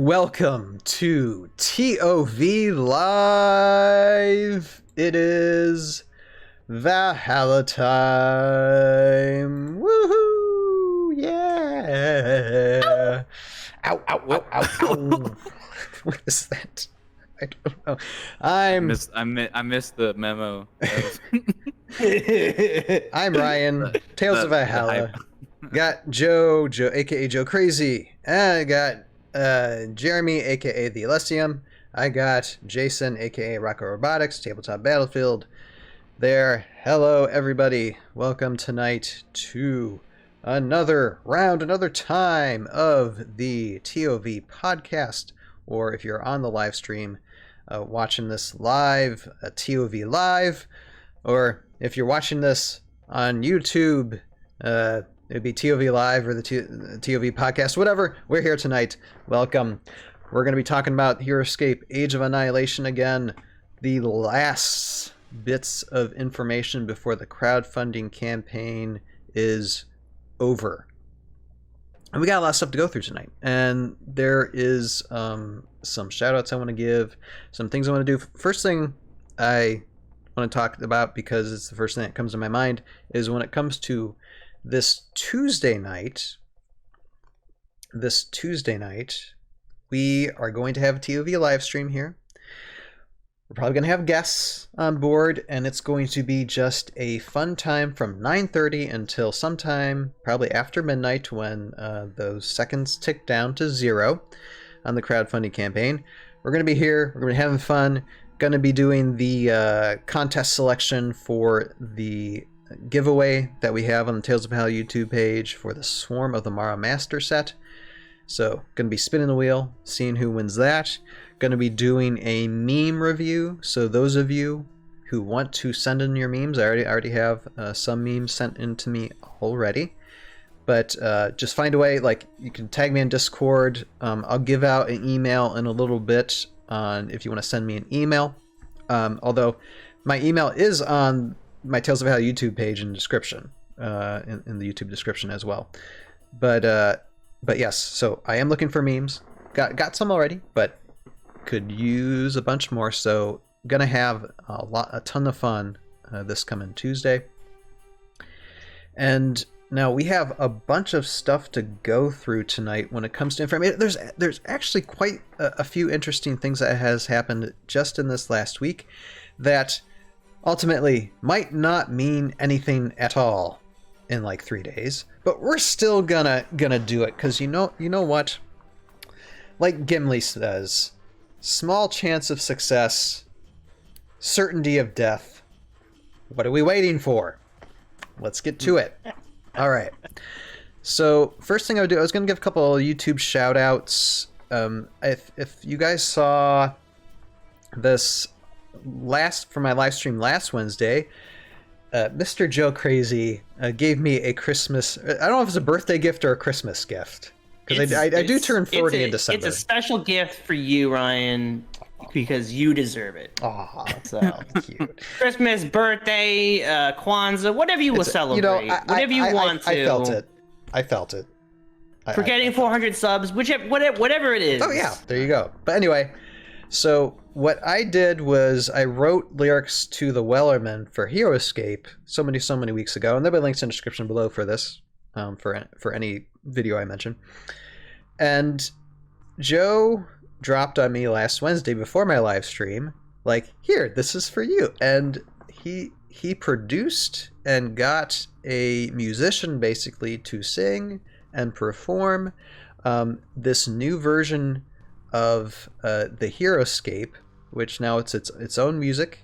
Welcome to ToV Live. It is Valhalla time. Woohoo! Yeah! Ow, ow, ow, ow, ow. What is that? I don't know. I missed the memo. I'm Ryan. Tales of Valhalla. Got Joe, aka Joe Crazy. And I got Jeremy, aka the Elysium. I got Jason, aka Rocco Robotics, Tabletop Battlefield. There. Hello, everybody. Welcome tonight to another round, another time of the ToV Podcast. Or if you're on the live stream, watching this live, ToV Live. Or if you're watching this on YouTube, it'd be ToV Live or the ToV Podcast, whatever. We're here tonight. Welcome. We're going to be talking about Heroscape, Age of Annihilation again. The last bits of information before the crowdfunding campaign is over. And we got a lot of stuff to go through tonight. And there is some shout outs I want to give, some things I want to do. First thing I want to talk about, because it's the first thing that comes to my mind, is when it comes to this Tuesday night, we are going to have a ToV live stream here. We're probably going to have guests on board, and it's going to be just a fun time from 9:30 until sometime probably after midnight, when those seconds tick down to 0 on the crowdfunding campaign. We're going to be here. We're going to be having fun. Going to be doing the contest selection for the giveaway that we have on the Tales of Valhalla YouTube page for the Swarm of the Mara Master set. So, going to be spinning the wheel, seeing who wins that. Going to be doing a meme review. So those of you who want to send in your memes, I already have some memes sent in to me already. But just find a way, like, you can tag me in Discord. I'll give out an email in a little bit on if you want to send me an email. Although my email is on my Tales of Valhalla YouTube page in description, in the YouTube description as well. But yes, so I am looking for memes. Got some already, but could use a bunch more. So gonna have a ton of fun this coming Tuesday. And now we have a bunch of stuff to go through tonight when it comes to information. There's actually quite a few interesting things that has happened just in this last week that ultimately might not mean anything at all in like 3 days, but we're still gonna do it, because you know what, like Gimli says, small chance of success, certainty of death. What are we waiting for? Let's get to it. All right. So first thing I would do, I was going to give a couple of YouTube shout outs. If you guys saw this for my live stream last Wednesday, Mr. Joe Crazy gave me a Christmas, I don't know if it's a birthday gift or a Christmas gift, because I do turn 40 in December. It's a special gift for you, Ryan, because you deserve it. Aw, so cute. Christmas, birthday, Kwanzaa, whatever you will celebrate, whatever you want to. I felt it. For getting 400 subs, whatever it is. Oh yeah, there you go. But anyway, so what I did was I wrote lyrics to the Wellerman for Heroscape so many weeks ago, and there'll be links in the description below for this, for any video I mention. And Joe dropped on me last Wednesday before my live stream, like, here, this is for you. And he produced and got a musician basically to sing and perform this new version of the Heroscape, which now it's its own music.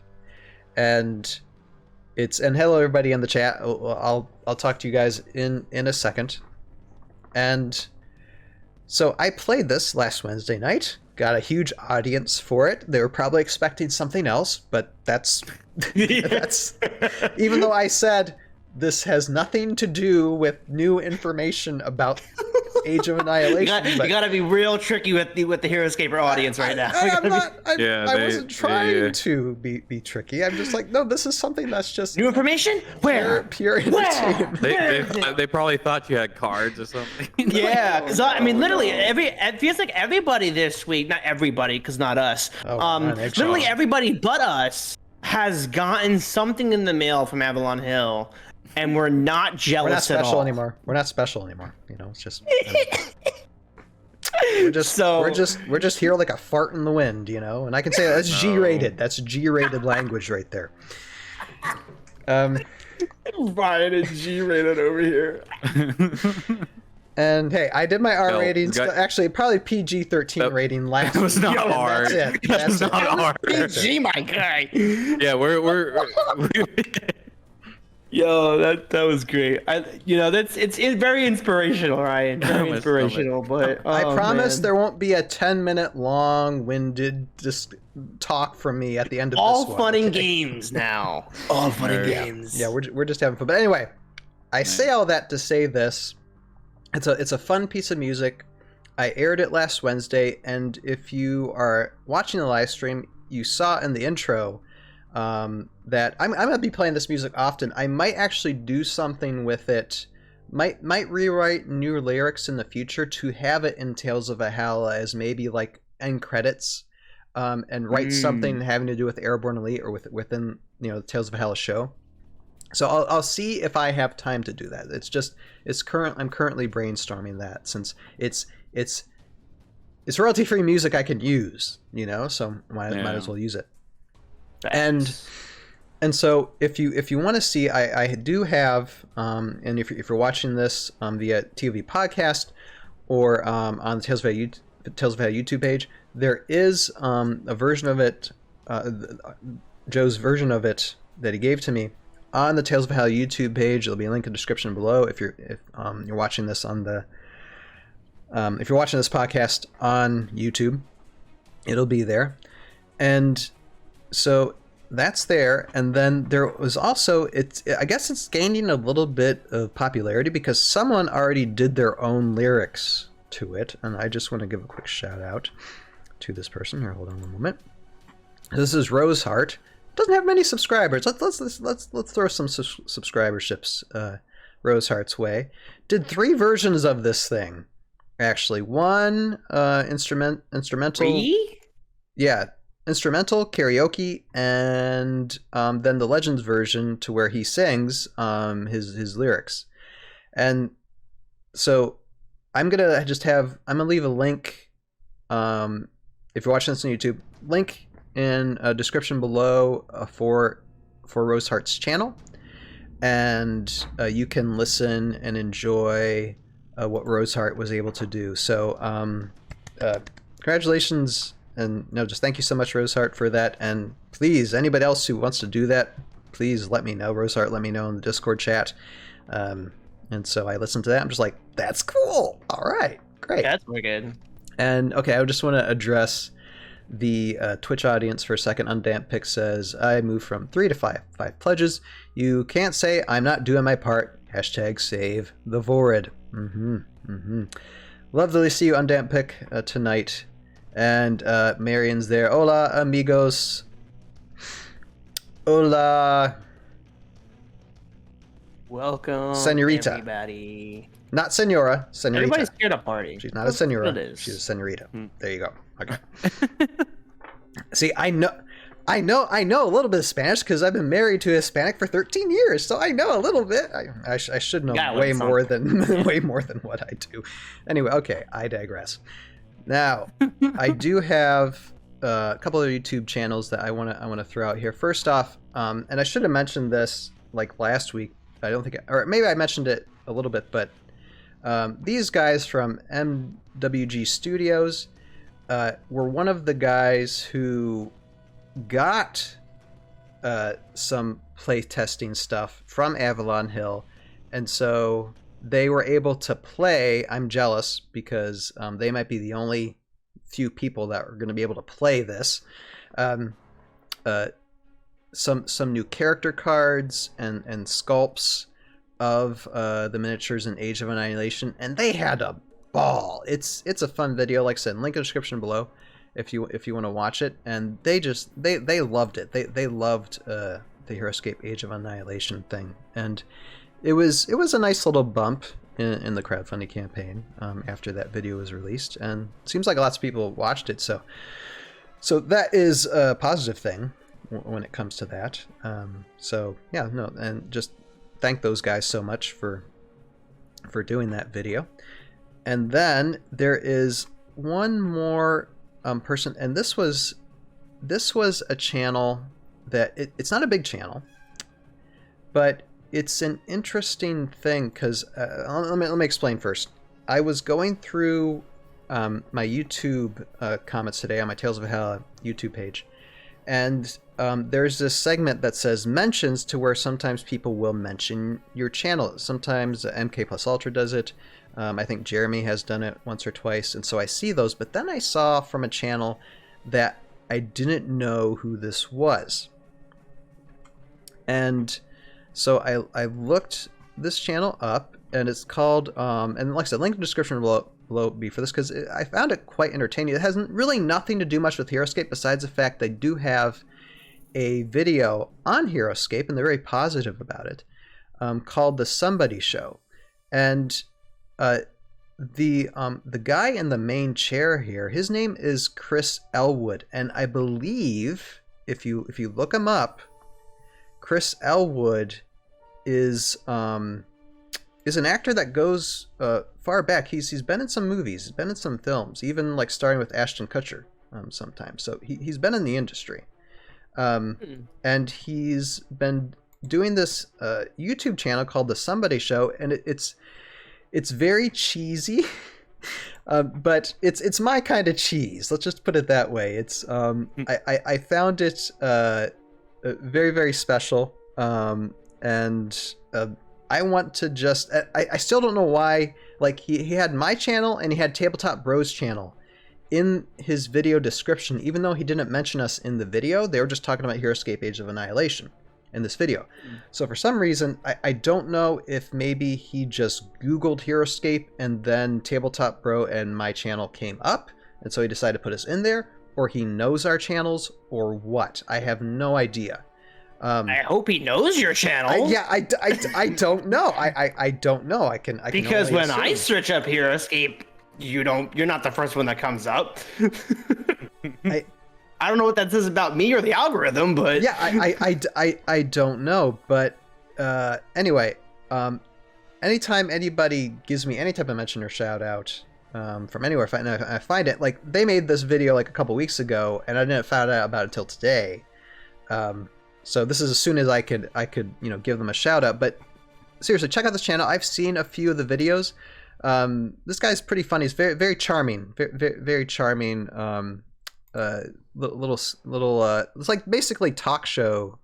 And hello everybody in the chat. I'll talk to you guys in a second. And so I played this last Wednesday night, got a huge audience for it. They were probably expecting something else, but that's even though I said this has nothing to do with new information about Age of Annihilation. You gotta be real tricky with the Heroscaper audience right now. I wasn't trying to be tricky. I'm just like, no, this is something that's just new information. Where? Pure entertainment. They probably thought you had cards or something. Yeah, because I mean, literally, it feels like everybody this week, not everybody, because not us. Literally everybody but us has gotten something in the mail from Avalon Hill, and we're not jealous at all. We're not special anymore. You know, it's just we're just here like a fart in the wind, you know. And I can say that's G-rated. That's G-rated language right there. Ryan is G-rated over here. And hey, I did my R rating. Actually, probably PG-13 rating last. That was not R. That's not R. PG, my guy. Yeah, we're Yo, that was great. It's very inspirational, Ryan. Very inspirational. But I promise there won't be a 10-minute long-winded just talk from me at the end of this one. All fun and games now. All fun and games. Yeah, we're just having fun. But anyway, I say all that to say this. It's a fun piece of music. I aired it last Wednesday, and if you are watching the live stream, you saw in the intro that I'm going to be playing this music often. I might actually do something with it. Might rewrite new lyrics in the future to have it in Tales of Valhalla as maybe like end credits, and write something having to do with Airborne Elite or within the Tales of Valhalla show. So I'll see if I have time to do that. I'm currently brainstorming that, since it's royalty free music I can use, so might as well use it. Thanks. And so if you want to see, I do have, and if you're watching this via ToV Podcast or on the Tales of Valhalla YouTube page, there is a version of it, Joe's version of it that he gave to me on the Tales of Valhalla YouTube page. There'll be a link in the description below if you're watching this on the if you're watching this podcast on YouTube, it'll be there. And so that's there. And then there was also, I guess it's gaining a little bit of popularity because someone already did their own lyrics to it, and I just want to give a quick shout out to this person here. Hold on one moment. This is Roseheart. Doesn't have many subscribers. Let's throw some subscriberships Roseheart's way. Did 3 versions of this thing, actually. One instrumental. 3? Yeah, instrumental, karaoke, and then the Legends version to where he sings his lyrics. And so I'm gonna leave a link. If you're watching this on YouTube, link in a description below for Roseheart's channel, and you can listen and enjoy what Roseheart was able to do. So congratulations, and just thank you so much, Roseheart, for that. And please, anybody else who wants to do that, please let me know. Roseheart, let me know in the Discord chat. And so I listened to that. I'm just like, that's cool. All right, great. That's pretty good. And okay, I just want to address the Twitch audience for a second. Undamp Pick says, I moved from 3 to 5 pledges. You can't say I'm not doing my part. # save the Vorid. Lovely to see you, Undamp Pick, tonight. And Marion's there. Hola, amigos. Hola. Welcome, Senorita. everybody. Not senora. Senorita. Everybody's here to party. She's not a senora. She's a senorita. There you go. Okay. See, I know a little bit of Spanish because I've been married to a Hispanic for 13 years, so I know a little bit. I should know way more than what I do. Anyway, okay, I digress. Now, I do have a couple of YouTube channels that I want to throw out here. First off, and I should have mentioned this like last week. I don't think, or maybe I mentioned it a little bit, but these guys from MWG Studios were one of the guys who got some playtesting stuff from Avalon Hill, and so they were able to play. I'm jealous because they might be the only few people that are going to be able to play this. Some new character cards and sculpts of the miniatures in Age of Annihilation, and they had a ball. It's a fun video. Like I said, link in the description below if you want to watch it. And they loved it. They loved the Heroscape Age of Annihilation thing, and it was a nice little bump in the crowdfunding campaign after that video was released, and it seems like lots of people watched it. So that is a positive thing when it comes to that. So yeah, no, and just thank those guys so much for doing that video. And then there is one more person, and this was a channel that it's not a big channel, but it's an interesting thing because let me explain first. I was going through my YouTube comments today on my Tales of Hell YouTube page, and there's this segment that says mentions, to where sometimes people will mention your channel. Sometimes MK Plus Ultra does it. I think Jeremy has done it once or twice, and so I see those. But then I saw from a channel that I didn't know who this was, and so I looked this channel up, and it's called and like I said, link in the description below be for this, because I found it quite entertaining. It has really nothing to do much with Heroscape besides the fact they do have a video on Heroscape, and they're very positive about it, called The Somebody Show. And the guy in the main chair here, his name is Chris Elwood, and I believe if you look him up, Chris Elwood is an actor that goes far back. He's been in some movies, he's been in some films, even like starring with Ashton Kutcher sometimes. So he's been in the industry, and he's been doing this YouTube channel called The Somebody Show, and it's very cheesy, but it's my kind of cheese. Let's just put it that way. It's I found it very, very special, and I want to just I still don't know why. Like he had my channel and he had Tabletop Bros channel in his video description, even though he didn't mention us in the video. They were just talking about Heroscape Age of Annihilation in this video. So for some reason, I don't know if maybe he just Googled Heroscape and then Tabletop Bro and my channel came up, and so he decided to put us in there, or he knows our channels, or what. I have no idea. I hope he knows your channel. I don't know. I don't know. I can because only when assume. I search up Heroscape, you're not the first one that comes up. I don't know what that says about me or the algorithm, but yeah, I don't know. But anyway, anytime anybody gives me any type of mention or shout out from anywhere, I find it, like they made this video like a couple weeks ago, and I didn't find out about it until today. So this is as soon as I could give them a shout out. But seriously, check out this channel. I've seen a few of the videos. This guy's pretty funny. He's very, very charming. Very, very charming. Little it's like basically talk show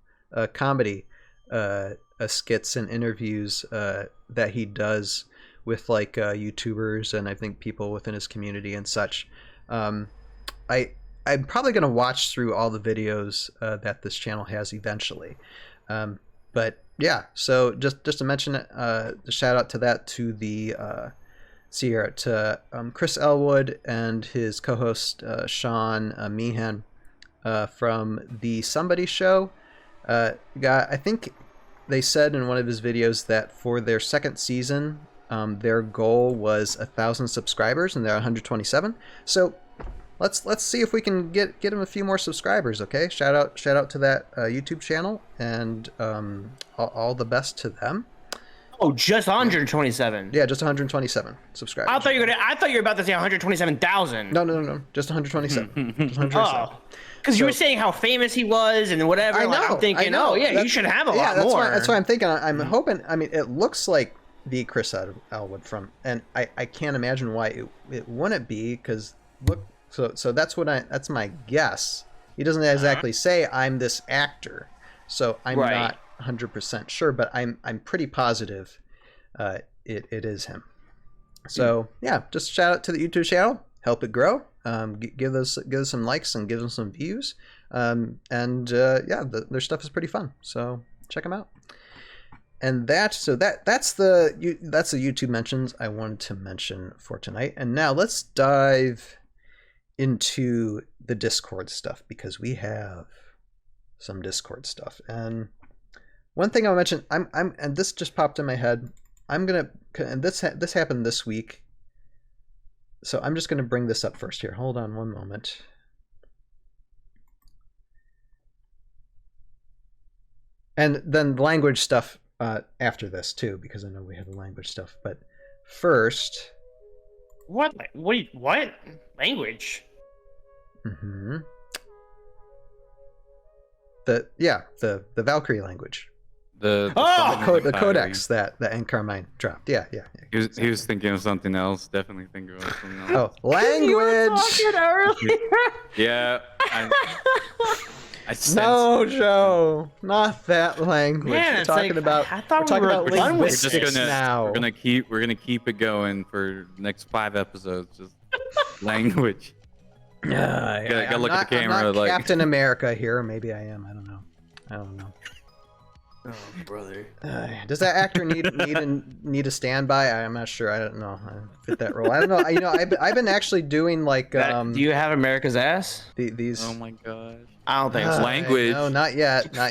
comedy skits and interviews that he does with like YouTubers and I think people within his community and such. I'm probably going to watch through all the videos that this channel has eventually. But yeah, so just to mention the shout out to that, to the to Chris Elwood and his co-host Sean Meehan from The Somebody Show. I think they said in one of his videos that for their second season, their goal was 1,000 subscribers, and they're 127. So let's see if we can get them a few more subscribers. Okay, shout out to that YouTube channel, and all the best to them. Oh, just 127. Yeah, just 127 subscribers. I thought you were about to say 127,000. No. Just 127. Just 127. Oh, because you were saying how famous he was and whatever. I know. I'm thinking, oh yeah, you should have a lot more. That's why I'm thinking. I'm hoping. I mean, it looks like the Chris Elwood from, and I can't imagine why it wouldn't be, because look. So that's my guess. He doesn't exactly say I'm this actor, so I'm not 100% sure, but I'm pretty positive it is him. So yeah, just shout out to the YouTube channel, help it grow. Give us some likes and give them some views. Their stuff is pretty fun, so check them out. And that's the YouTube mentions I wanted to mention for tonight. And now let's dive into the Discord stuff, because we have some Discord stuff. And one thing I'll mention, and this just popped in my head. And this happened this week, so I'm just gonna bring this up first here. Hold on one moment. And then language stuff after this too, because I know we have the language stuff. But first, what language? Mm-hmm. The Valkyrie language. The codex that Carmine dropped. Yeah. He was thinking of something else. Definitely thinking of something else. Oh, language. Yeah. I No, Joe, not that language. Man, we're talking about linguistics now. We're gonna keep it going for the next 5 episodes. Just language. Gotta look at the camera. I'm not like Captain America here. Maybe I am. I don't know. Oh, brother. Does that actor need a standby? I'm not sure. I don't know. I fit that role. I don't know. I've been actually doing like. Do you have America's ass? These. Oh my gosh. I don't think so. Language. No, not yet. Yeah,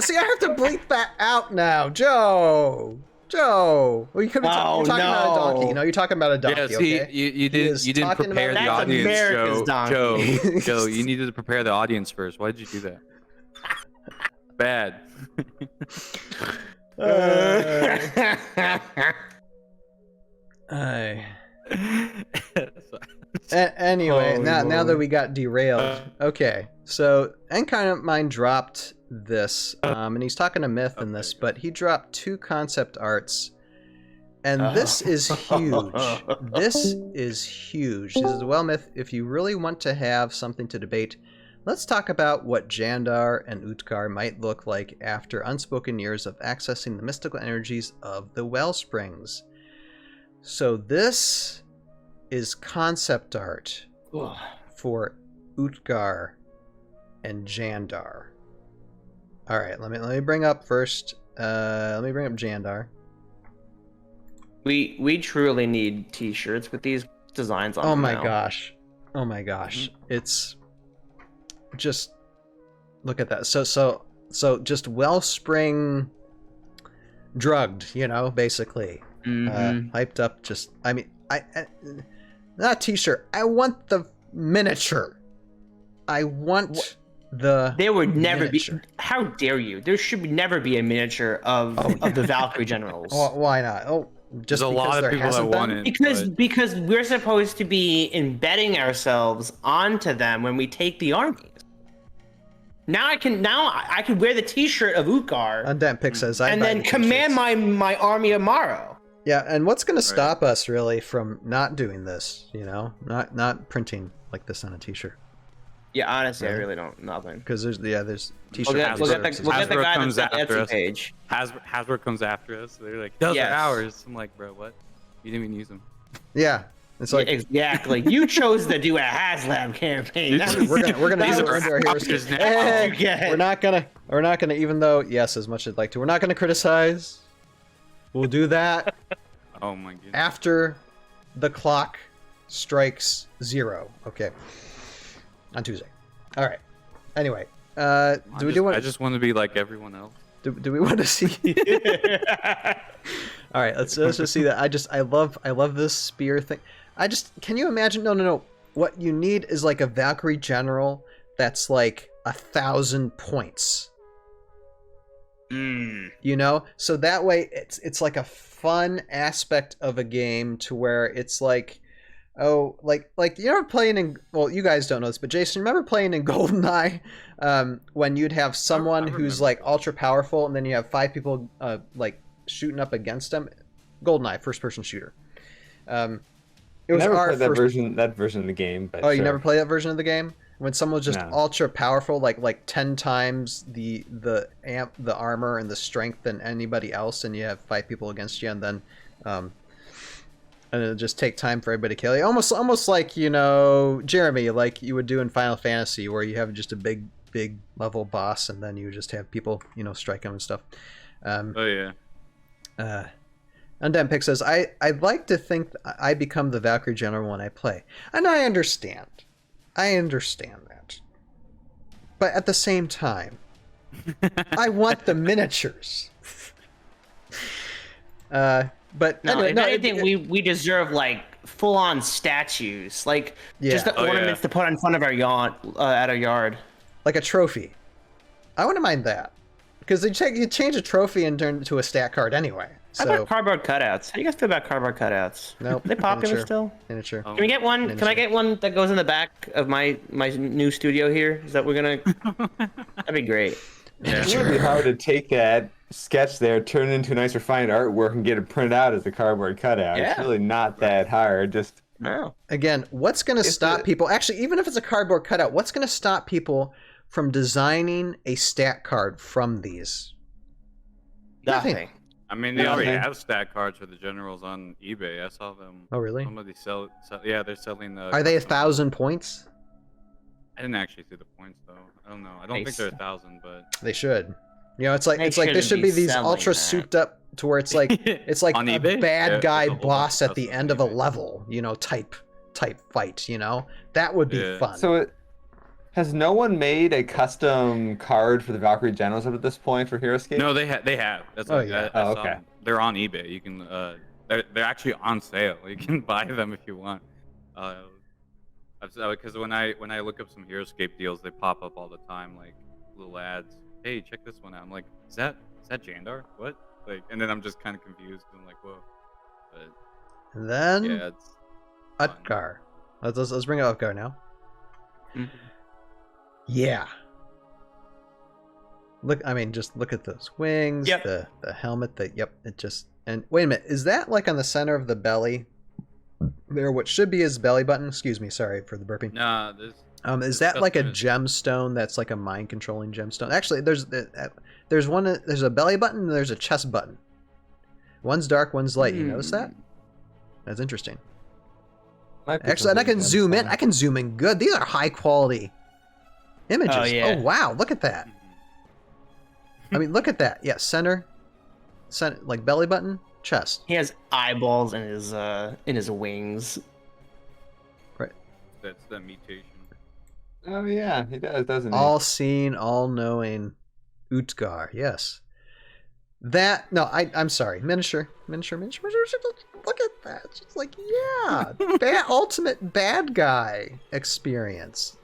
see, I have to bleep that out now, Joe. Well, you could be you're talking about a donkey. You're talking about a donkey. Yeah, see, okay? you didn't prepare the audience, Joe. You needed to prepare the audience first. Why did you do that? Bad. Anyway, now that we got derailed, okay. So Mind dropped this, and he's talking to Myth in this, but he dropped 2 concept arts, and this is huge. This is huge. He says, well, Myth, if you really want to have something to debate, let's talk about what Jandar and Utkar might look like after unspoken years of accessing the mystical energies of the Wellsprings. So this is concept art for Utkar and Jandar. All right, let me bring up first. Let me bring up Jandar. We truly need T-shirts with these designs on. Oh them my now. gosh! It's just look at that. So just Wellspring drugged, basically. Hyped up. Just I not T-shirt. I want the miniature. I want the. There would never miniature. be. How dare you? There should never be a miniature of the Valkyrie generals. Why not? Oh, just there's a lot of people that want it. Because we're supposed to be embedding ourselves onto them when we take the armies. Now I can wear the T-shirt of Utkar. Undent Pick says, and then command my army of Morrow. Yeah, and what's going to stop us really from not doing this? Not printing like this on a T-shirt. Yeah, honestly, I really don't. Nothing. Because there's T-shirt. We'll get the guy that's on the Etsy page. Hasbro comes after us. They're like, those are ours. I'm like, bro, what? You didn't even use them. Yeah. It's like exactly. You chose to do a HasLab campaign. We're gonna use our Heroscape. Hey, we're not gonna. Even though yes, as much as I'd like to, we're not gonna criticize. We'll do that. Oh my goodness. After the clock strikes 0. Okay. On Tuesday. All right. Anyway, I just want to be like everyone else. Do we want to see? All right. Let's just see that. I love this spear thing. Can you imagine? No. What you need is like a Valkyrie general that's like 1,000 points. So that way it's like a fun aspect of a game to where it's like, like you ever playing in, well, you guys don't know this, but Jason, remember playing in GoldenEye when you'd have someone who's like ultra powerful and then you have 5 people like shooting up against them? GoldenEye, first person shooter. It was never played that version of the game. But you never played that version of the game? When someone was just ultra powerful, like 10 times the armor and the strength than anybody else, and you have 5 people against you, and then and it'll just take time for everybody to kill you. Almost like Jeremy, like you would do in Final Fantasy, where you have just a big big level boss, and then you just have people, strike him and stuff. Undempic says, I'd like to think I become the Valkyrie General when I play. And I understand. That. But at the same time, I want the miniatures. But if anything, we deserve like full-on statues, just the ornaments to put in front of our yard, at our yard, like a trophy. I wouldn't mind that, because you change a trophy and turn it into a stat card anyway. How about cardboard cutouts? How do you guys feel about cardboard cutouts? Nope. Are they popular still? Miniature. Can we get one? Miniature. Can I get one that goes in the back of my new studio here? Is that we're gonna? That'd be great. Yeah. It would be hard to take that sketch there, turn it into nice refined artwork, and get it printed out as a cardboard cutout. Yeah. It's really not that hard. Just again, what's going to stop people? Actually, even if it's a cardboard cutout, what's going to stop people from designing a stat card from these? Nothing. I mean, they already have stat cards for the generals on eBay. I saw them. Oh, really? Somebody sell. Yeah, they're selling. Are they 1,000 points? I didn't actually see the points though. I don't know. I don't think they're 1,000, but they should. It's like there should be these ultra souped up to where it's like a eBay? bad guy boss at the end of a level, type fight. That would be fun. So has no one made a custom card for the Valkyrie Generals up at this point for Heroscape? No, they have. That's okay. They're on eBay. You can. They're actually on sale. You can buy them if you want. Because when I look up some Heroscape deals, they pop up all the time, like little ads. Hey, check this one out. I'm like, is that Jandar? What? And then I'm just kind of confused. I'm like, whoa. But and then yeah, it's Utgar. Let's bring up Utgar now. Mm-hmm. Yeah. Just look at those wings. Yep. The helmet. And wait a minute, is that like on the center of the belly? There, what should be his belly button. Excuse me, sorry for the burping. Nah, is that like a gemstone? That's like a mind controlling gemstone. Actually, there's one. There's a belly button and there's a chest button. One's dark, one's light. You notice that? That's interesting. Actually, and I can zoom in. I can zoom in good. These are high quality images. Oh wow, look at that. Look at that. Yeah, center, like belly button. Chest. He has eyeballs in his wings. Right. That's the mutation. Oh yeah, he does, doesn't he? All seeing, all knowing, Utgar. Yes. That I'm sorry. Miniature. Look at that. It's just like ultimate bad guy experience.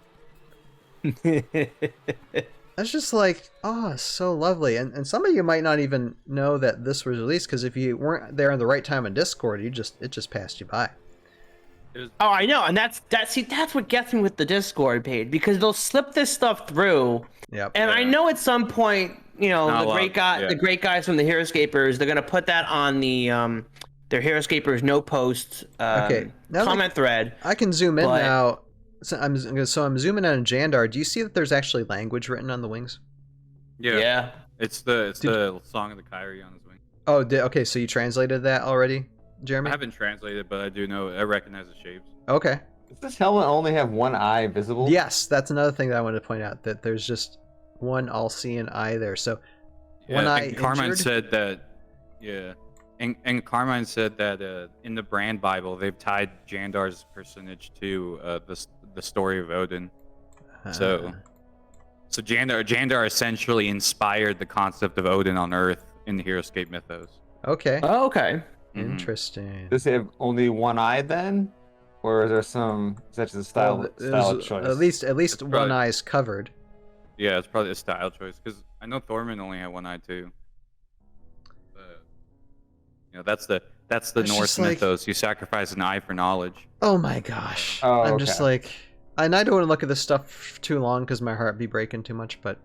That's just like, so lovely. And some of you might not even know that this was released, because if you weren't there in the right time in Discord, it just passed you by. I know, and that's what gets me with the Discord page, because they'll slip this stuff through. Yep. And I know at some point, the great guys from the Heroscapers, they're gonna put that on the their Heroscapers no post comment thread. I can zoom in now. So I'm zooming in on Jandar. Do you see that there's actually language written on the wings? Yeah. It's the Song of the Kyrie on his wing. Oh, okay. So you translated that already, Jeremy? I haven't translated, but I do know. I recognize the shapes. Okay. Does this helmet only have one eye visible? Yes, that's another thing that I wanted to point out. That there's just one all-seeing eye there. So when Carmine said that. Yeah. And Carmine said that in the brand Bible they've tied Jandar's personage to the story of Odin. So Jandar essentially inspired the concept of Odin on Earth in the Heroscape mythos. Okay. Oh, okay. Interesting. Does he have only one eye then, or is there some such as a style choice? At least one eye is covered. Yeah, it's probably a style choice, because I know Thorman only had one eye too. That's the Norse mythos. You sacrifice an eye for knowledge. Oh my gosh. I'm just like, and I don't want to look at this stuff too long because my heart be breaking too much, but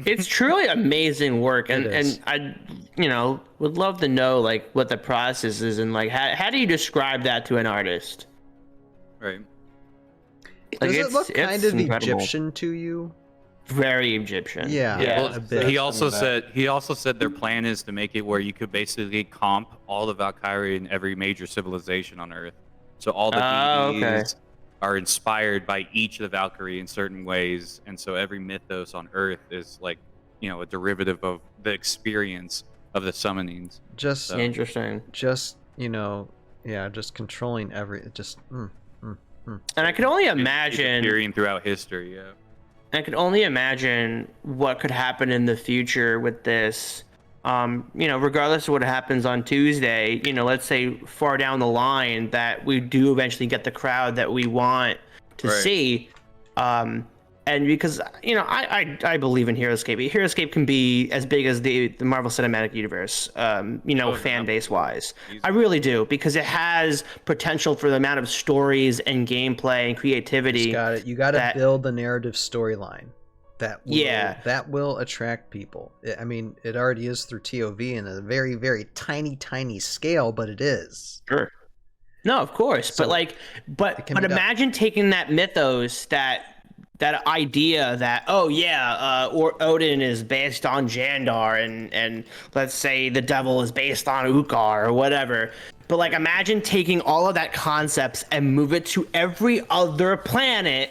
it's truly amazing work, and I would love to know what the process is, and how do you describe that to an artist? Right. Does it look kind of incredible. Egyptian to you? Very Egyptian. Yeah. Well, he also said their plan is to make it where you could basically comp all the Valkyrie in every major civilization on Earth. So all the deities, are inspired by each of the Valkyrie in certain ways, and so every mythos on Earth is like, a derivative of the experience of the summonings. Just interesting. Just just controlling And I can only imagine it's throughout history. Yeah. I can only imagine what could happen in the future with this. Regardless of what happens on Tuesday, let's say far down the line that we do eventually get the crowd that we want to see. And because, I believe in Heroscape. Heroscape can be as big as the Marvel Cinematic Universe, fan base wise. I really do, because it has potential for the amount of stories and gameplay and creativity. You got to build the narrative storyline. That will attract people. I mean, it already is through ToV in a very, very tiny scale, but it is. Sure. No, of course. So but imagine taking that mythos, that idea that, or Odin is based on Jandar, and let's say the devil is based on Ukar or whatever. But imagine taking all of that concepts and move it to every other planet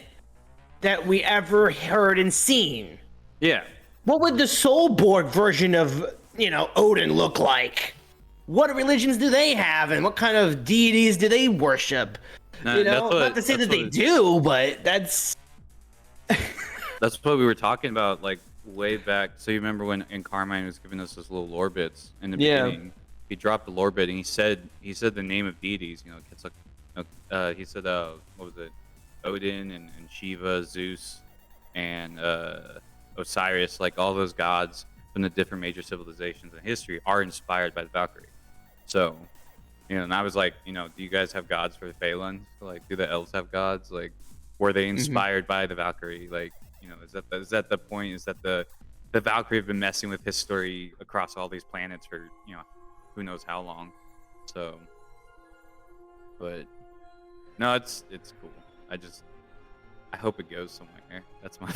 that we ever heard and seen. Yeah. What would the Soulborg version of, Odin look like? What religions do they have, and what kind of deities do they worship? Not to say that they do, but that's... That's what we were talking about, way back. So you remember when Carmine was giving us those little lore bits in the beginning? He dropped the lore bit, and he said the name of deities. He said, what was it? Odin and Shiva, Zeus, and Osiris, all those gods from the different major civilizations in history are inspired by the Valkyrie. So, and I was like, do you guys have gods for the Phalanx? Do the elves have gods? Were they inspired by the Valkyrie? Is that the point? Is that the Valkyrie have been messing with history across all these planets for, who knows how long? So, but no, it's cool. I hope it goes somewhere. That's my.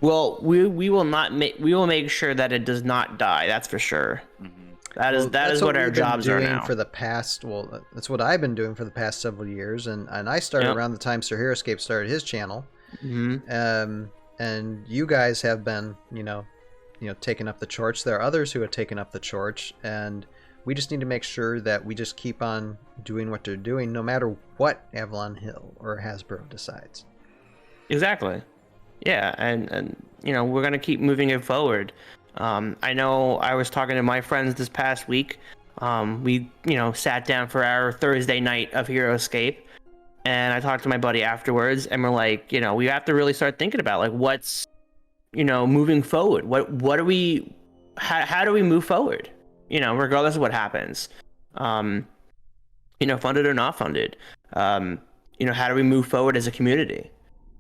Well, we will make sure that it does not die. That's for sure. Mm-hmm. That is what our jobs are now. For the past, that's what I've been doing for the past several years, and I started around the time Sir Heroscape started his channel. Mm-hmm. And you guys have been, taking up the torch. There are others who have taken up the torch, and we just need to make sure that we just keep on doing what they're doing, no matter what Avalon Hill or Hasbro decides. Exactly. Yeah, and we're gonna keep moving it forward. I know I was talking to my friends this past week. We sat down for our Thursday night of Heroscape, and I talked to my buddy afterwards, and we're like, we have to really start thinking about what's moving forward. What do we? How do we move forward? Regardless of what happens, funded or not funded, how do we move forward as a community?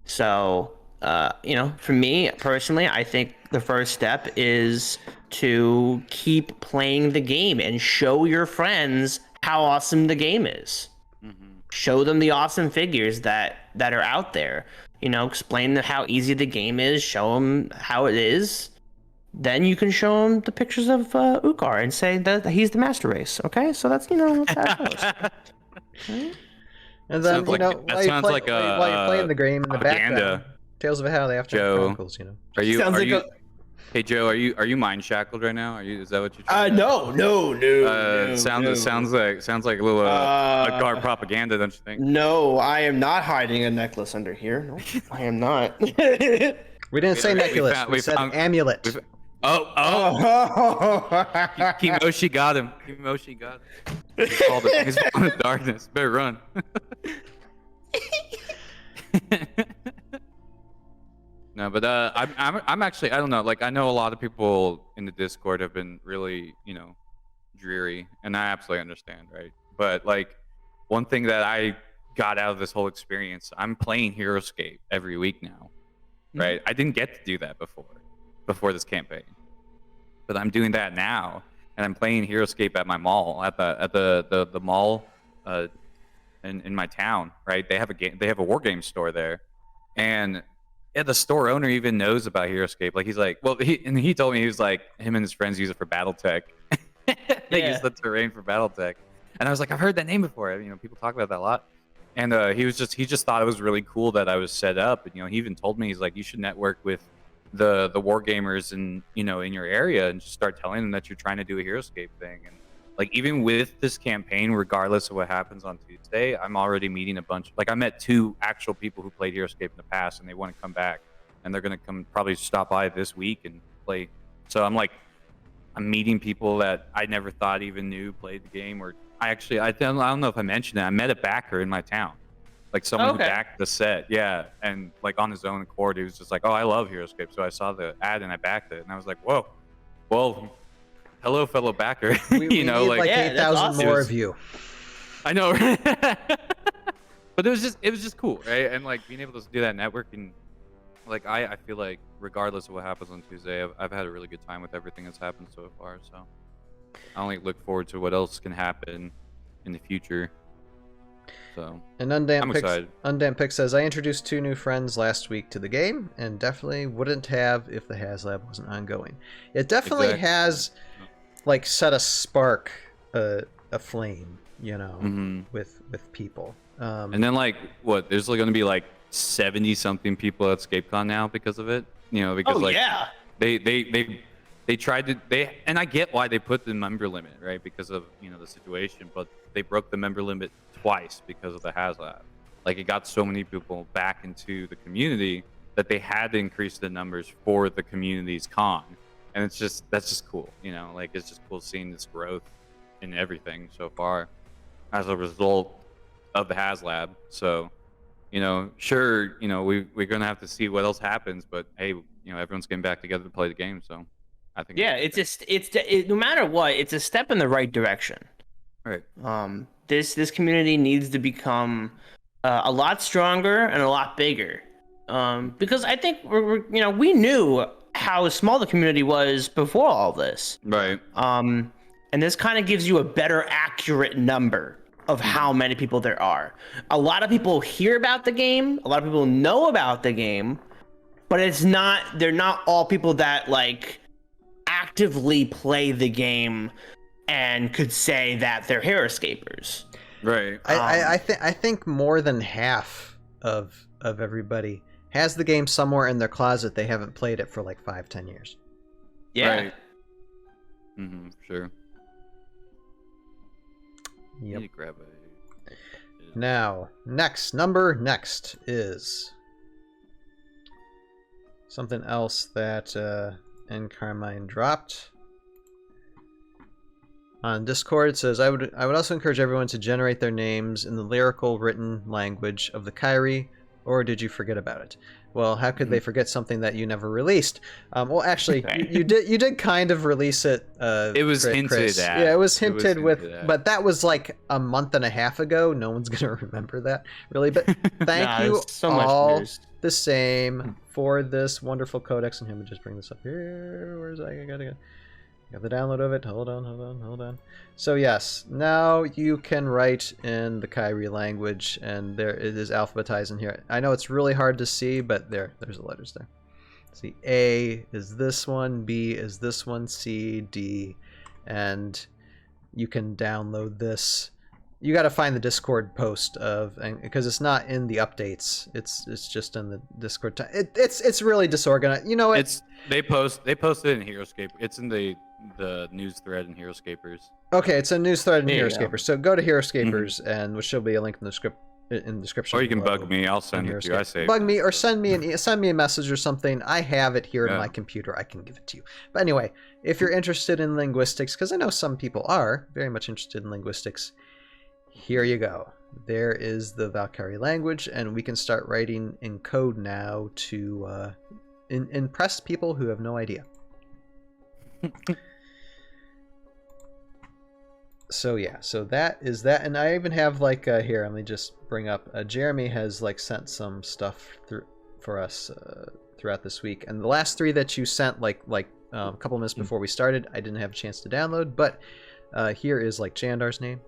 So, for me personally, I think the first step is to keep playing the game and show your friends how awesome the game is. Mm-hmm. Show them the awesome figures that are out there. Explain how easy the game is. Show them how it is. Then you can show them the pictures of Ukar and say that he's the master race. Okay, so that's that goes. And then while you're playing the game in the background, Tales of a How, the After Chronicles. Hey Joe, are you mind shackled right now? Is that what you're trying No. Sounds like a little guard propaganda, don't you think? No, I am not hiding a necklace under here. No, I am not. We didn't say necklace. We said amulet. Kimoshi got him. He's all in the darkness. Better run. No, but I'm actually, I don't know. I know a lot of people in the Discord have been really, dreary, and I absolutely understand, right? But one thing that I got out of this whole experience, I'm playing Heroscape every week now, right? I didn't get to do that before this campaign, but I'm doing that now, and I'm playing Heroscape at my mall, at the mall, in my town, right? They have a war game store there, and the store owner even knows about Heroscape. He's like, he told me he was like, him and his friends use it for BattleTech. They use the terrain for BattleTech, and I was like, I've heard that name before. People talk about that a lot. And he just thought it was really cool that I was set up, and he even told me, he's like, you should network with the war gamers in in your area and just start telling them that you're trying to do a Heroscape thing. And like, even with this campaign, regardless of what happens on Tuesday, I'm already meeting a bunch. Like, I met 2 actual people who played Heroscape in the past, and they want to come back, and they're gonna come probably stop by this week and play. So I'm meeting people that I never thought even knew played the game. Or I don't know if I mentioned it. I met a backer in my town, like someone who backed the set. Yeah, and like on his own accord, he was just like, "Oh, I love Heroscape." So I saw the ad and I backed it, and I was like, "Whoa, well, hello, fellow backer." We need like 8,000 awesome. More of you. I know, but it was just cool, right? And like being able to do that networking, like I feel like regardless of what happens on Tuesday, I've had a really good time with everything that's happened so far. So I only look forward to what else can happen in the future. So and Undamped Pick says, I introduced 2 new friends last week to the game, and definitely wouldn't have if the HasLab wasn't ongoing. It definitely has like set a spark, a flame, with people. And then like there's like going to be like 70 something people at ScapeCon now because of it. Because they tried to and I get why they put the member limit, right? Because of the situation, but they broke the member limit twice because of the HasLab. Like, it got so many people back into the community that they had to increase the numbers for the community's con. And that's just cool, like, it's just cool seeing this growth in everything so far as a result of the HasLab. So, sure, we're gonna have to see what else happens, but hey, everyone's getting back together to play the game. So I think it's no matter what, it's a step in the right direction. Right. This community needs to become a lot stronger and a lot bigger. Because I think we knew how small the community was before all this. Right. And this kind of gives you a better accurate number of how many people there are. A lot of people hear about the game, a lot of people know about the game, but they're not all people that like actively play the game and could say that they're Heroscapers. Right. I think more than half of everybody has the game somewhere in their closet. They haven't played it for like 5-10 years. Yeah. Right. Sure. Yep. Grab Now, next is something else that N Carmine dropped on Discord. It says, I would also encourage everyone to generate their names in the lyrical written language of the Kyrie, or did you forget about it? Well, how could they forget something that you never released? Well, actually, you did kind of release it. It was hinted at. Yeah, it was hinted but that was like a month and a half ago. No one's gonna remember that, really. But thank you all the same for this wonderful codex. And let me just bring this up here. Where's I got the download of it. Hold on. So yes, now you can write in the Kyrie language, and there it is alphabetized in here. I know it's really hard to see, but there's the letters there. See, A is this one, B is this one, C, D, and you can download this. You got to find the Discord post because it's not in the updates. It's just in the Discord. It's really disorganized. You know what? They posted in Heroscape. It's in the news thread in Heroscapers. Okay, it's a news thread in Heroscapers. So go to Heroscapers, and which will be a link in the description. Or you can bug me. I'll send it to you. I say bug me or send me a message or something. I have it here in my computer. I can give it to you. But anyway, if you're interested in linguistics, because I know some people are very much interested in linguistics, here you go. There is the Valkyrie language, and we can start writing in code now to impress people who have no idea. So yeah, so that is that, and I even have like here. Let me just bring up. Jeremy has like sent some stuff for us throughout this week, and the last 3 that you sent like a couple minutes before we started, I didn't have a chance to download. But here is like Jandar's name.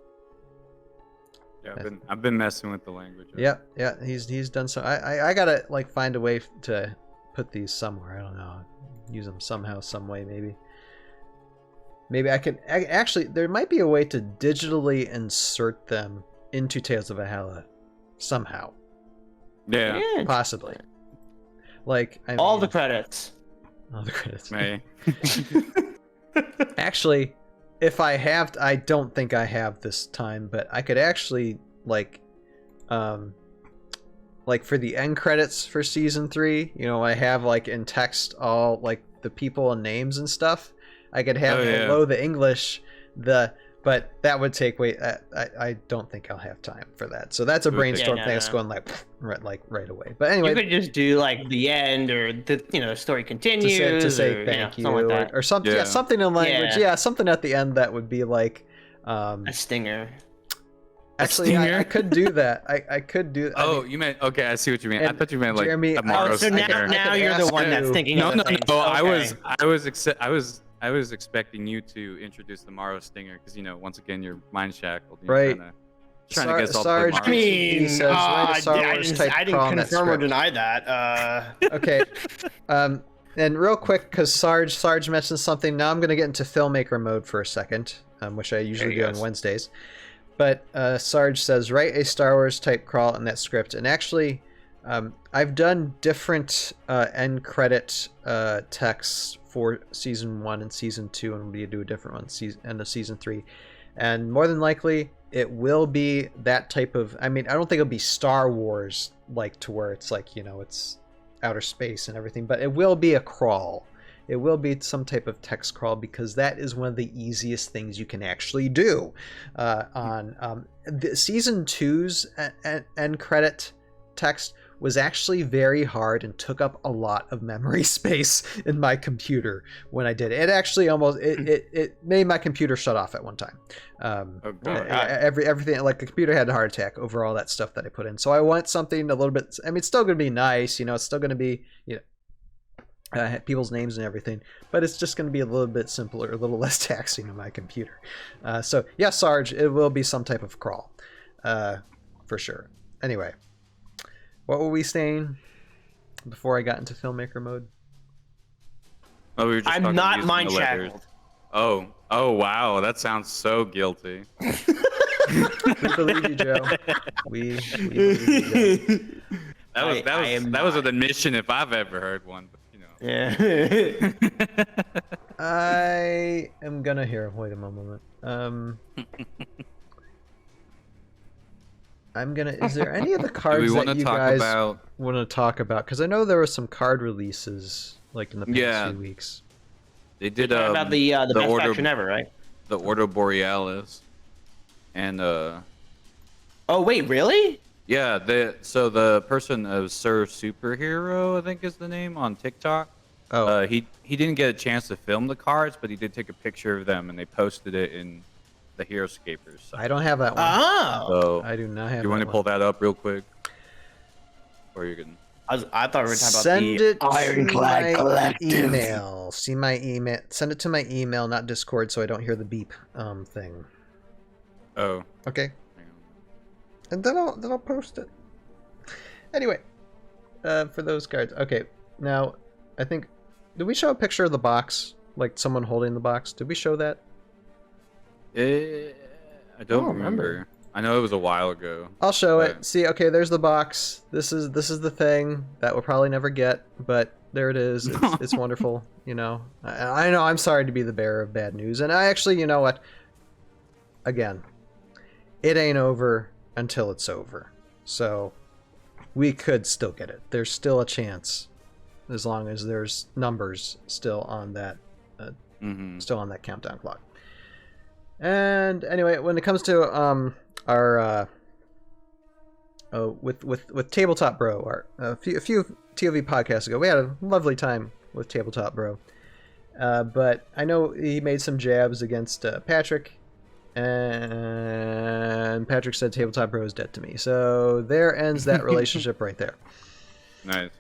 Yeah, I've been messing with the language. Yeah, he's done so. I gotta like find a way to put these somewhere. I don't know, use them somehow, some way, maybe. Maybe I can actually. There might be a way to digitally insert them into Tales of Valhalla, somehow. Yeah. Possibly. Like all the credits. All the credits. May. Actually, if I have, I don't think I have this time, but I could actually like for the end credits for season 3, you know, I have like in text all like the people and names and stuff. I could have below the English but that would take I don't think I'll have time for that. So that's a brainstorm thing that's going like right away. But anyway, you could just do like the end or the story continues to say thank you something like or something. Yeah, something in language. Yeah, something at the end that would be like a stinger. Actually, I could do that. I could do. You meant okay. I see what you mean. I thought you meant like Jeremy, tomorrow. So now you're the one that's thinking. No. Okay. I was expecting you to introduce the Morrow Stinger because once again you're mind shackled. Right. Trying to guess all Sarge, the I mean, says, I didn't confirm or deny that. Okay. And real quick, because Sarge mentioned something. Now I'm going to get into filmmaker mode for a second, which I usually do on Wednesdays. But Sarge says, write a Star Wars type crawl in that script. And actually, I've done different end credit texts for season 1 and season 2, and we do a different one end of season 3. And more than likely, it will be that type of. I mean, I don't think it'll be Star Wars like to where it's like it's outer space and everything, but it will be a crawl. It will be some type of text crawl because that is one of the easiest things you can actually do on the season 2's end credit text was actually very hard and took up a lot of memory space in my computer when I did it. It actually almost it made my computer shut off at one time. Everything, like the computer had a heart attack over all that stuff that I put in. So I want something a little bit. I mean, it's still going to be nice, it's still going to be people's names and everything, but it's just going to be a little bit simpler, a little less taxing on my computer. So yeah, Sarge, it will be some type of crawl, for sure. Anyway, what were we saying before I got into filmmaker mode? Oh, we were just I'm not mind shackled. Oh wow, that sounds so guilty. We believe you, Joe. We believe you, Joe. That was an admission if I've ever heard one. Yeah. I am gonna wait a moment. I'm gonna. Is there any of the cards that you guys want to talk about? Because I know there were some card releases like in the past few weeks. They did about the best Order, faction ever, right? The Order Borealis, and Oh wait, really? Yeah, so the person of Sir Superhero, I think is the name on TikTok. Oh, he didn't get a chance to film the cards, but he did take a picture of them, and they posted it in the Heroscapers site. I don't have that one. Oh, so I do not have. You want to pull that up real quick, or you can? I thought we were talking Send about the Ironclad Collective. Email. See my email. Send it to my email, not Discord, so I don't hear the beep thing. Oh. Okay. And then I'll post it. Anyway, for those cards. Okay, now I think did we show a picture of the box, like someone holding the box? Did we show that? I don't remember. I know it was a while ago. I'll show it. See, okay, there's the box. This is the thing that we'll probably never get, but there it is. It's wonderful. I know. I'm sorry to be the bearer of bad news, and I actually, you know what? Again, it ain't over until it's over. So we could still get it. There's still a chance, as long as there's numbers still on that, still on that countdown clock. And anyway, when it comes to our with Tabletop Bro, a few ToV podcasts ago, we had a lovely time with Tabletop Bro. But I know he made some jabs against Patrick. And Patrick said Tabletop Bro is dead to me. So there ends that relationship right there. Nice.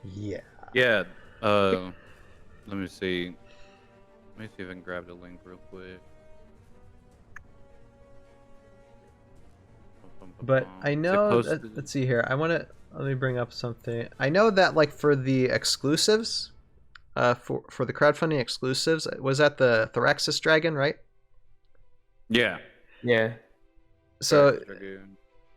Yeah. Yeah. Let me see. Let me see if I can grab the link real quick. But I know let's see here. Let me bring up something. I know that like for the exclusives, for the crowdfunding exclusives, was that the Thoraxis Dragon, right? Yeah. Yeah. So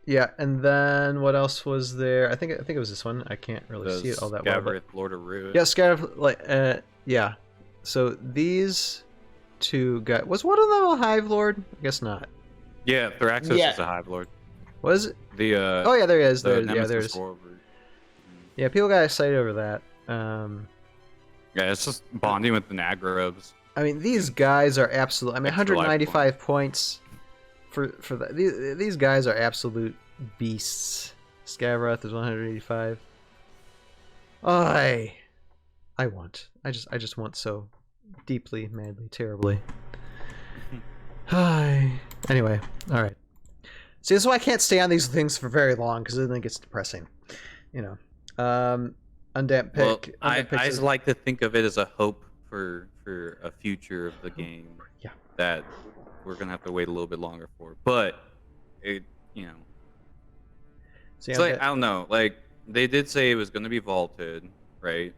Yeah, and then what else was there? I think it was this one. I can't really see it all that well. Scabrith, Lord of Ruin. Yeah, Scabrith, yeah. So these two guys, was one of them a Hive Lord? I guess not. Yeah, Thraxos is a Hive Lord. Was it? The oh yeah, there he is. There's. Yeah, people got excited over that. Yeah, it's just bonding with the Nagrobes. I mean, these guys are absolute. I mean, 195 points for that. These guys are absolute beasts. Scabrith is 185. I just want so deeply, madly, terribly. Anyway, all right. See, this is why I can't stay on these things for very long, because then it gets depressing. You know. Undamp pick. Well, I like to think of it as a hope for a future of the game. Yeah. That we're gonna have to wait a little bit longer for, but it, See, I don't know. Like they did say it was gonna be vaulted, right?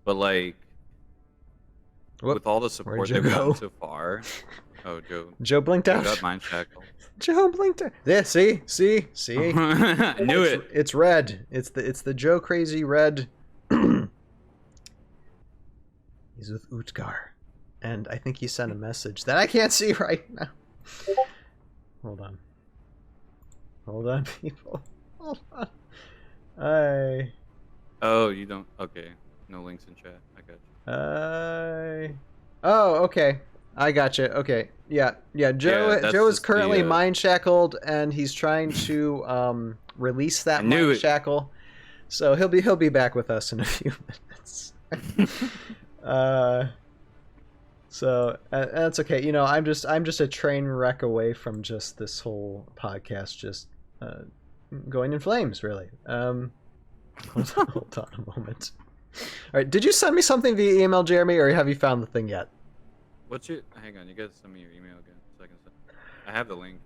But like, with all the support they've gotten so far. Oh, Joe blinked out. Got mindshackled. Joe blinked out. Yeah, see. I knew it. It's red. It's the Joe crazy red. He's with Utgar, and I think he sent a message that I can't see right now. Hold on, people. Hold on. Oh, you don't. Okay, no links in chat. I got you. Oh, okay. I gotcha. Okay. Yeah. Joe is currently mind shackled, and he's trying to release that mind shackle. So he'll be back with us in a few minutes. So that's okay. You know, I'm just a train wreck away from just this whole podcast just going in flames, really. Hold on a moment. All right. Did you send me something via email, Jeremy, or have you found the thing yet? What's your? Hang on, you gotta send me your email again. I have the link.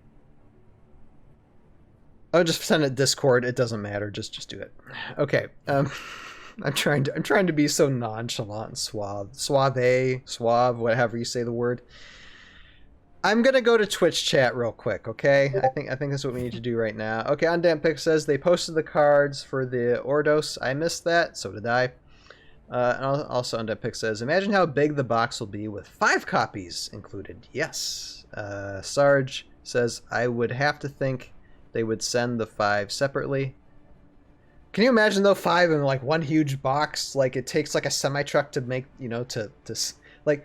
Oh, just send it Discord. It doesn't matter. Just do it. Okay. I'm trying to be so nonchalant and suave, whatever you say the word. I'm gonna go to Twitch chat real quick. Okay. I think that's what we need to do right now. Okay. Undamp Pick says they posted the cards for the Ordos. I missed that. So did I. And also Undamp Pick says, imagine how big the box will be with 5 copies included. Yes. Sarge says, I would have to think they would send the 5 separately. Can you imagine though 5 in like one huge box? Like it takes like a semi-truck to make, to like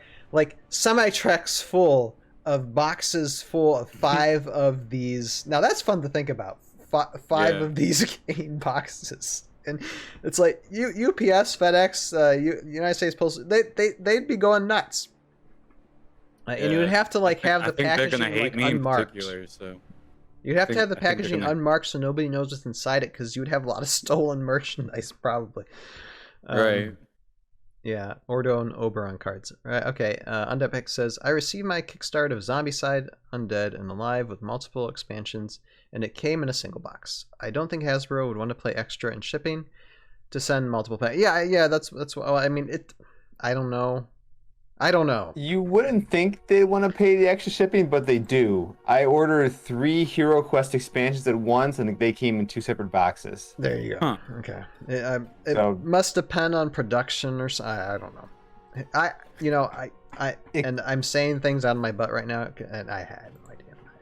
semi-trucks full of boxes full of 5 of these. Now that's fun to think about. 5 of these game boxes. And it's like UPS, FedEx, United States Postal, they'd be going nuts. And you would have to have the packaging unmarked. So you'd have to have the packaging unmarked so nobody knows what's inside it, because you would have a lot of stolen merchandise probably. Right. Yeah, Ordo and Oberon cards. Right. Okay. Undead says, I received my Kickstart of Zombicide, Undead, and Alive with multiple expansions, and it came in a single box. I don't think Hasbro would want to play extra in shipping to send multiple packs. Yeah. That's what I mean. I don't know. You wouldn't think they want to pay the extra shipping, but they do. I ordered 3 Hero Quest expansions at once, and they came in 2 separate boxes. There you go. Huh. Okay. It must depend on production or something. I don't know. And I'm saying things out of my butt right now, and I had no idea. I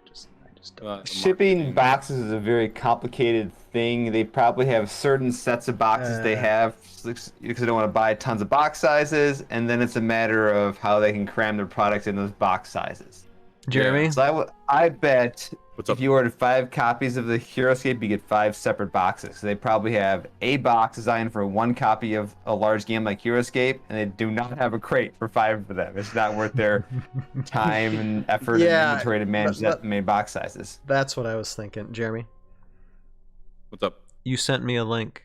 just don't. Shipping boxes is a very complicated thing. They probably have certain sets of boxes they have because they don't want to buy tons of box sizes, and then it's a matter of how they can cram their products in those box sizes. Jeremy? Yeah. So I bet if you ordered 5 copies of the Heroscape, you get 5 separate boxes. So they probably have a box designed for 1 copy of a large game like Heroscape, and they do not have a crate for 5 of them. It's not worth their time and effort and inventory to manage that many box sizes. That's what I was thinking. Jeremy? What's up? You sent me a link.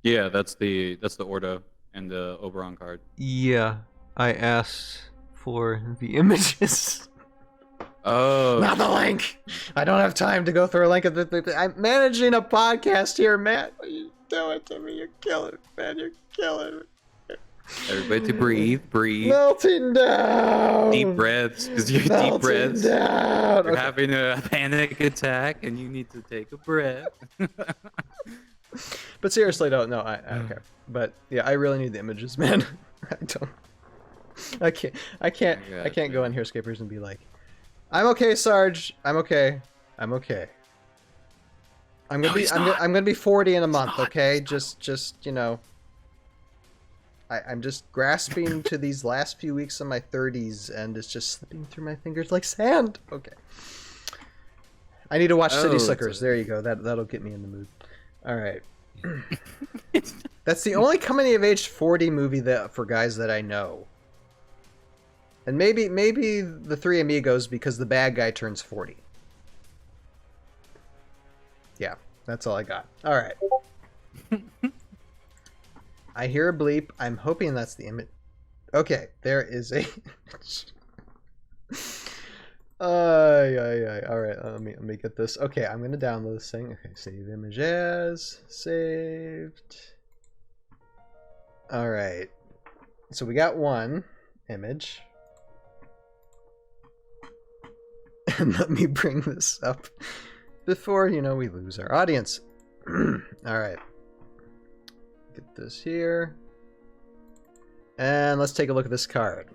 Yeah, that's the Ordo and the Oberon card. Yeah, I asked for the images. Oh. Not the link! I don't have time to go through a link. I'm managing a podcast here, Matt. What are you doing to me? You're killing me, man. You're killing me. Everybody to breathe. Melting down. Deep breaths, because you're Melting deep breaths. down. You're having a panic attack, and you need to take a breath. But seriously, no, I don't care. But yeah, I really need the images, man. I can't go on Heroscapers and be like, I'm okay, Sarge. I'm okay. I'm gonna be 40 in a month, okay? Just you know. I'm just grasping to these last few weeks of my 30s, and it's just slipping through my fingers like sand. Okay. I need to watch City Slickers. There you go. That'll get me in the mood. All right. That's the only coming of age 40 movie that for guys that I know. And maybe the Three Amigos because the bad guy turns 40. Yeah, that's all I got. All right. I hear a bleep. I'm hoping that's the image. Okay, there is a. All right, let me get this. Okay, I'm gonna download this thing. Okay, save image as saved. All right, so we got one image, and let me bring this up before we lose our audience. All right. Get this here. And let's take a look at this card.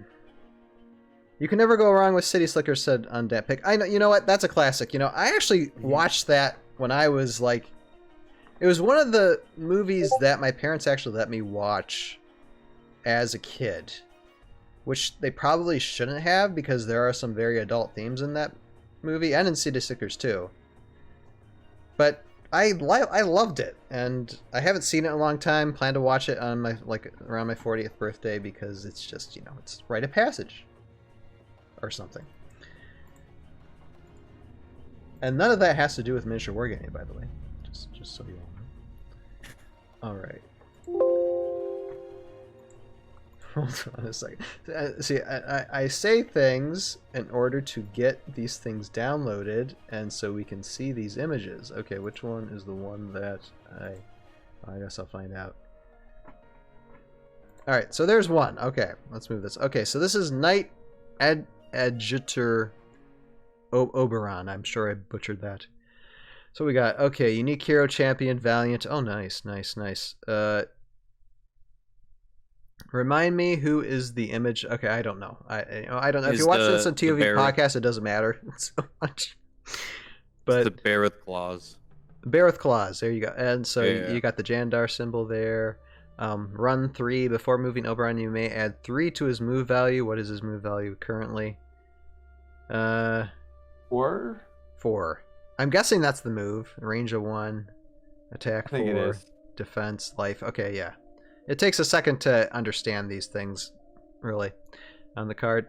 You can never go wrong with City Slickers, said Undead Pick. I know, you know what? That's a classic. I actually watched that when I was like... It was one of the movies that my parents actually let me watch as a kid. Which they probably shouldn't have because there are some very adult themes in that movie. And in City Slickers too. But... I loved it, and I haven't seen it in a long time. Plan to watch it on my around my 40th birthday because it's just it's rite of passage, or something. And none of that has to do with miniature wargaming, by the way. Just so you all know. All right. Hold on a second. See, I say things in order to get these things downloaded, and so we can see these images. Okay, which one is the one that I guess I'll find out. All right, so there's one. Okay, let's move this. Okay, so this is Knight Adjutor Oberon. I'm sure I butchered that. So we got, okay, unique hero, champion, valiant. Oh, nice. Remind me who is the image. Okay, I don't know. I don't know. If you're watching this on ToV Podcast, it doesn't matter so much. But it's the bear with claws. Bear with claws. There you go. And so you got the Jandar symbol there. Run 3 before moving Oberon. You may add 3 to his move value. What is his move value currently? 4. 4. I'm guessing that's the move. Range of 1, attack 4, defense, life. Okay, yeah. It takes a second to understand these things, really, on the card.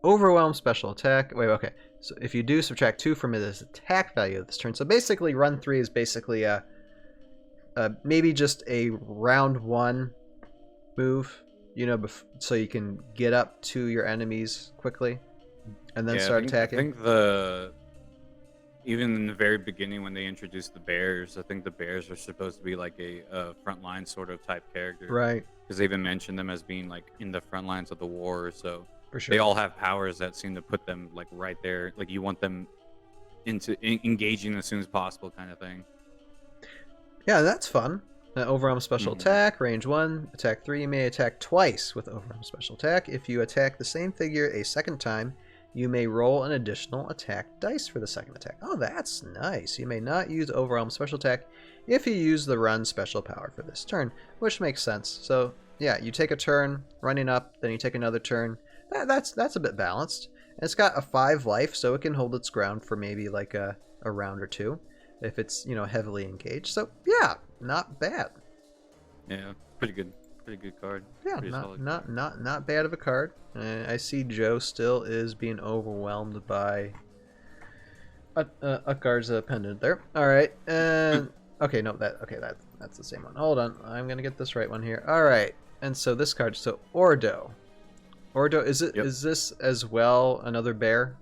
Overwhelm, special attack. Wait, okay. So if you do subtract 2 from his attack value of this turn, so basically run 3 is basically maybe just a round 1 move, so you can get up to your enemies quickly, and then start attacking. I think even in the very beginning when they introduced the bears, I think the bears are supposed to be like a frontline sort of type character. Right. Because they even mentioned them as being like in the front lines of the war, so for sure. They all have powers that seem to put them like right there. Like you want them engaging as soon as possible kind of thing. Yeah, that's fun. Overarm special attack, range 1, attack 3. You may attack twice with overarm special attack. If you attack the same figure a second time, you may roll an additional attack dice for the second attack. Oh, that's nice. You may not use overwhelm special attack if you use the run special power for this turn, which makes sense. So, yeah, you take a turn running up, then you take another turn. That's a bit balanced. And it's got a 5 life, so it can hold its ground for maybe like a round or 2 if it's, heavily engaged. So, yeah, not bad. Yeah, pretty good card. Yeah, not bad of a card. I see Joe still is being overwhelmed by Utgar's pendant there. All right, and okay, no, that's the same one. Hold on, I'm gonna get this right one here. All right, and so this card, so Ordo, is this as well another bear?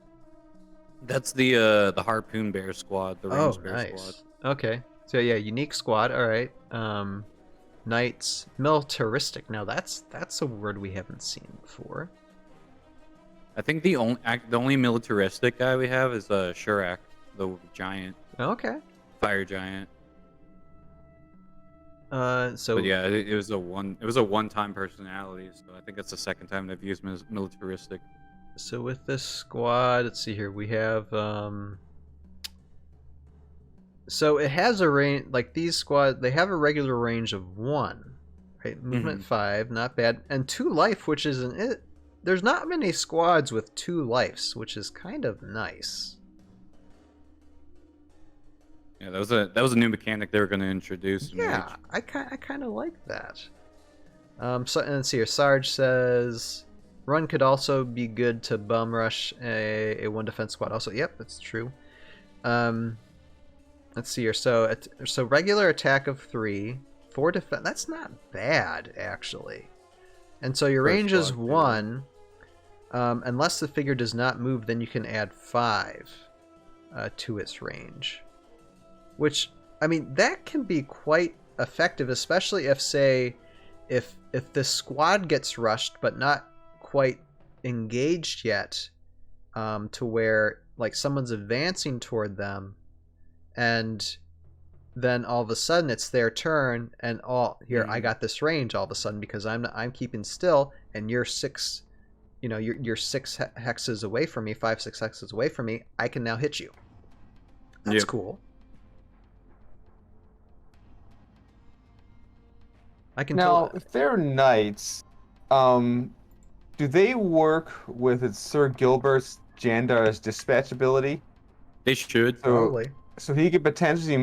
That's the harpoon bear squad, the range bear nice. squad. Okay, so yeah, unique squad. All right, Knights. Militaristic. Now that's a word we haven't seen before. I think the only militaristic guy we have is Shurak, the giant. Okay. Fire giant. So. But yeah, it was a one-time personality, so I think that's the second time they've used militaristic. So with this squad, let's see here. We have so it has a range, like these squad, they have a regular range of 1, right? Movement 5, not bad, and 2 life, which isn't it. There's not many squads with 2 lives, which is kind of nice. Yeah, that was a new mechanic they were going to introduce. Yeah, I kind of like that. So and let's see here. Sarge says, run could also be good to bum rush a 1 defense squad. Also, yep, that's true. Let's see here. So regular attack of 3, 4 defense. That's not bad actually. And so your range is 1. Unless the figure does not move, then you can add 5 to its range. Which, I mean, that can be quite effective, especially if, say, if the squad gets rushed but not quite engaged yet, to where like someone's advancing toward them, and then all of a sudden it's their turn, and I got this range all of a sudden because I'm keeping still, and you're 6, you're 6 hexes away from me, 5, 6 hexes away from me. I can now hit you. That's cool. I can now, if they're knights, do they work with Sir Gilbert's Jandar's dispatch ability? They should. Probably. So he could potentially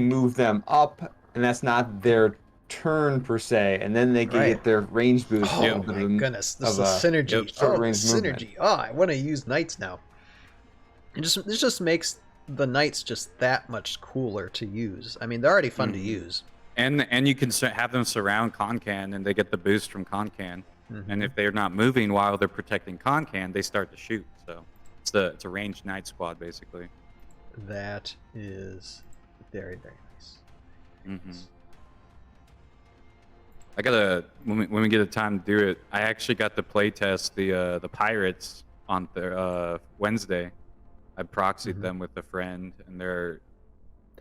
move them up, and that's not their turn per se, and then they can get their range boost. Oh my goodness, this is synergy. Synergy. Oh, I want to use knights now. This just makes the knights just that much cooler to use. I mean, they're already fun to use. And you can have them surround Concan, and they get the boost from Concan. And if they're not moving while they're protecting Concan, they start to shoot. So it's a ranged knight squad basically. That is very, very nice. I gotta when we get a time to do it. I actually got to play test the pirates on Wednesday. I proxied them with a friend, and they're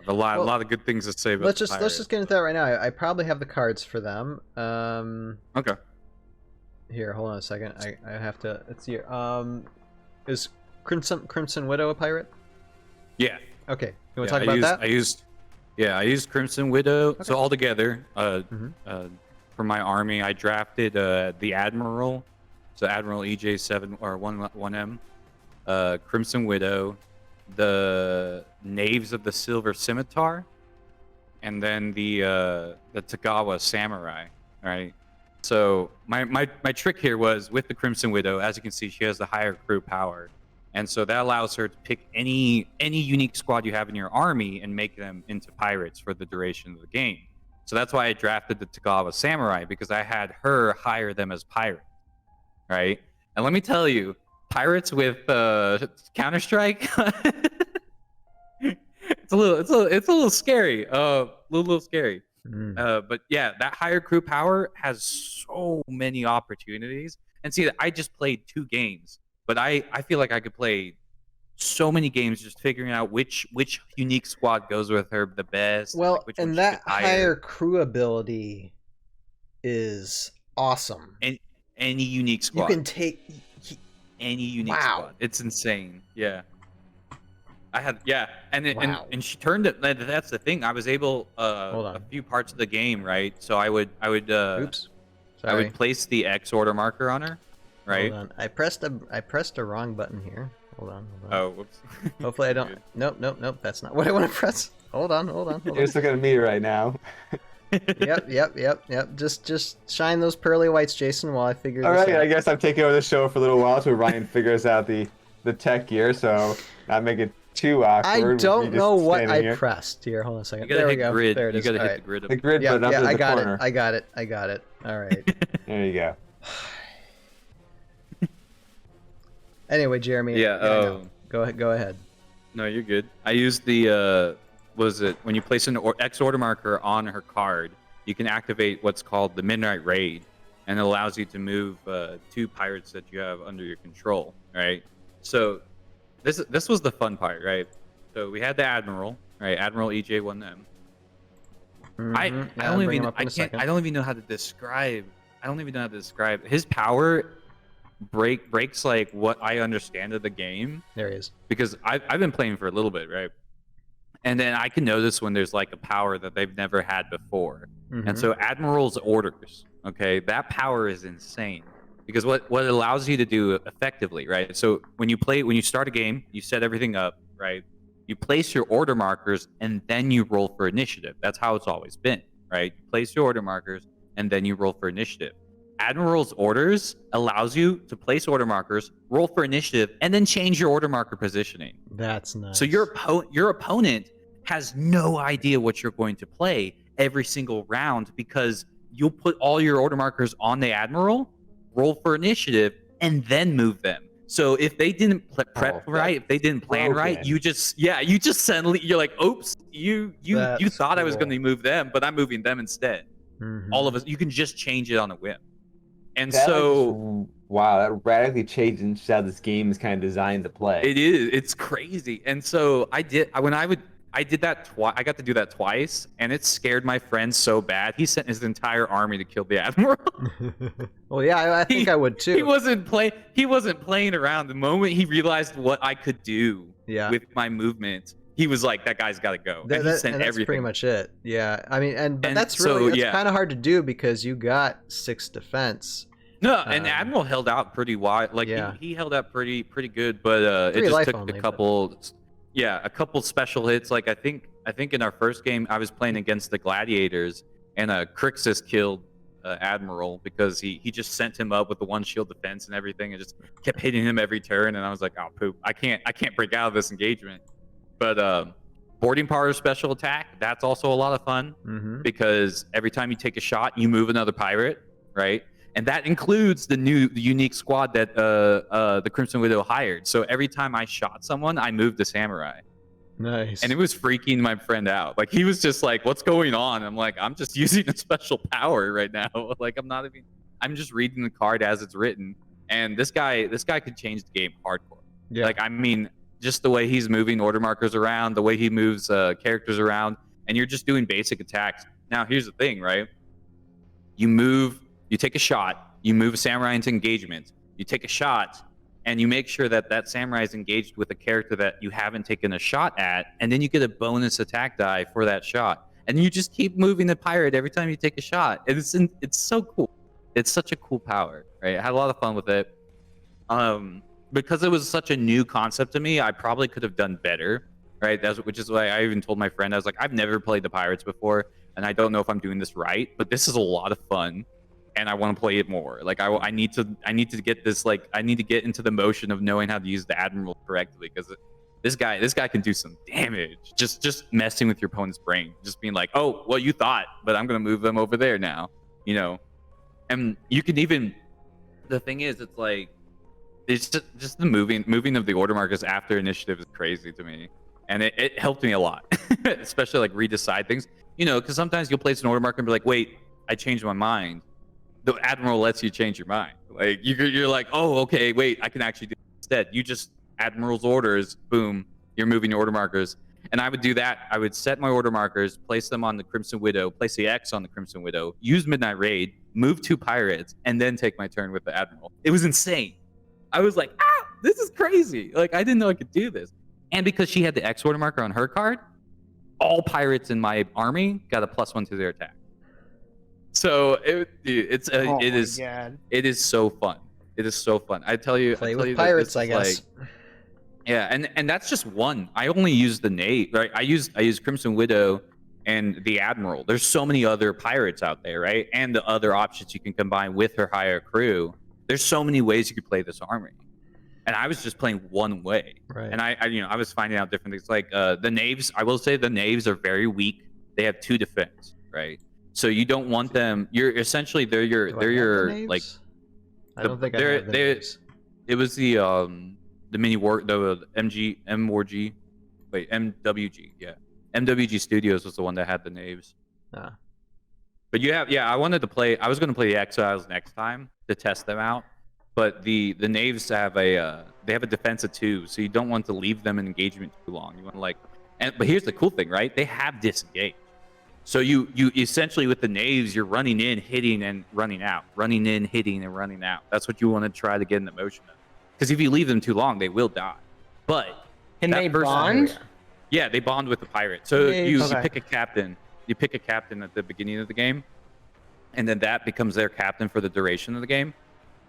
a lot of good things to say about. Let's just get into that right now. I probably have the cards for them. Okay. Here, hold on a second. I have to. It's here. Is Crimson Widow a pirate? Yeah. Okay. You want to talk about that? I used Crimson Widow. Okay. So altogether, for my army, I drafted the Admiral, so Admiral EJ7 or 1M, Crimson Widow, the Knaves of the Silver Scimitar, and then the Tagawa Samurai. Right. So my trick here was with the Crimson Widow. As you can see, she has the higher crew power, and so that allows her to pick any unique squad you have in your army and make them into pirates for the duration of the game. So that's why I drafted the Tagawa Samurai, because I had her hire them as pirates, right? And let me tell you, pirates with Counter-Strike, it's a little scary, little scary. But yeah, that higher crew power has so many opportunities. And see, I just played 2 games, but I feel like I could play so many games just figuring out which unique squad goes with her the best. Well, and that higher crew ability is awesome. And any unique squad. You can take any unique squad. It's insane. Yeah. And she turned it. That's the thing. I was able a few parts of the game, right? So I would oops. Sorry. I would place the X order marker on her, right? Hold on. I pressed a wrong button here. Hold on. Oh, whoops. Hopefully I don't. Nope. That's not what I want to press. Hold on. You're just looking at me right now. Yep. Just shine those pearly whites, Jason, while I figure this out. All right, I guess I'm taking over the show for a little while till Ryan figures out the tech gear, so not make it too awkward. I don't know what I pressed here. Hold on a second. There we go. Grid. There it is. You gotta hit the grid. The grid button up in the corner. I got it. All right. There you go. Anyway, Jeremy. Yeah. Go ahead. No, you're good. I used the when you place an X order marker on her card, you can activate what's called the Midnight Raid, and it allows you to move 2 pirates that you have under your control, right? So this was the fun part, right? So we had the Admiral, right? Admiral EJ1M. I don't even know how to describe. I don't even know how to describe his power. Breaks like what I understand of the game. There he is. Because I've been playing for a little bit, right? And then I can notice when there's like a power that they've never had before. And so Admiral's Orders, okay, that power is insane. Because what it allows you to do effectively, right? So when you start a game, you set everything up, right? You place your order markers and then you roll for initiative. That's how it's always been, right? You place your order markers and then you roll for initiative. Admiral's Orders allows you to place order markers, roll for initiative, and then change your order marker positioning. That's nice. So your opponent has no idea what you're going to play every single round because you'll put all your order markers on the Admiral, roll for initiative, and then move them. So if they didn't prep right, if they didn't plan right, you just suddenly you're like, oops, you thought I was going to move them, but I'm moving them instead. All of us, you can just change it on a whim. And wow, that radically changed how this game is kind of designed to play. It is. It's crazy. And so I did that twice. I got to do that twice, and it scared my friend so bad. He sent his entire army to kill the Admiral. Well, yeah, I think I would too. He wasn't playing around. The moment he realized what I could do with my movement, he was like, "That guy's got to go." And he sent that's pretty much it. Yeah, I mean, but that's really kind of hard to do because you got 6 defense. No, and Admiral held out pretty wide. Like he held out pretty good, but it just took a couple special hits. Like I think in our first game I was playing against the Gladiators, and Crixus killed Admiral because he just sent him up with the 1 shield defense and everything, and just kept hitting him every turn. And I was like, oh poop, I can't break out of this engagement. But boarding power special attack, that's also a lot of fun because every time you take a shot, you move another pirate, right? And that includes the unique squad that the Crimson Widow hired. So every time I shot someone, I moved the samurai. Nice. And it was freaking my friend out. Like he was just like, "What's going on?" I'm like, "I'm just using a special power right now. Like I'm just reading the card as it's written." And this guy could change the game hardcore. Yeah. Like I mean, just the way he's moving order markers around, the way he moves characters around, and you're just doing basic attacks. Now here's the thing, right? You take a shot, you move a samurai into engagement, you take a shot, and you make sure that samurai is engaged with a character that you haven't taken a shot at, and then you get a bonus attack die for that shot. And you just keep moving the pirate every time you take a shot. It's so cool. It's such a cool power, right? I had a lot of fun with it. Because it was such a new concept to me, I probably could have done better, right? Which is why I even told my friend, I was like, I've never played the pirates before, and I don't know if I'm doing this right, but this is a lot of fun. And I want to play it more. Like I need to get this. Like I need to get into the motion of knowing how to use the Admiral correctly because this guy can do some damage. Just messing with your opponent's brain, just being like, oh, well, you thought, but I'm gonna move them over there now, you know. And you can even. The thing is, it's like it's just the moving of the order markers after initiative is crazy to me, and it helped me a lot, especially like redecide things, you know, because sometimes you'll place an order marker and be like, wait, I changed my mind. The Admiral lets you change your mind. Like you're like, oh, okay, wait, I can actually do it instead. You just Admiral's Orders, boom, you're moving your order markers. And I would do that. I would set my order markers, place them on the Crimson Widow, place the X on the Crimson Widow, use Midnight Raid, move 2 pirates, and then take my turn with the Admiral. It was insane. I was like, this is crazy. Like I didn't know I could do this. And because she had the X order marker on her card, all pirates in my army got a +1 to their attack. So it is so fun. It is so fun. I tell you, play with pirates, I guess. Like, yeah, and that's just one. I only use the name, right? I use Crimson Widow and the Admiral. There's so many other pirates out there, right? And the other options you can combine with her higher crew. There's so many ways you could play this army. And I was just playing one way. Right. And I was finding out different things. Like the Knaves, I will say the Knaves are very weak. They have 2 defense, right? So you don't want them. You're essentially they're your like. I don't think I have the names. It was the mini war the MWG, yeah, MWG Studios was the one that had the Knaves. But you have, I wanted to play. I was going to play the Exiles next time to test them out. But the Knaves have a defense of 2, so you don't want to leave them in engagement too long. You want to but here's the cool thing, right? They have disengage. So you essentially with the Knaves, you're running in, hitting, and running out. Running in, hitting, and running out. That's what you want to try to get in the motion of. Because if you leave them too long, they will die. But can they bond? Yeah, they bond with the pirate. So you pick a captain. You pick a captain at the beginning of the game, and then that becomes their captain for the duration of the game.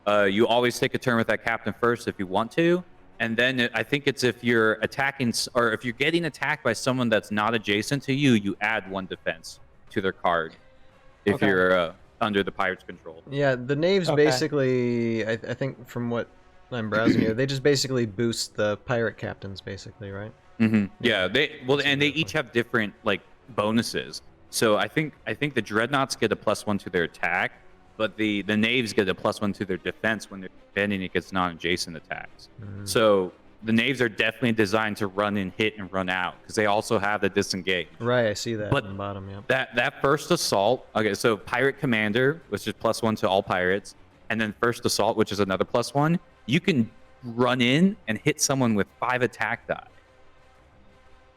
You always take a turn with that captain first if you want to, and then I think it's if you're attacking or if you're getting attacked by someone that's not adjacent to you, you add 1 defense to their card if you're under the pirate's control. Yeah, the Knaves basically, I think from what I'm browsing here, they just basically boost the pirate captains, basically, right? Mm-hmm. Yeah, they each have different bonuses. So I think the dreadnoughts get a +1 to their attack. But the Knaves get a +1 to their defense when they're defending against non-adjacent attacks. So the Knaves are definitely designed to run and hit and run out because they also have the disengage. Right, I see that but in the bottom. Yeah. That first assault. Okay, so Pirate Commander, which is +1 to all pirates, and then First Assault, which is another +1. You can run in and hit someone with 5 attack die.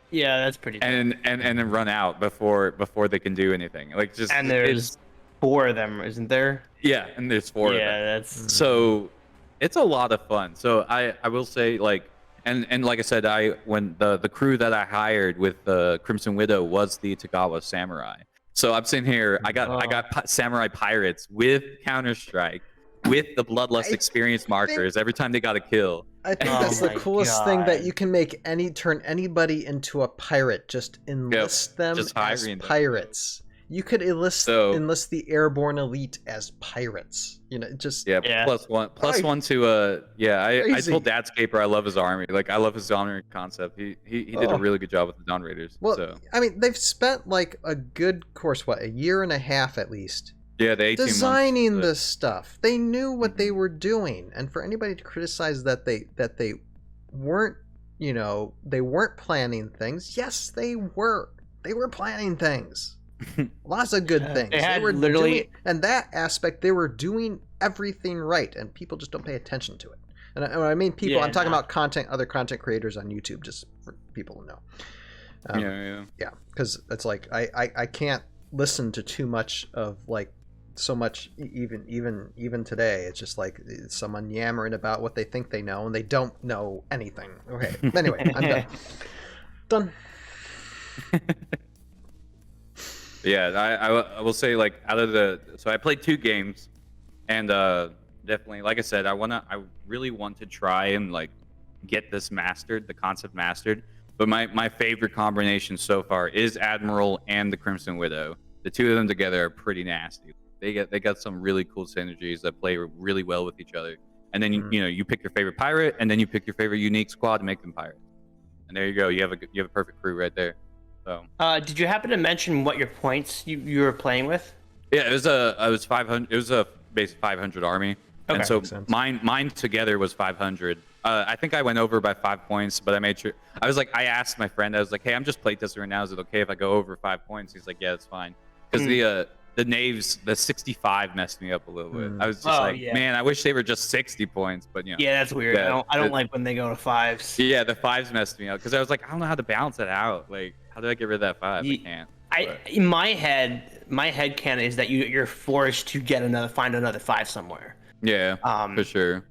Yeah, that's pretty. And then run out before they can do anything. And there's 4 of them, isn't there? Yeah, and there's 4 of them. Yeah, that's so it's a lot of fun. So I will say and like I said, when the crew that I hired with the Crimson Widow was the Tagawa Samurai. So I'm sitting here, I got Samurai Pirates with Counter-Strike, with the Bloodlust experience markers every time they got a kill. I think that's the coolest thing, that you can turn anybody into a pirate, just enlist them as pirates. You could enlist the airborne elite as pirates. Just +1 to I told Dadscaper I love his army. I love his army concept. He did a really good job with the Dawn Raiders. Well, so. I mean, they've spent a good course, a year and a half at least. Yeah, the 18 designing months, this stuff. They knew what they were doing, and for anybody to criticize that they weren't, they weren't planning things. Yes, they were. They were planning things. Lots of good things. They were and that aspect, they were doing everything right, and people just don't pay attention to it. And when I mean people, I'm talking about other content creators on YouTube, just for people to know. Yeah, because it's I can't listen to too much of so much even today. It's just it's someone yammering about what they think they know, and they don't know anything. Okay, anyway, I'm done. Yeah, I will say so I played 2 games, and definitely, like I said, I really want to try and get this mastered, the concept mastered. But my favorite combination so far is Admiral and the Crimson Widow. The 2 of them together are pretty nasty. They got some really cool synergies that play really well with each other. And then you pick your favorite pirate, and then you pick your favorite unique squad to make them pirates. And there you go. You have a perfect crew right there. So. Did you happen to mention what your points you were playing with? Yeah, it was 500. It was a basic 500 army, and so mine together was 500. I think I went over by 5 points, but I made sure. I asked my friend. I was like, "Hey, I'm just playtesting right now. Is it okay if I go over 5 points?" He's like, "Yeah, it's fine." Because the Knaves, the 65 messed me up a little bit. I was just man, I wish they were just 60 points, but Yeah, that's weird. I don't like when they go to 5s. Yeah, the 5s messed me up because I was like, I don't know how to balance it out. How do I get rid of that 5? I can't. In my head canon is that you're forced to find another 5 somewhere. Yeah, for sure.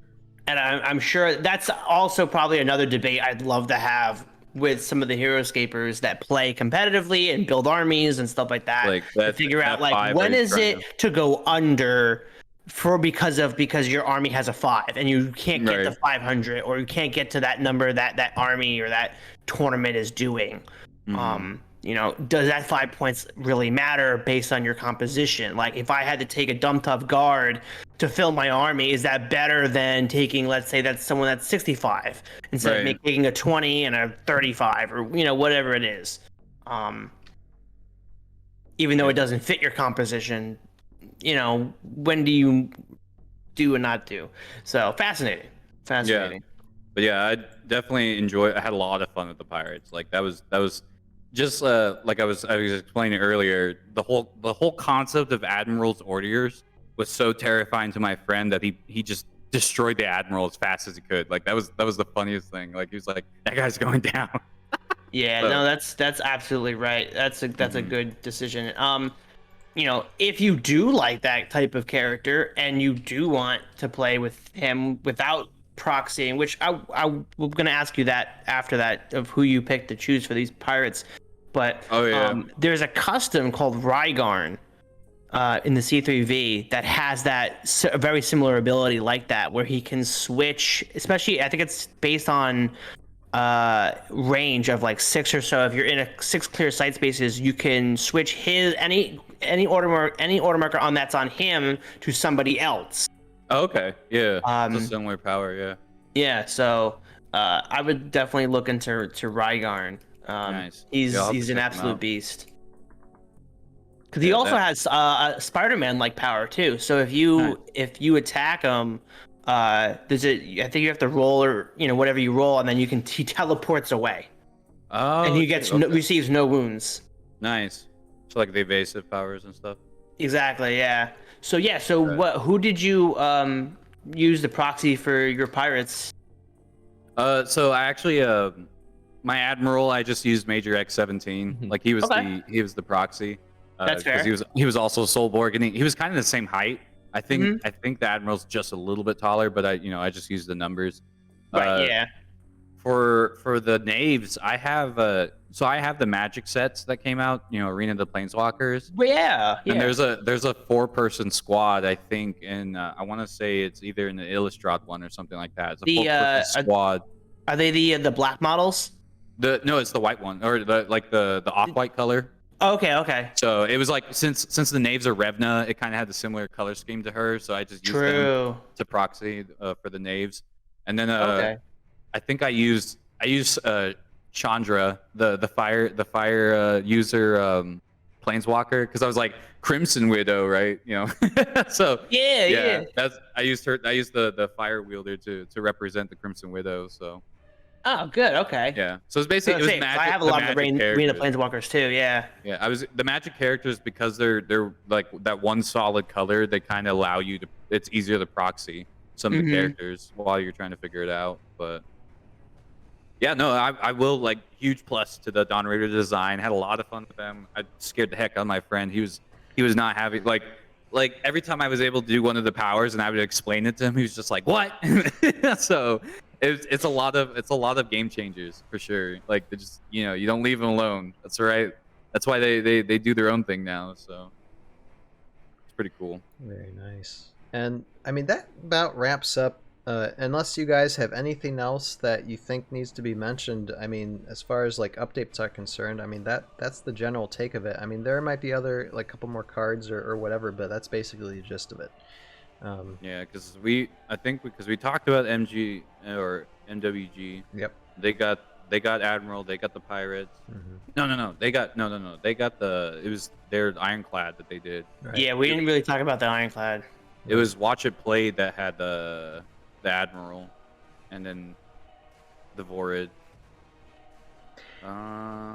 And I'm sure that's also probably another debate I'd love to have with some of the Heroscapers that play competitively and build armies and stuff like that. To figure out when is it to go under because your army has a 5 and you can't get to 500, or you can't get to that number that army or that tournament is doing. Does that 5 points really matter based on your composition? If I had to take a dumb tough guard to fill my army, is that better than taking, let's say that's someone that's 65 instead of taking a 20 and a 35 or whatever it is? Even though it doesn't fit your composition, when do you do and not do? So fascinating. Yeah. But yeah, I definitely I had a lot of fun with the pirates. That was just like I was explaining earlier, the whole concept of Admiral's orders was so terrifying to my friend that he just destroyed the Admiral as fast as he could. Like that was the funniest thing. Like he was like, that guy's going down. Yeah, So, no, that's absolutely right. That's a good decision. If you do like that type of character and you do want to play with him without proxying, which I'm gonna ask you that after that of who you pick to choose for these pirates, but there's a custom called Rygarn in the C3V that has that a very similar ability like that, where he can switch, especially I think it's based on range of like 6 or so. If you're in 6 clear sight spaces, you can switch his any order marker on that's on him to somebody else. Oh, okay, yeah, it's a similar power, yeah. Yeah, so I would definitely look into Rygarn. Nice. He's an absolute beast. Because he also has a Spider-Man like power too. So if you attack him, I think you have to roll, or whatever you roll, and then he teleports away. Oh, and he receives no wounds. Nice. So like the evasive powers and stuff. Exactly. Yeah. So who did you use the proxy for your pirates? So I actually my Admiral, I just used Major X-17. Like he was the proxy. That's fair. Because he was also Solborg, and he was kind of the same height. I think the Admiral's just a little bit taller, but I just used the numbers. Right. Yeah. For the Knaves, I have the magic sets that came out. Arena of the Planeswalkers. Yeah. And there's a 4-person squad, I think, and I want to say it's either in the Illustrad one or something like that. It's a 4-person squad. Are they the black models? No, it's the white one, or the off-white color. Okay. So it was like since the Knaves are Revna, it kind of had the similar color scheme to her. So I just used them to proxy for the Knaves, and then I think I used Chandra, the fire user Planeswalker, because I was like Crimson Widow, right? So yeah. I used the fire wielder to represent the Crimson Widow. So. Oh, good. Okay. Yeah. So it's basically magic. I have a lot of Arena Planeswalkers too. Yeah. Yeah. The magic characters, because they're like that one solid color. They kind of allow you to. It's easier to proxy some of the characters while you're trying to figure it out. But yeah, no, I will like huge plus to the Dawn Raider design. Had a lot of fun with them. I scared the heck out of my friend. He was not having like every time I was able to do one of the powers and I would explain it to him, he was just like, "What?" So. It's a lot of game changers for sure. Like they just you don't leave them alone. That's right. That's why they do their own thing now. So it's pretty cool. Very nice. And I mean that about wraps up. Unless you guys have anything else that you think needs to be mentioned. I mean, as far as like updates are concerned, I mean that's the general take of it. I mean there might be other like couple more cards or whatever, but that's basically the gist of it. Yeah, because we talked about MG or MWG. Yep. They got Admiral. They got the Pirates. No. They got it was their Ironclad that they did. Right. Yeah, we didn't really talk about the Ironclad. It was Watch It Played that had the Admiral, and then the Vorid.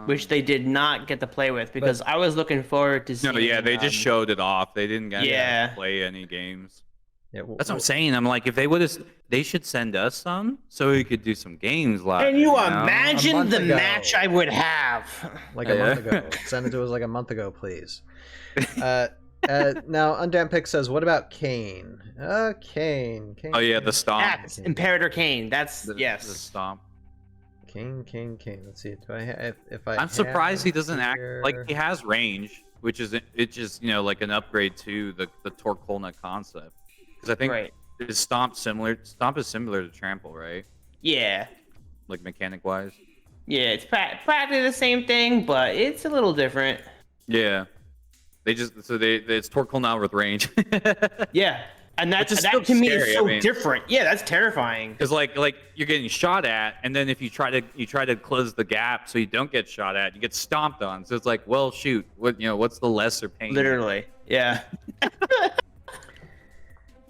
Which they did not get to play with because I was looking forward to seeing. No, yeah, they just showed it off. They didn't get to play any games. Yeah, that's what I'm saying. I'm like, if they should send us some so we could do some games live. Can you imagine the match I would have? Like a month ago. Send it to us like a month ago, please. Now, Undamn says, what about Kane? Kane. Oh, yeah, the Stomp. That's Imperator Kane. That's, yes. The Stomp. Kane. Let's see. Do I have, I'm surprised he doesn't act like he has range, which is like an upgrade to the Torkolna concept. Because I think is Stomp is similar to Trample, right? Yeah. Like mechanic wise. Yeah, it's practically the same thing, but it's a little different. Yeah. It's Torkolna with range. Yeah. And that to me is so different. Yeah, that's terrifying. Because like you're getting shot at, and then if you try to close the gap so you don't get shot at, you get stomped on. So it's like, well, shoot, what's the lesser pain? Literally, yeah.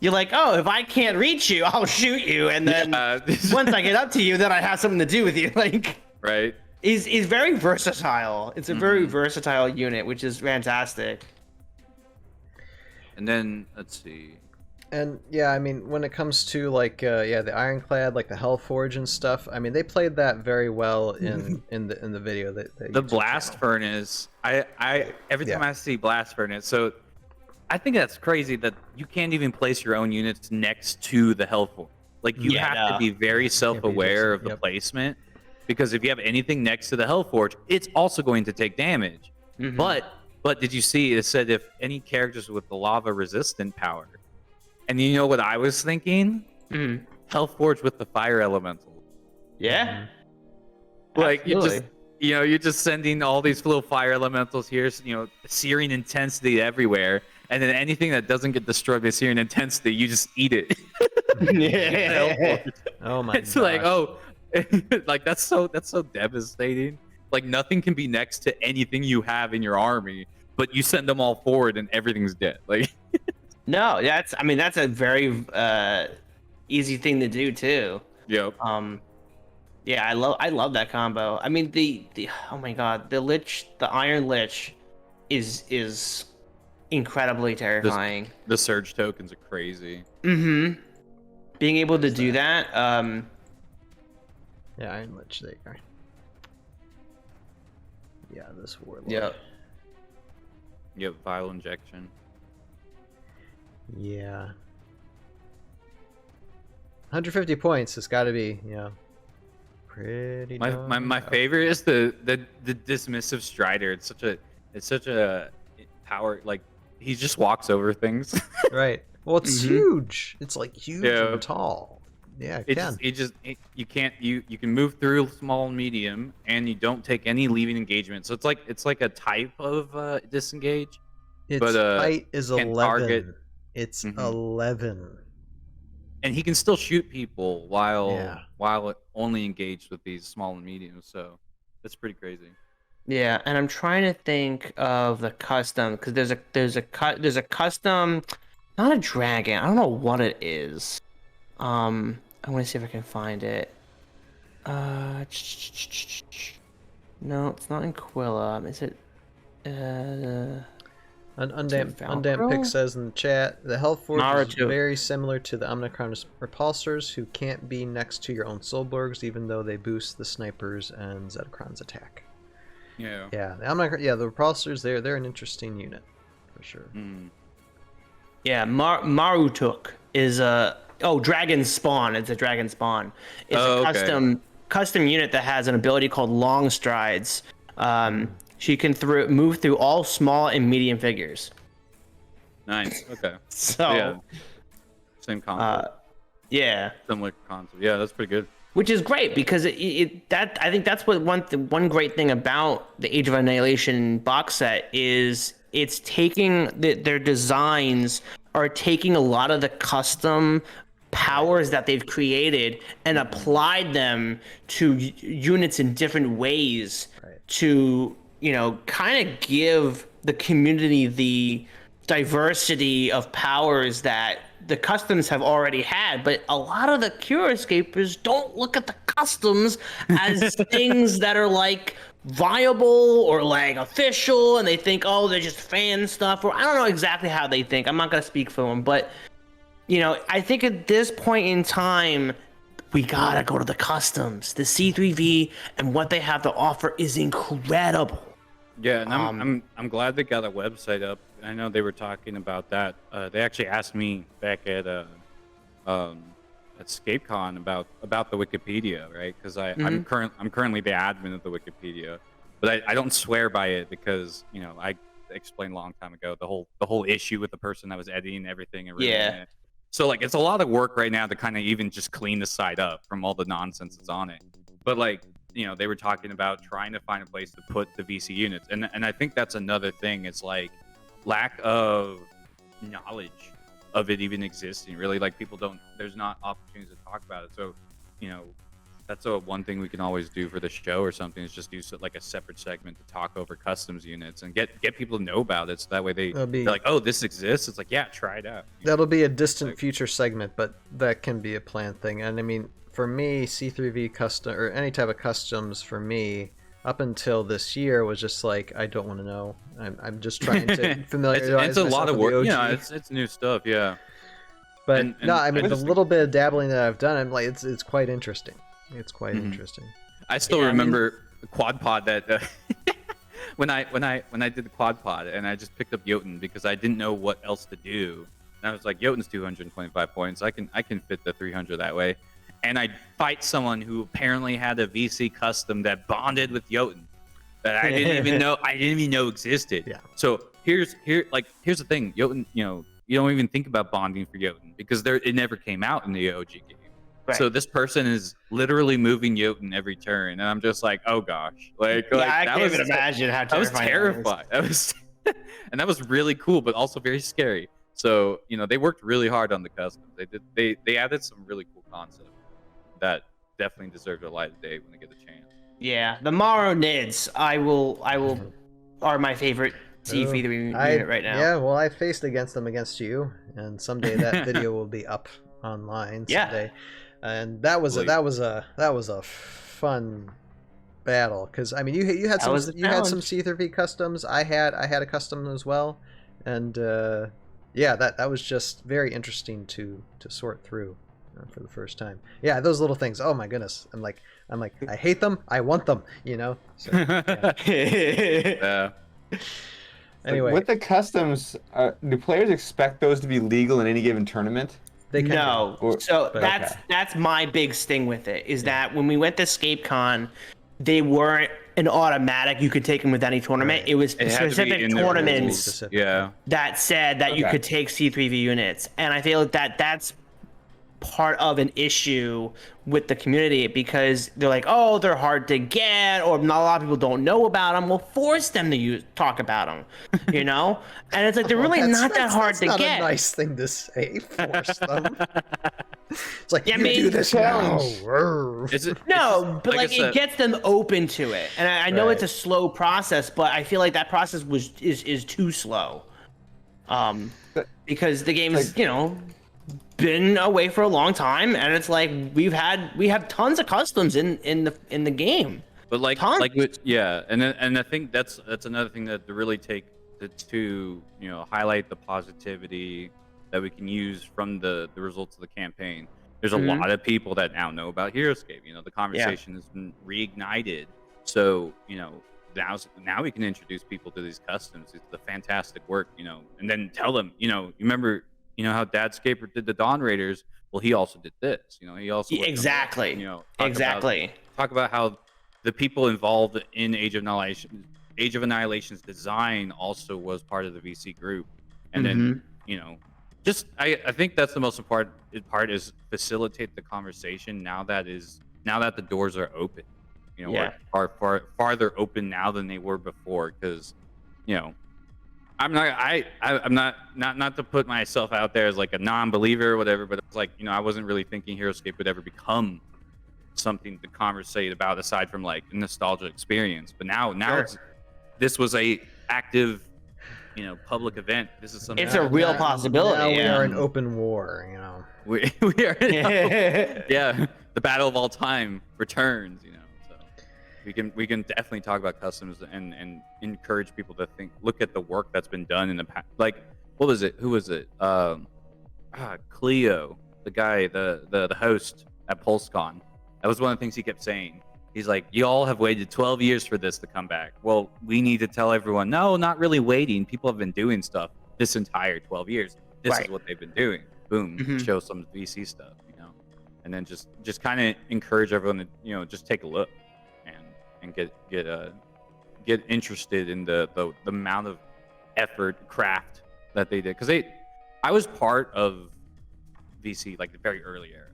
You're like, oh, if I can't reach you, I'll shoot you, and then once I get up to you, then I have something to do with you, like. Right. is very versatile. It's a very versatile unit, which is fantastic. And then let's see. And yeah, I mean, when it comes to like the Ironclad, like the Hellforge and stuff, I mean, they played that very well in the video that the Blast Furnace. I every time I see Blast Furnace, so I think that's crazy that you can't even place your own units next to the Hellforge. Like you have to be very self-aware of the placement, because if you have anything next to the Hellforge, it's also going to take damage. But did you see it said if any characters with the lava resistant power? And you know what I was thinking? Hellforge with the fire elemental. Yeah. Like you're just sending all these little fire elementals here, searing intensity everywhere, and then anything that doesn't get destroyed by searing intensity, you just eat it. Oh my! It's gosh. Like that's so devastating. Like nothing can be next to anything you have in your army, but you send them all forward and everything's dead. Like. No, that's a very easy thing to do too. Yep. Yeah, I love that combo. I mean the oh my god, the Iron Lich is incredibly terrifying. The surge tokens are crazy. Being able to do that, yeah, Iron Lich, there you are. Yeah, this warlord. Yep, vial injection. Yeah. 150 points has got to be, pretty. My favorite is the dismissive Strider. It's such a power, like he just walks over things. Right. Well, it's huge. It's like huge and tall. Yeah, you can move through small and medium, and you don't take any leaving engagement. So it's like a type of disengage. Its height is 11. Target. It's 11. And he can still shoot people while only engaged with these small and medium. So that's pretty crazy. Yeah, and I'm trying to think of the custom, because there's a custom, not a dragon. I don't know what it is. I want to see if I can find it. No, it's not in Quilla. Is it? Undamp Pick says in the chat, the Hellforge is very similar to the Omnicron Repulsors, who can't be next to your own Soulborgs, even though they boost the snipers and Zetacron's attack. Yeah. Yeah, the Repulsors, they're an interesting unit, for sure. Yeah, Marutuk is Dragon Spawn. It's a Dragon Spawn. It's a custom unit that has an ability called Long Strides. She can move through all small and medium figures. Nice. Okay. So. Yeah. Same concept. Yeah. Similar concept. Yeah, that's pretty good. Which is great, because I think that's what one great thing about the Age of Annihilation box set is it's taking their designs are taking a lot of the custom powers that they've created and applied them to units in different ways to kind of give the community the diversity of powers that the customs have already had. But a lot of the Heroscapers don't look at the customs as things that are like viable or like official, and they think, oh, they're just fan stuff, or I don't know exactly how they think. I'm not going to speak for them, but I think at this point in time, we gotta go to the customs. The C3V and what they have to offer is incredible. Yeah, and I'm glad they got a website up. I know they were talking about that. They actually asked me back at ScapeCon about the Wikipedia, right? Because I'm currently the admin of the Wikipedia, but I don't swear by it because I explained a long time ago the whole issue with the person that was editing everything and reading it. So like it's a lot of work right now to kind of even just clean the site up from all the nonsense that's on it. But like they were talking about trying to find a place to put the VC units, and I think that's another thing. It's like lack of knowledge of it even existing. Really, like there's not opportunities to talk about it. So that's one thing we can always do for the show or something, is just do like a separate segment to talk over customs units and get people to know about it, so that way they're like, oh, this exists. It's like, yeah, try it out. That'll be a distant future segment, but that can be a planned thing. And I mean, for me, C3V custom or any type of customs, for me, up until this year was just like, I don't want to know. I'm just trying to familiarize it's a lot of myself work. with the OG. It's new stuff. Yeah. But And no, I mean, the just little bit of dabbling that I've done, I'm like, it's quite interesting. It's quite Mhm. interesting. I still remember the quad pod that when I did the quad pod and I just picked up Jotun because I didn't know what else to do. And I was like, Jotun's 225 points. I can fit the 300 that way. And I fight someone who apparently had a VC custom that bonded with Jotun that I didn't even know existed. Yeah. So here's the thing, Jotun, you don't even think about bonding for Jotun because it never came out in the OG game. Right. So this person is literally moving Jotun every turn, and I'm just like, oh gosh, I can't even imagine how terrifying I was terrified. And that was really cool, but also very scary. So they worked really hard on the customs. They added some really cool concepts that definitely deserve the light of day when they get the chance. Yeah, the Morrow Nids, are my favorite C3 unit right now. Yeah, well, I faced against you, and someday that video will be up online. Someday. And that was a fun battle because I mean you had some C3V customs. I had a custom as well, and that was just very interesting to sort through for the first time. Yeah, those little things. Oh my goodness, I'm like I hate them. I want them. So, Yeah. Anyway, with the customs, do players expect those to be legal in any given tournament? they can No, so okay. that's my big sting with it is that when we went to ScapeCon, they weren't an automatic. You could take them with any tournament. Right. It was It had to be specific in their tournaments rules. Yeah. that said that you Okay. could take C3V units, and I feel like that's part of an issue with the community because they're like, oh, they're hard to get, or not a lot of people don't know about them. We'll force them to talk about them, And it's like they're really not that hard to not get. a nice thing to say. Force them. It's like Yeah, you do this challenge. now. Is it? No, but I like guess it gets them open to it, and I know it's a slow process, but I feel like that process is too slow, because the game is been away for a long time, and it's like we have tons of customs in the game. But Tons. and I think that's another thing that to really take to highlight the positivity that we can use from the results of the campaign. There's a lot of people that now know about Heroscape. The conversation has been reignited. So now we can introduce people to these customs. It's the fantastic work, and then tell them, you remember. How Dadscaper did the Dawn Raiders? Well, he also did this. He also Exactly. Talk about how the people involved in Age of Annihilation's design also was part of the VC group, and then I think that's the most important part is facilitate the conversation now that the doors are open. Are farther open now than they were before because I'm not to put myself out there as like a non-believer or whatever, but it's like I wasn't really thinking Heroscape would ever become something to conversate about aside from like a nostalgia experience. But now this was a active public event. This is something. It's a real possibility. Now we are in open war. We are. The battle of all time returns. So we can definitely talk about customs and encourage people to look at the work that's been done in the past. Like, what was it? Who was it? Cleo, the guy, the host at PulseCon. That was one of the things he kept saying. He's like, you all have waited 12 years for this to come back. Well, we need to tell everyone, no, not really waiting. People have been doing stuff this entire 12 years. This is what they've been doing. Boom, show some VC stuff, and then just kind of encourage everyone to just take a look and get interested in the amount of effort, craft that they did. Because I was part of VC like the very early era,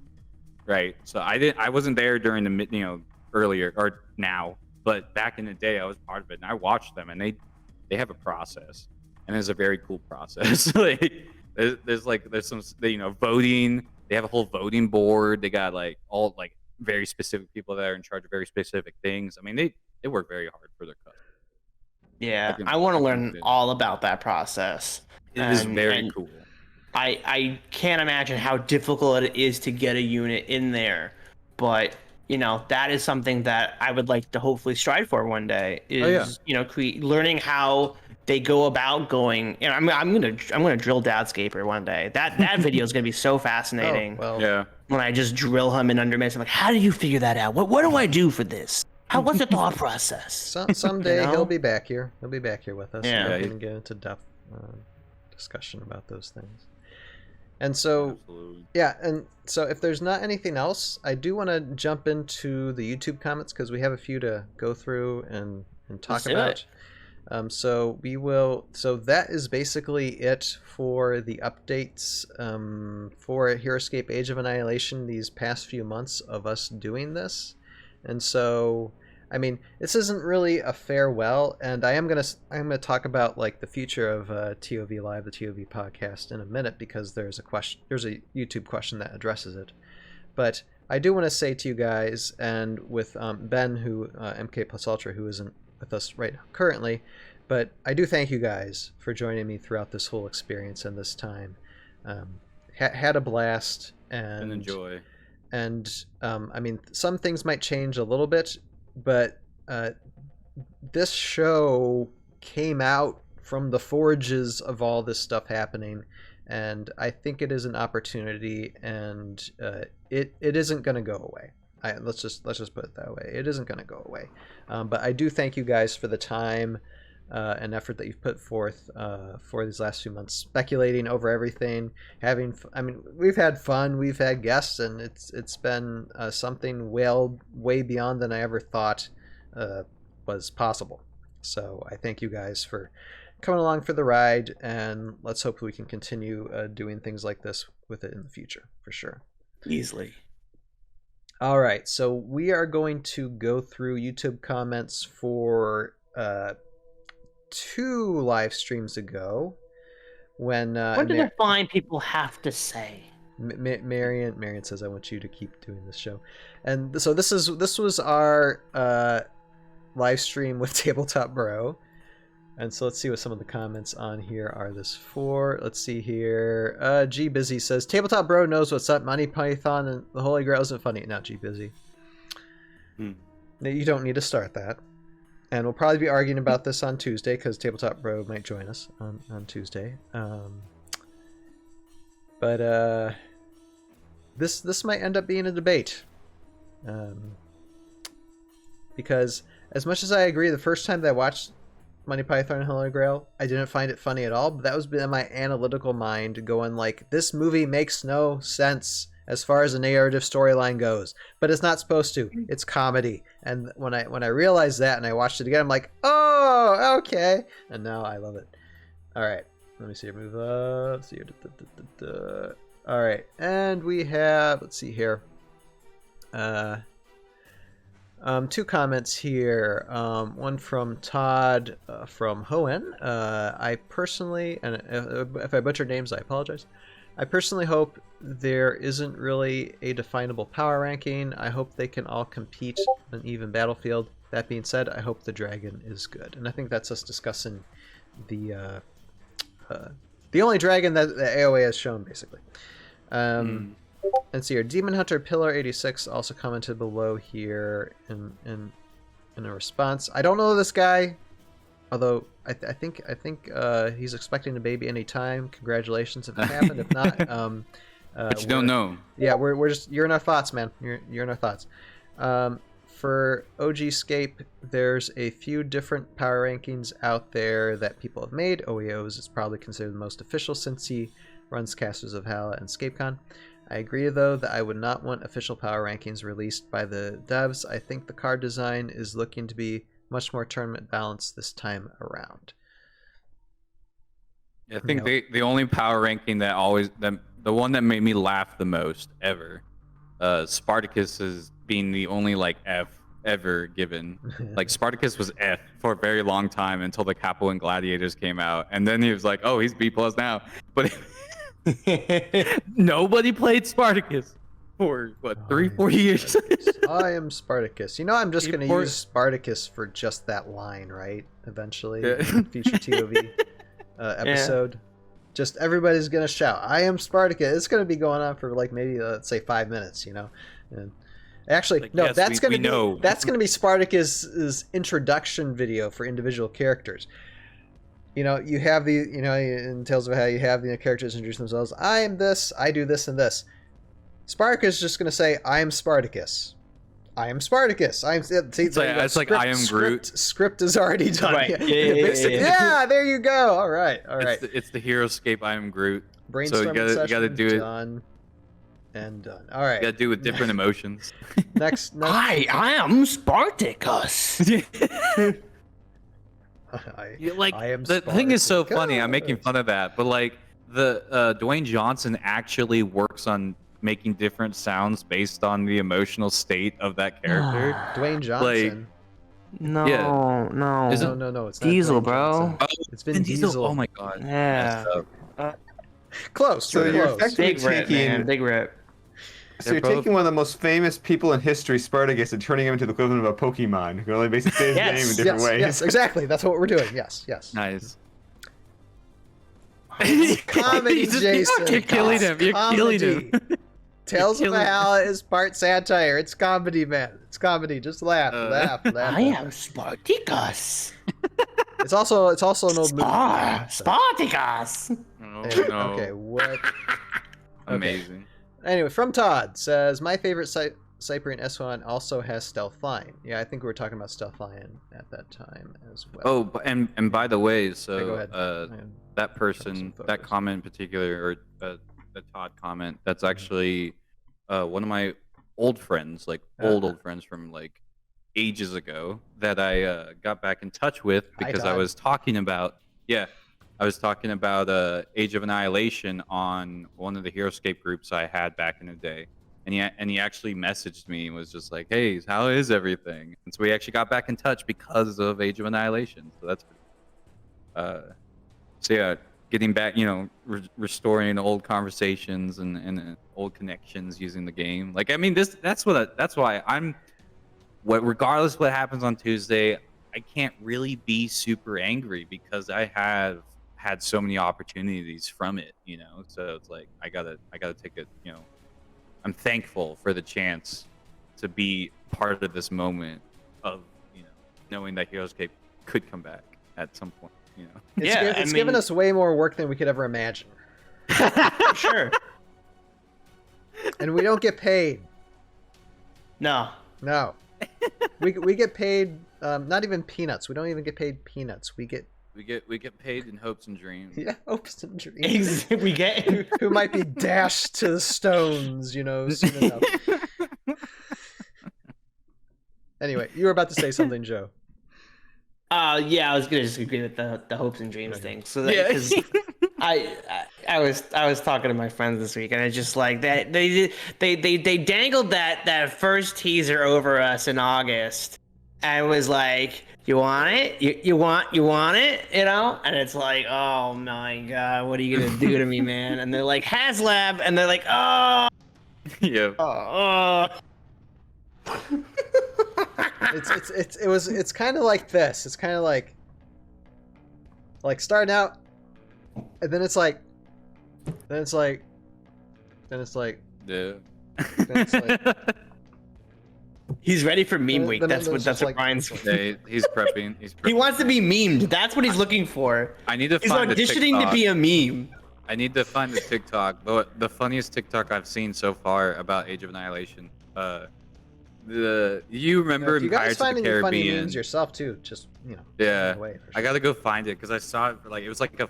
right? So I wasn't there during the earlier or now, but back in the day I was part of it and I watched them and they have a process and it's a very cool process. Like there's some voting. They have a whole voting board. They got like all like very specific people that are in charge of very specific things. I mean, they work very hard for their customers. Yeah, I want to learn all about that process. It is very cool. I can't imagine how difficult it is to get a unit in there, but that is something that I would like to hopefully strive for one day. Is learning how they go about going. I'm gonna drill Dadscaper one day. That video is gonna be so fascinating. Oh, well. Yeah. When I just drill him in under I'm like, how do you figure that out? What do I do for this? What's the thought process? Someday he'll be back here. He'll be back here with us. Yeah. We're gonna get into depth discussion about those things. And so, and so if there's not anything else, I do want to jump into the YouTube comments because we have a few to go through and talk about. So that is basically it for the updates for Heroscape Age of Annihilation these past few months of us doing this. And so, I mean, this isn't really a farewell, and I'm gonna talk about like the future of ToV Live, the ToV podcast, in a minute because there's a YouTube question that addresses it. But I do want to say to you guys, and with Ben, who MK Plus Ultra, who isn't with us right now currently, but I do thank you guys for joining me throughout this whole experience and this time. Had a blast and enjoy. And I mean, some things might change a little bit, but this show came out from the forges of all this stuff happening, and I think it is an opportunity, and it isn't going to go away. Let's just put it that way. It isn't going to go away. But I do thank you guys for the time and effort that you've put forth for these last few months, speculating over everything, I mean, we've had fun, we've had guests, and it's been something way beyond than I ever thought was possible. So I thank you guys for coming along for the ride, and let's hope we can continue doing things like this with it in the future, for sure. Easily. All right, so we are going to go through YouTube comments for 2 live streams ago when what do the fine people have to say? Marion says, I want you to keep doing this show. And so this was our live stream with Tabletop Bro. And so let's see what some of the comments on here are this for. Let's see here. G Busy says, Tabletop Bro knows what's up. Monty Python and the Holy Grail isn't funny. Now, G Busy. You don't need to start that. And we'll probably be arguing about this on Tuesday because Tabletop Bro might join us on Tuesday. But this might end up being a debate. Because as much as I agree, the first time that I watched Monty Python and Holy Grail, I didn't find it funny at all. But that was in my analytical mind going like, this movie makes no sense as far as a narrative storyline goes, but it's not supposed to. It's comedy. And when I realized that and I watched it again, I'm like, oh, okay. And now I love it. All right, let me see here. Move up. See here. All right, and we have, let's see here. 2 comments here. One from Todd from Hoenn. I personally, and if I butcher names, I apologize. I personally hope there isn't really a definable power ranking. I hope they can all compete on an even battlefield. That being said, I hope the dragon is good. And I think that's us discussing the only dragon that the AOA has shown, basically. And see here, Demon Hunter Pillar 86 also commented below here in a response. I don't know this guy, although I think he's expecting a baby any time. Congratulations if it happened. If not, but you don't know. Yeah, we're just, you're in our thoughts, man. You're in our thoughts. For OGscape, there's a few different power rankings out there that people have made. OEO's is probably considered the most official since he runs Casters of Hell and ScapeCon. I agree, though, that I would not want official power rankings released by the devs. I think the card design is looking to be much more tournament balanced this time around. I think the only power ranking that always, the one that made me laugh the most ever, Spartacus is being the only like F ever given. Like Spartacus was F for a very long time until the Capo and Gladiators came out, and then he was like, oh, he's B+ now. But nobody played Spartacus for what, 3-4 years. I am Spartacus. You know, I'm just gonna use Spartacus for just that line, right? Eventually, future ToV episode. Yeah. Just everybody's gonna shout, "I am Spartacus." It's gonna be going on for like maybe let's say 5 minutes, you know. And Actually, Like, no, yes, that's we gonna be know. that's gonna be Spartacus's introduction video for individual characters. You have in Tales of how you have the characters introduce themselves. I am this. I do this and this. Spartacus is just gonna say, "I am Spartacus. I am Spartacus. I am." It's like I am Groot. Script is already done. Right. Yeah, there you go. All right. It's the Heroscape. I am Groot. Brainstorming so you gotta do it. Done and done. All right. You gotta do it with different emotions. Next. I am Spartacus. I am the thing is so funny. I'm making Spartacus. fun of that, but like the Dwayne Johnson actually works on making different sounds based on the emotional state of that character. Dwayne Johnson. No, Yeah. no. Is it- No, it's not Diesel, Dwayne bro? Johnson. It's Vin Diesel. Oh my god. Yeah. Messed up. Close. So really you're close. effectively Big rip, taking. man. Big rip. So you're taking one of the most famous people in history, Spartacus, and turning him into the equivalent of a Pokemon. You can only basically say his Yes, name in different ways. Yes, exactly. That's what we're doing. Yes. Nice. Comedy, Jason. You're killing him. You're killing him. Tales of killing him. Valhalla is part satire. It's comedy, man. It's comedy. Just laugh. Uh, I am Spartacus. It's also an old movie. Spartacus. Oh, Anyway, no. Okay, what? Amazing. Anyway, from Todd says, my favorite Cyprian S1 also has stealth flying. Yeah, I think we were talking about stealth flying at that time as well. Oh, and by the way, so Okay, go ahead. that person, that photos. comment in particular, or the Todd comment, that's actually one of my old friends, like old friends from like ages ago that I got back in touch with Hi, because I Todd. was talking about Age of Annihilation on one of the Heroscape groups I had back in the day. And he actually messaged me and was just like, "Hey, how is everything?" And so we actually got back in touch because of Age of Annihilation. So that's so yeah, getting back, restoring old conversations and old connections using the game. Like, I mean, that's why regardless of what happens on Tuesday, I can't really be super angry because I have had so many opportunities from it, So it's like I gotta take it, I'm thankful for the chance to be part of this moment of, knowing that Heroscape could come back at some point, It's given us way more work than we could ever imagine. Sure. And we don't get paid. No. No. We get paid not even peanuts. We don't even get paid peanuts. We get we get paid in hopes and dreams. hopes and dreams. We get. Who might be dashed to the stones, soon enough. Anyway, you were about to say something, Joe. Yeah, I was gonna just agree with the hopes and dreams thing. So that, Yeah. 'cause I was talking to my friends this week, and it's just like that they dangled that first teaser over us in August, and was like, "You want it? You want it? And it's like, oh my god, what are you gonna do to me, man? And they're like, HasLab, and they're like, oh, Yeah. It's kind of like this. It's kind of like starting out, and then it's like, Yeah. he's ready for meme Then- week." then That's it's what just like- Brian's. Yeah, he's prepping. He wants to be memed. That's what he's looking for. I need to He's find a auditioning to TikTok. be a meme. I need to find the TikTok. The funniest TikTok I've seen so far about Age of Annihilation. You remember if you in guys Pirates of find the any funny Caribbean? memes yourself too, just Yeah. away for I sure. gotta go find it because I saw it. It was like kind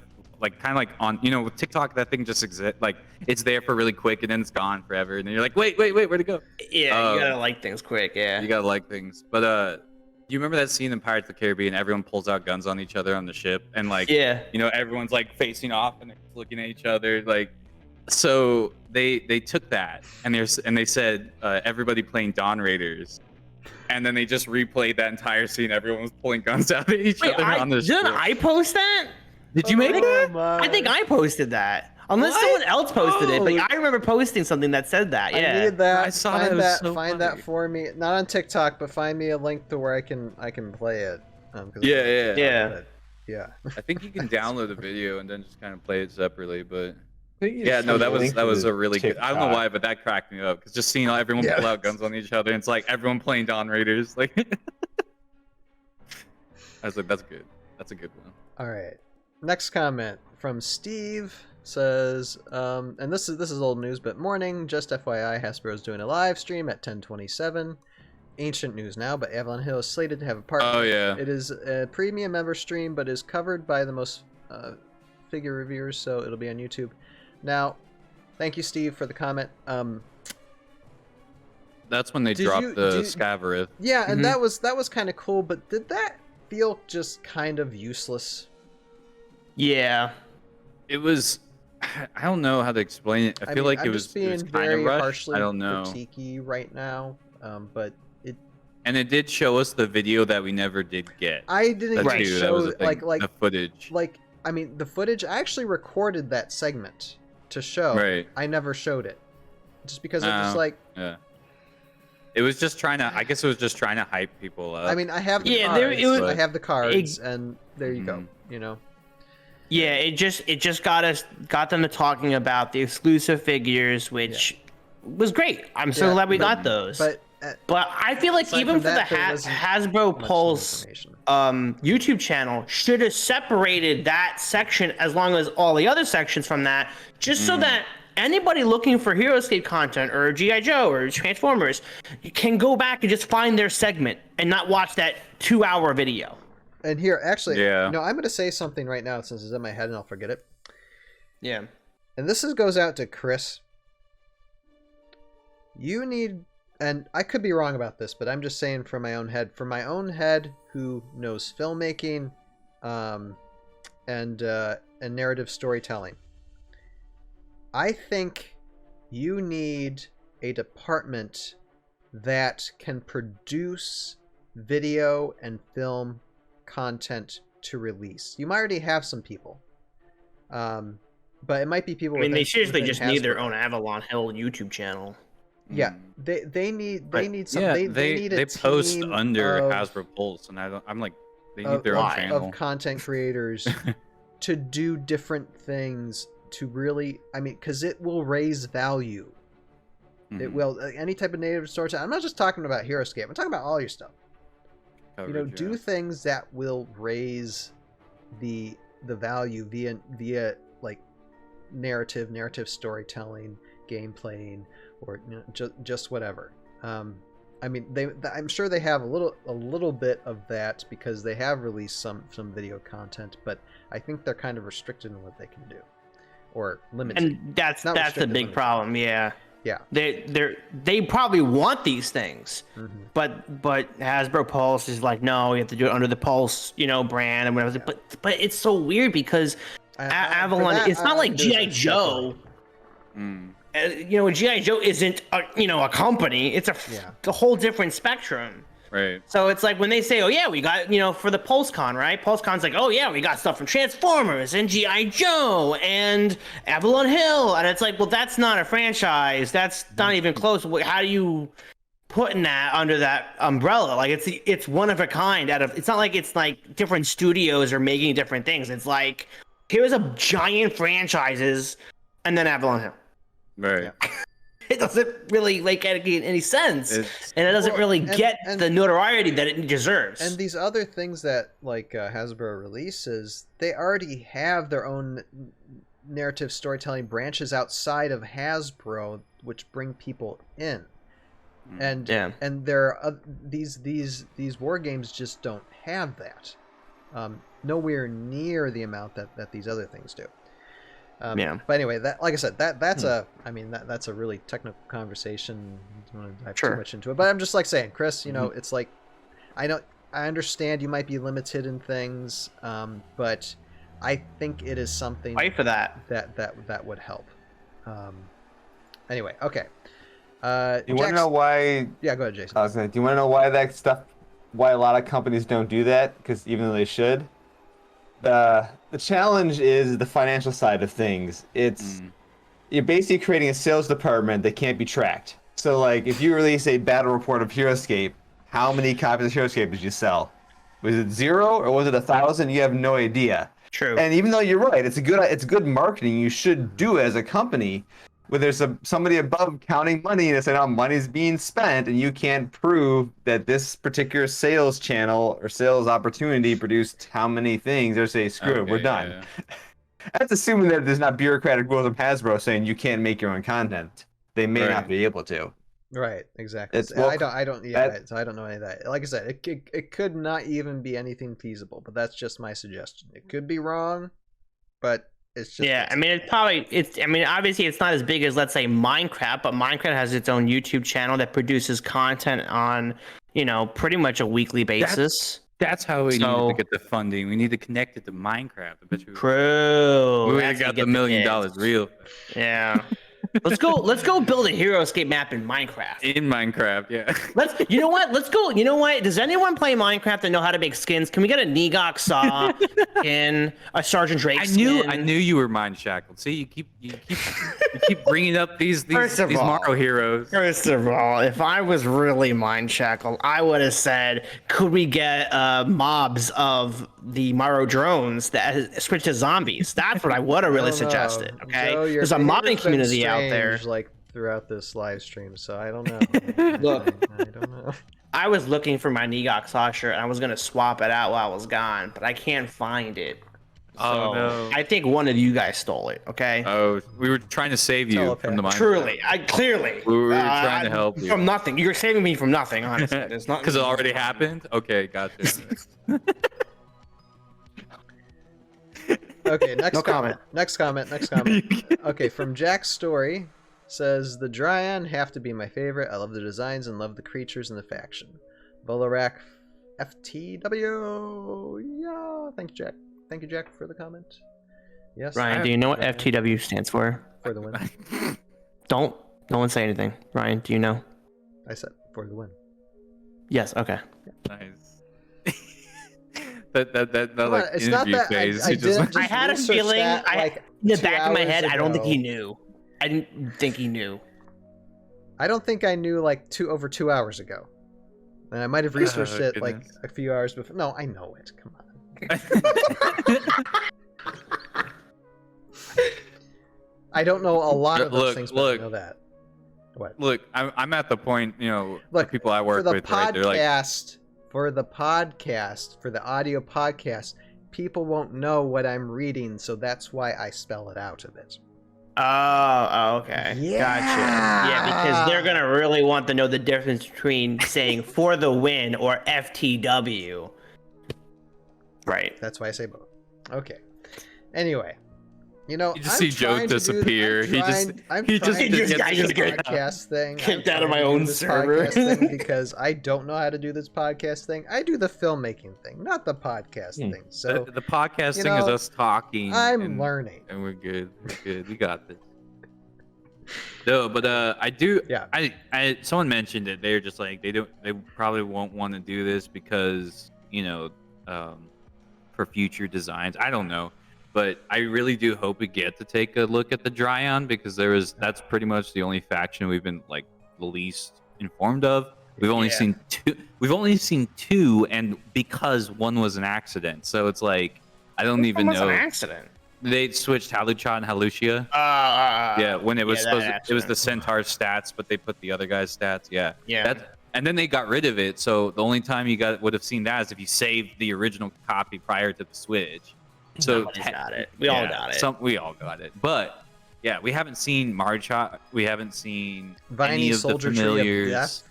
of like on with TikTok, that thing just exists. Like it's there for really quick and then it's gone forever. And then you're like, wait, where'd it go? Yeah, you gotta like things quick. Yeah. You gotta like things. But you remember that scene in Pirates of the Caribbean? Everyone pulls out guns on each other on the ship, and like Yeah. everyone's like facing off and they're looking at each other. Like, so they took that and they said everybody playing Dawn Raiders. And then they just replayed that entire scene. Everyone was pulling guns out at each other on the ship. Didn't I post that? Did you make that? I think I posted that. Unless someone else posted it, but I remember posting something that said that. I Yeah. need that. I saw find that. It was that. so Find funny. that for me. Not on TikTok, but find me a link to where I can play it. 'Cause Yeah. Yeah. Yeah. I think you can download the video and then just kind of play it separately. But Yeah, no, that was a really good. I don't know why, but that cracked me up because just seeing everyone pull out guns on each other, and it's like everyone playing Dawn Raiders. Like, I was like, that's good. That's a good one. All right. Next comment from Steve says, and this is old news, but morning. Just FYI, Hasbro's doing a live stream at 10:27. Ancient news now, but Avalon Hill is slated to have a partner. Oh yeah. It is a premium member stream, but is covered by the most figure reviewers, so it'll be on YouTube. Now, thank you, Steve, for the comment. That's when they dropped the Scavarith. Yeah, and that was kind of cool, but did that feel just kind of useless? Yeah. It was. I don't know how to explain it. I feel like it was kind of rushed. I don't know. Critiquey right now, but it. And it did show us the video that we never did get. I didn't show like the footage. Like, I mean, the footage. I actually recorded that segment to show. Right. I never showed it, just because it was like. Yeah. It was just trying to. I guess it was just trying to hype people up. I mean, I have the cards. I have the cards, and there you go. You know. Yeah, it just got them to talking about the exclusive figures, which was great. I'm so glad we got those. But I feel like even for the Hasbro Pulse YouTube channel should have separated that section as long as all the other sections from that, just so that anybody looking for Heroscape content or G.I. Joe or Transformers can go back and just find their segment and not watch that 2-hour video. And here, actually, I'm going to say something right now since it's in my head and I'll forget it. Yeah. And this goes out to Chris. You need, and I could be wrong about this, but I'm just saying from my own head, who knows filmmaking and narrative storytelling. I think you need a department that can produce video and film content to release. You might already have some people, but it might be people. I mean, they seriously just need their own Avalon Hill YouTube channel. Yeah, they need some. Yeah, they need a post team under of, Hasbro Pulse, and I'm like, they need their own channel of content creators to do different things to really. I mean, because it will raise value. It will any type of native storytelling. I'm not just talking about Heroscape. I'm talking about all your stuff. Coverage, do things that will raise the value via like narrative storytelling, gameplay, or just whatever. I mean, I'm sure they have a little bit of that because they have released some video content, but I think they're kind of restricted in what they can do, or limited. And that's the big problem. Yeah. Yeah, they probably want these things, but Hasbro Pulse is like, no, you have to do it under the Pulse, brand and whatever. But it's so weird because Avalon, it's not like G.I. Joe. G.I. Joe isn't a company. It's a whole different spectrum. Right. So it's like when they say, oh yeah, we got, for the PulseCon, right? PulseCon's like, oh yeah, we got stuff from Transformers and G.I. Joe and Avalon Hill. And it's like, well, that's not a franchise. That's not even close. How do you put in that under that umbrella? Like it's one of a kind it's not like it's like different studios are making different things. It's like, here's a giant franchises and then Avalon Hill. Right. Yeah. It doesn't really make any sense, and it doesn't really get the notoriety that it deserves. And these other things that like Hasbro releases, they already have their own narrative storytelling branches outside of Hasbro, which bring people in. And there are these war games just don't have that, nowhere near the amount that these other things do. But anyway, that, like I said, that's a really technical conversation. I don't want to dive too much into it, but I'm just like saying, Chris, it's like, I understand you might be limited in things, but I think it is something fight for that would help. Anyway, okay. You want to know why? Yeah, go ahead, Jason. Do you want to know why a lot of companies don't do that? Because even though they should. The challenge is the financial side of things. You're basically creating a sales department that can't be tracked. So, like, if you release a battle report of Heroscape, how many copies of Heroscape did you sell? Was it 0 or was it 1,000? You have no idea. True. And even though you're right, it's good marketing. You should do as a company. Where there's somebody above counting money and saying, "Oh, money's being spent," and you can't prove that this particular sales channel or sales opportunity produced how many things, they're saying, "Screw it, we're done." Yeah. That's assuming that there's not bureaucratic rules of Hasbro saying you can't make your own content. They may not be able to. Right, exactly. I don't know any of that. Like I said, it could not even be anything feasible, but that's just my suggestion. It could be wrong, but it's just obviously it's not as big as, let's say, Minecraft, but Minecraft has its own YouTube channel that produces content on, pretty much a weekly basis. That's how we need to get the funding. We need to connect it to Minecraft. I bet you. True. We would have got the $1 million real. Yeah. Let's go build a Heroscape map in Minecraft. In Minecraft, yeah. You know what? Let's go. You know what? Does anyone play Minecraft and know how to make skins? Can we get a Negok saw skin, a Sergeant Drake skin? I knew you were mind shackled. See, you keep bringing up these Mario heroes. First of all, if I was really mind shackled, I would have said, could we get mobs of the Mario drones that switch to zombies? That's what I would have really suggested. Okay, Joe, there's a modding community out there. Like throughout this live stream, so I don't know. Look, I don't know. I was looking for my Negok saw shirt and I was gonna swap it out while I was gone, but I can't find it. So no! I think one of you guys stole it. Okay. Oh, we were trying to save you from the Minecraft. Truly, we were trying to help you from nothing. You're saving me from nothing, honestly. There's not because it already happened. Okay, gotcha. Okay, next comment. Next comment. Okay, from Jack's Story says the Dryon have to be my favorite. I love the designs and love the creatures in the faction. Volarak FTW. Yeah, thank you, Jack. Thank you, Jack, for the comment. Yes. Ryan, do you know what FTW stands for? For the win. No one say anything. Ryan, do you know? I said for the win. Yes. Okay. Nice. that like it's interview not that phase. I had a feeling. Like in the back of my head, ago. I don't think he knew. I didn't think he knew. I don't think I knew like over 2 hours ago. And I might have researched it like a few hours before. No, I know it. Come on. I don't know a lot of those things, but I know that. What? Look, I'm at the point, Look, the people I work with, right? They're like, for the audio podcast, people won't know what I'm reading, so that's why I spell it out a bit. Oh, okay. Yeah. Gotcha. Yeah, because they're going to really want to know the difference between saying for the win or FTW. Right. That's why I say both. Okay. Anyway, you just see Joe disappear. He just podcast thing. Kicked out of my own server because I don't know how to do this podcast thing. I do the filmmaking thing, not the podcast thing. So the podcast thing is us talking. I'm learning, and we're good. We got this. No, but I do. Yeah. I someone mentioned it. They're just like they probably won't want to do this because for future designs. I don't know. But I really do hope we get to take a look at the Dryon because that's pretty much the only faction we've been like the least informed of. We've only seen two. We've only seen two, and because one was an accident, so it's like I don't even know. An accident. They switched Halucha and Halucia. Yeah, when it was it was the Centaur stats, but they put the other guy's stats. Yeah. And then they got rid of it, so the only time you would have seen that is if you saved the original copy prior to the switch. So got it. We all got it. We all got it. But yeah, we haven't seen Marchot. We haven't seen Viney, any of the familiars. Of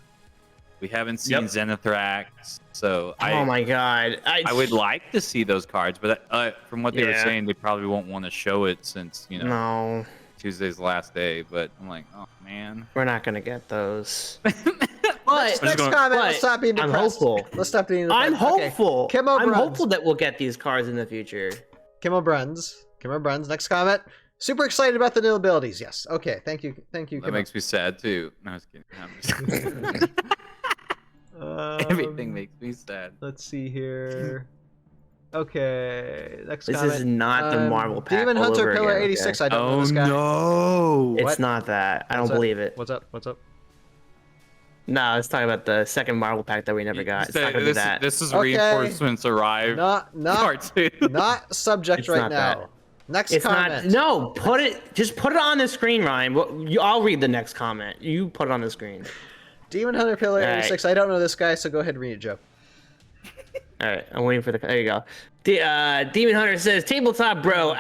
we haven't seen Xenothrax. So oh my god, I would like to see those cards, but from what they were saying, they probably won't want to show it since Tuesday's the last day. But I'm like, oh man, we're not gonna get those. Next comment. Let's stop being depressed. I'm hopeful. Let's stop being depressed. I'm hopeful. Okay. I'm hopeful that we'll get these cards in the future. Kimmo Bruns. Next comment. Super excited about the new abilities. Yes. Okay. Thank you. That makes me sad too. No, I was kidding. Everything makes me sad. Let's see here. Okay. Next this comment. This is not the Marvel pack. Demon Hunter Pillar 86. I don't know this guy. No. It's not that. I don't believe it. What's up? No, I was talking about the second Marvel pack that we never got. It's not gonna be that. This is Okay. reinforcements arrive. Not Part 2. not subject It's right not now. that. Next It's comment. not. No, just put it on the screen, Ryan. I'll read the next comment. You put it on the screen. Demon Hunter Pillar All right. 86. I don't know this guy, so go ahead and read it, Joe. All right, I'm waiting for the. There you go. Demon Hunter says tabletop bro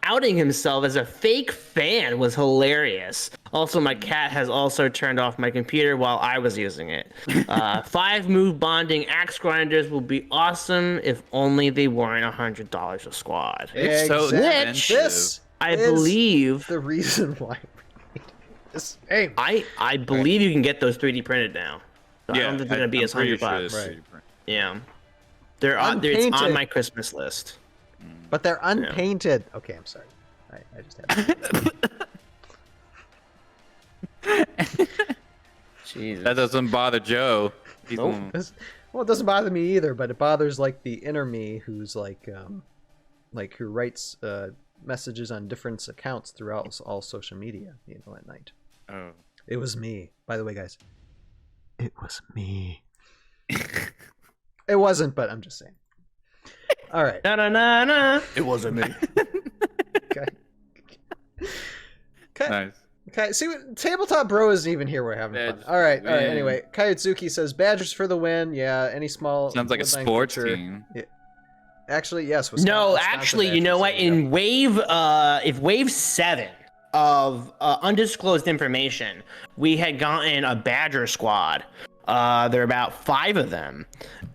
outing himself as a fake fan was hilarious. Also, my cat has also turned off my computer while I was using it. 5-move bonding axe grinders will be awesome if only they weren't $100 a squad. It's so Exactly. expensive. This I is believe the reason why we need this game. I believe you can get those 3D printed now. So I don't think they're gonna be as I'm pretty $100 sure bucks. it's Right. 3D print. Yeah, it's Unpainted. on my Christmas list. But they're unpainted. Okay, I'm sorry. I just had to. Jesus. That doesn't bother Joe. He's Nope. Well, it doesn't bother me either, but it bothers like the inner me who's like who writes messages on different accounts throughout all social media, at night. Oh. It was me. By the way, guys. It was me. It wasn't, but I'm just saying. All right. Na. It wasn't me. Okay. Okay. Nice. Okay. See, Tabletop Bro isn't even here. We're having fun. All right. All right. Anyway, Kayatsuki says Badgers for the win. Yeah. Any small. Sounds like a woodland sports creature. team. Yeah. Actually, yes. No, Wisconsin actually, you know what? Badgers, In wave 7 of undisclosed information, we had gotten a Badger squad. There are about 5 of them,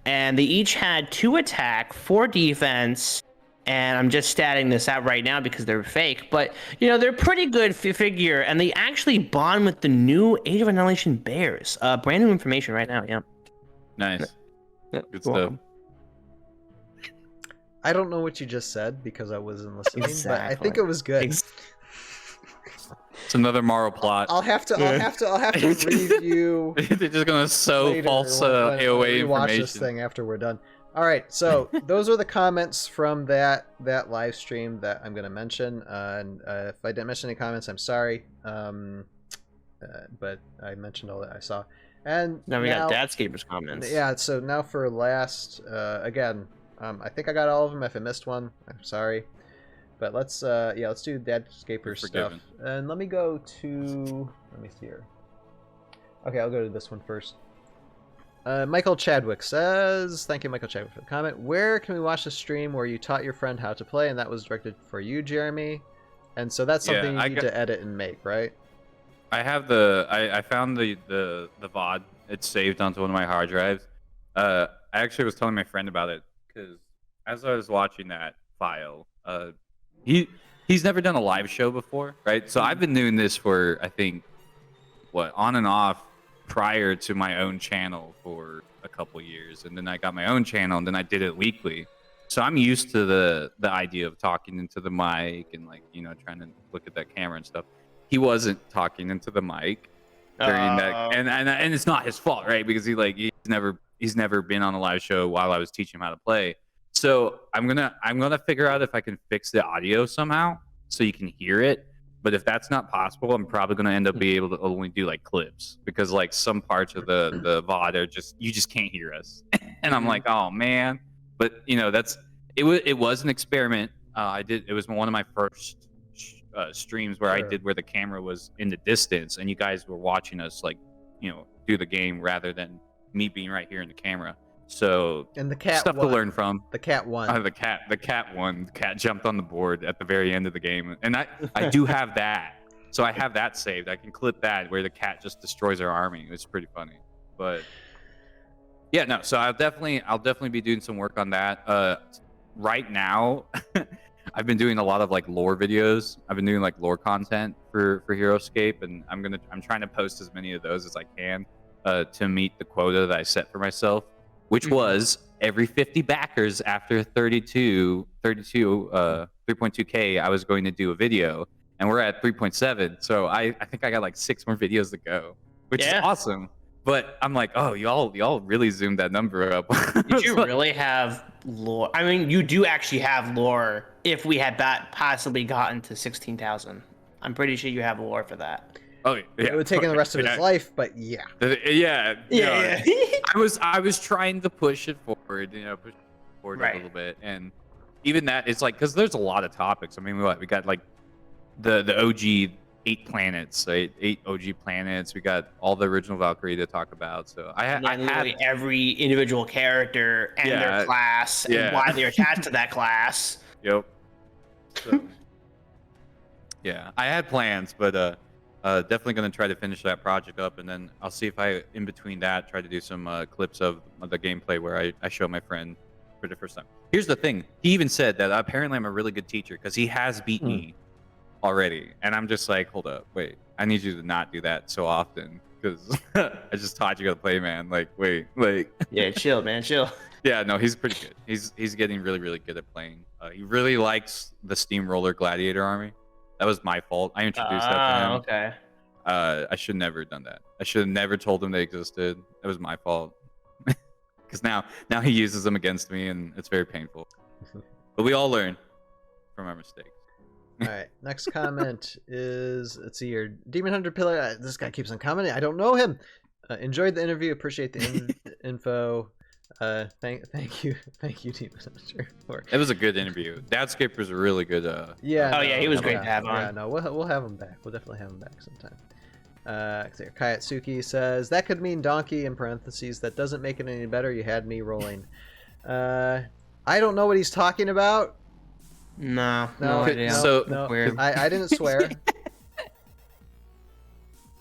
and they each had 2 attack, 4 defense, and I'm just statting this out right now because they're fake, but they're pretty good figure, and they actually bond with the new Age of Annihilation Bears. Brand new information right now. Yeah. Nice. Yeah, Good you're stuff. welcome. I don't know what you just said because I wasn't listening, but I Exactly. think it was good. It's another moral plot. I'll have to review. They're just gonna sow later false when AOA we watch information. this thing after we're done. All right, so those are the comments from that live stream that I'm gonna mention. And if I didn't mention any comments, I'm sorry. But I mentioned all that I saw. And Now we got Dadscaper's comments. Yeah. So now for last, again, I think I got all of them. If I missed one, I'm sorry. But let's do Dadscaper stuff. And let me go to. Let me see here. Okay, I'll go to this one first. Michael Chadwick says, thank you, Michael Chadwick, for the comment. Where can we watch the stream where you taught your friend how to play? And that was directed for you, Jeremy. And so that's something you need to edit and make, right? I have I found the VOD. It's saved onto one of my hard drives. I actually was telling my friend about it because as I was watching that file, he's never done a live show before, right? So I've been doing this for, I think, on and off prior to my own channel for a couple years, and then I got my own channel, and then I did it weekly. So I'm used to the idea of talking into the mic and trying to look at that camera and stuff. He wasn't talking into the mic during that, and it's not his fault, right? Because he's never been on a live show while I was teaching him how to play. So I'm gonna figure out if I can fix the audio somehow so you can hear it. But if that's not possible, I'm probably gonna end up being able to only do clips because some parts of the VOD are you just can't hear us, and I'm like, oh man. But it was an experiment. It was one of my first streams where I did where the camera was in the distance and you guys were watching us do the game rather than me being right here in the camera. So and the cat stuff won. to learn from. The cat won. The cat won. The cat jumped on the board at the very end of the game, and I do have that. So I have that saved. I can clip that where the cat just destroys our army. It's pretty funny. But yeah, no. So I'll definitely be doing some work on that. Right now, I've been doing a lot of lore videos. I've been doing lore content for Heroscape, and I'm trying to post as many of those as I can to meet the quota that I set for myself, which was every 50 backers after 3.2K, I was going to do a video, and we're at 3.7. So I think I got 6 more videos to go, which is awesome. But I'm like, oh, y'all really zoomed that number up. Did you really have lore? I mean, you do actually have lore if we had possibly gotten to 16,000. I'm pretty sure you have lore for that. Oh yeah, it would take in the rest of his life, but yeah. Yeah. I was trying to push it forward, push it forward a little bit, and even that, it's like, because there's a lot of topics. I mean, we got like the OG 8 planets, right? 8 OG planets. We got all the original Valkyrie to talk about. So I had every individual character and their class and why they're attached to that class. Yep. So, yeah, I had plans, but definitely going to try to finish that project up, and then I'll see if I, in between that, try to do some clips of the gameplay where I show my friend for the first time. Here's the thing. He even said that apparently I'm a really good teacher because he has beat me already. And I'm just like, hold up, wait. I need you to not do that so often because I just taught you how to play, man. Like, wait, like. Yeah, chill, man, chill. Yeah, no, he's pretty good. He's getting really, really good at playing. He really likes the Steamroller Gladiator army. That was my fault. I introduced that to him. Okay. I should never have done that. I should have never told him they existed. That was my fault. Because now he uses them against me, and it's very painful. But we all learn from our mistakes. All right. Next comment is, let's see here. Demon Hunter Pillar. This guy keeps on commenting. I don't know him. Enjoyed the interview. Appreciate the info. Thank you, Demon Hunter. It was a good interview. Dadscape was a really good. He was great to have on. Yeah, no, we'll have him back. We'll definitely have him back sometime. Kayatsuki says that could mean donkey in parentheses. That doesn't make it any better. You had me rolling. I don't know what he's talking about. No idea. Weird. I didn't swear.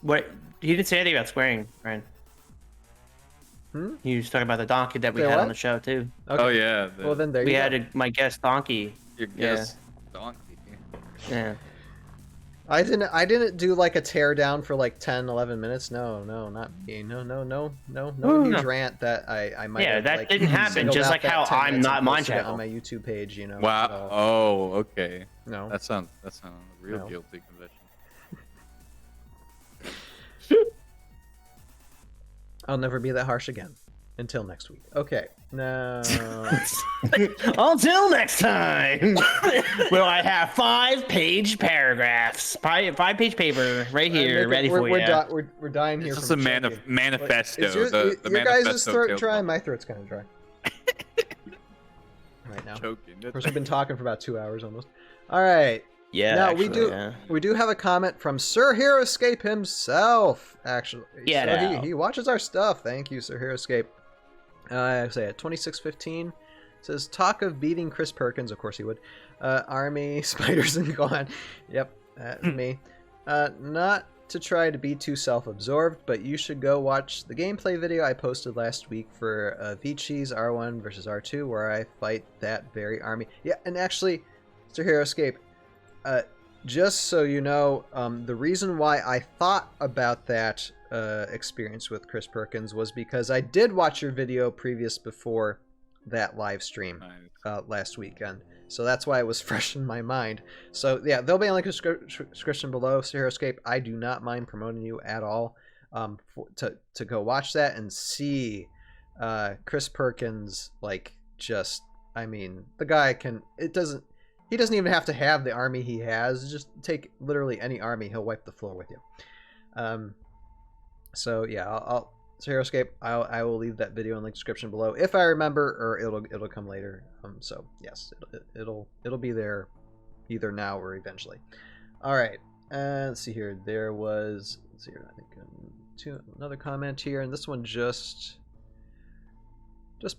What? He didn't say anything about swearing, Ryan. He was talking about the donkey that we had on the show too. Okay. Oh yeah. Well then there we you had my guest donkey. Your guest donkey. Yeah. I didn't do like a tear down for like 10, 11 minutes. No, not me. No huge rant that I might. Yeah, have, that like, didn't happen. Just like how I'm not mindshackled on my YouTube page. Wow. So, Oh, okay. No. That sounds a real guilty confession. I'll never be that harsh again. Until next week. Okay. No. Until next time. Well, I have 5-page paragraphs, 5-page paper right here, ready for you. We're dying here. It's a manifesto. Is your guys' throat dry? My throat's kind of dry. Right now. Choking. Of course, we've been talking for about 2 hours almost. All right. Yeah. Now we do have a comment from Sir Heroscape himself. Actually, yeah. So he watches our stuff. Thank you, Sir Heroscape. I say at 2615 says talk of beating Chris Perkins. Of course he would. Army spiders and gone. Yep, that's me. Not to try to be too self-absorbed, but you should go watch the gameplay video I posted last week for Vici's R1 versus R2, where I fight that very army. Yeah, and actually, Mr. Heroscape, just so you know, the reason why I thought about that experience with Chris Perkins was because I did watch your video before that live stream last weekend. So that's why it was fresh in my mind. So yeah, there'll be a link in the description below, Sir Heroscape. I do not mind promoting you at all to go watch that and see Chris Perkins, like, just, I mean, the guy he doesn't even have to have the army he has. Just take literally any army, he'll wipe the floor with you. So yeah, I'll Sir Heroscape, I will leave that video in the description below if I remember, or it'll come later. So yes, it'll be there either now or eventually. All right, let's see here. There was, let's see here, I think another comment here, and this one just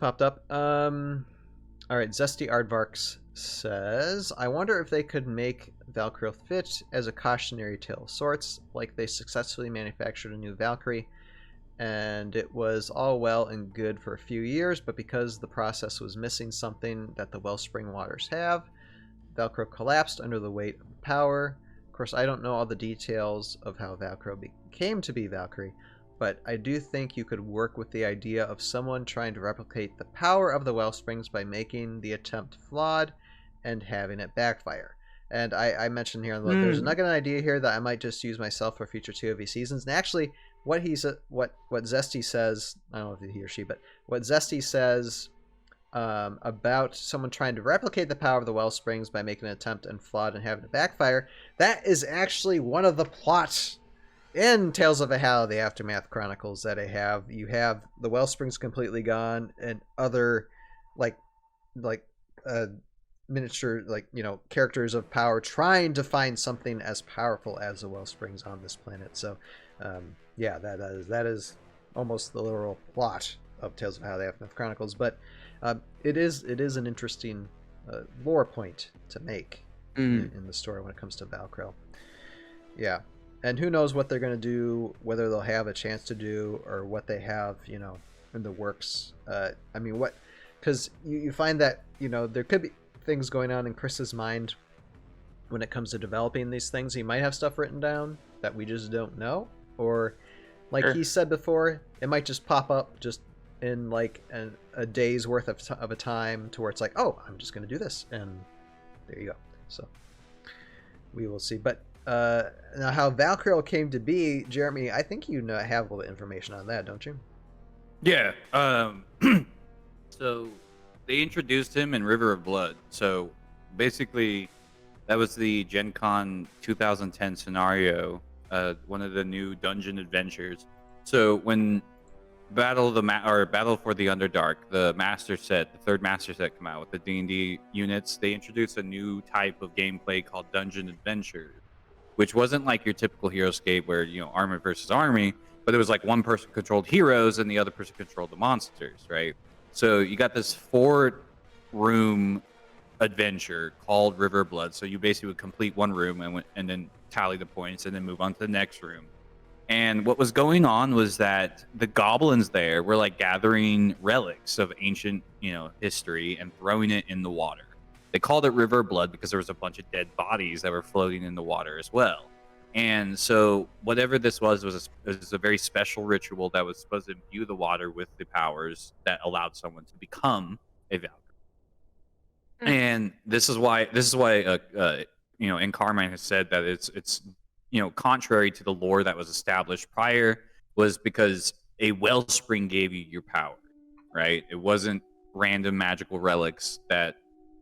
popped up. All right, Zesty Aardvarks says, I wonder if they could make Valkyrie fit as a cautionary tale of sorts, like they successfully manufactured a new Valkyrie, and it was all well and good for a few years, but because the process was missing something that the Wellspring Waters have, Valkyrie collapsed under the weight of power. Of course, I don't know all the details of how Valkyrie came to be Valkyrie, but I do think you could work with the idea of someone trying to replicate the power of the Wellsprings by making the attempt flawed and having it backfire. And I mentioned here, there's an idea here that I might just use myself for future ToV seasons. And actually, what Zesty says, I don't know if he or she, but what Zesty says about someone trying to replicate the power of the Wellsprings by making an attempt and flawed and having it backfire, that is actually one of the plot in Tales of a Hell, the Aftermath Chronicles that I have, you have the Wellsprings completely gone and other like miniature characters of power trying to find something as powerful as the Wellsprings on this planet. So that is almost the literal plot of Tales of Hell, the Aftermath Chronicles, but it is an interesting lore point to make in the story when it comes to Valkyrie. Yeah. And who knows what they're going to do, whether they'll have a chance to do, or what they have, in the works. Because you find that, there could be things going on in Chris's mind when it comes to developing these things. He might have stuff written down that we just don't know. Or, like he said before, it might just pop up just in, like, a day's worth of a time to where it's like, oh, I'm just going to do this. And there you go. So, we will see. But... now how Valkyrie came to be, Jeremy, I think you have a little bit of information on that, don't you? Yeah. So they introduced him in River of Blood. So basically, that was the Gen Con 2010 scenario, one of the new dungeon adventures. So when Battle for the Underdark, the third master set come out with the D&D units, they introduced a new type of gameplay called Dungeon Adventure, which wasn't like your typical Heroscape where, army versus army, but it was like one person controlled heroes and the other person controlled the monsters, right? So you got this 4-room adventure called River of Blood. So you basically would complete one room and then tally the points and then move on to the next room. And what was going on was that the goblins there were like gathering relics of ancient, history and throwing it in the water. They called it River of Blood because there was a bunch of dead bodies that were floating in the water as well. And so whatever this was a very special ritual that was supposed to imbue the water with the powers that allowed someone to become a Valkyrie. And this is why in Carmine has said that it's contrary to the lore that was established prior, was because a wellspring gave you your power, right? It wasn't random magical relics that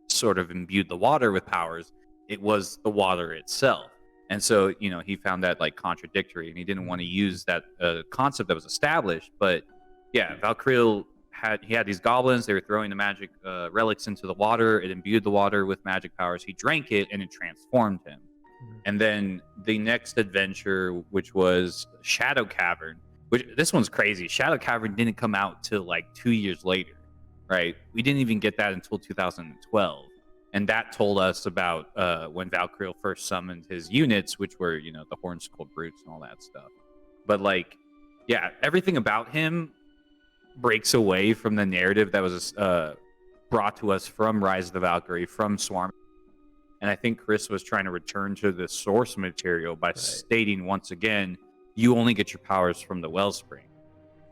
sort of imbued the water with powers. It was the water itself. And so, he found that like contradictory, and he didn't want to use that concept that was established. But yeah, Valkyrie had these goblins. They were throwing the magic relics into the water. It imbued the water with magic powers. He drank it, and it transformed him. And then the next adventure, which was Shadow Cavern, which this one's crazy. Shadow Cavern didn't come out till like 2 years later, right? We didn't even get that until 2012. And that told us about when Valkyrie first summoned his units, which were, the Hornskull Brutes and all that stuff. But everything about him breaks away from the narrative that was brought to us from Rise of the Valkyrie, from Swarm. And I think Chris was trying to return to the source material by stating once again, you only get your powers from the Wellspring.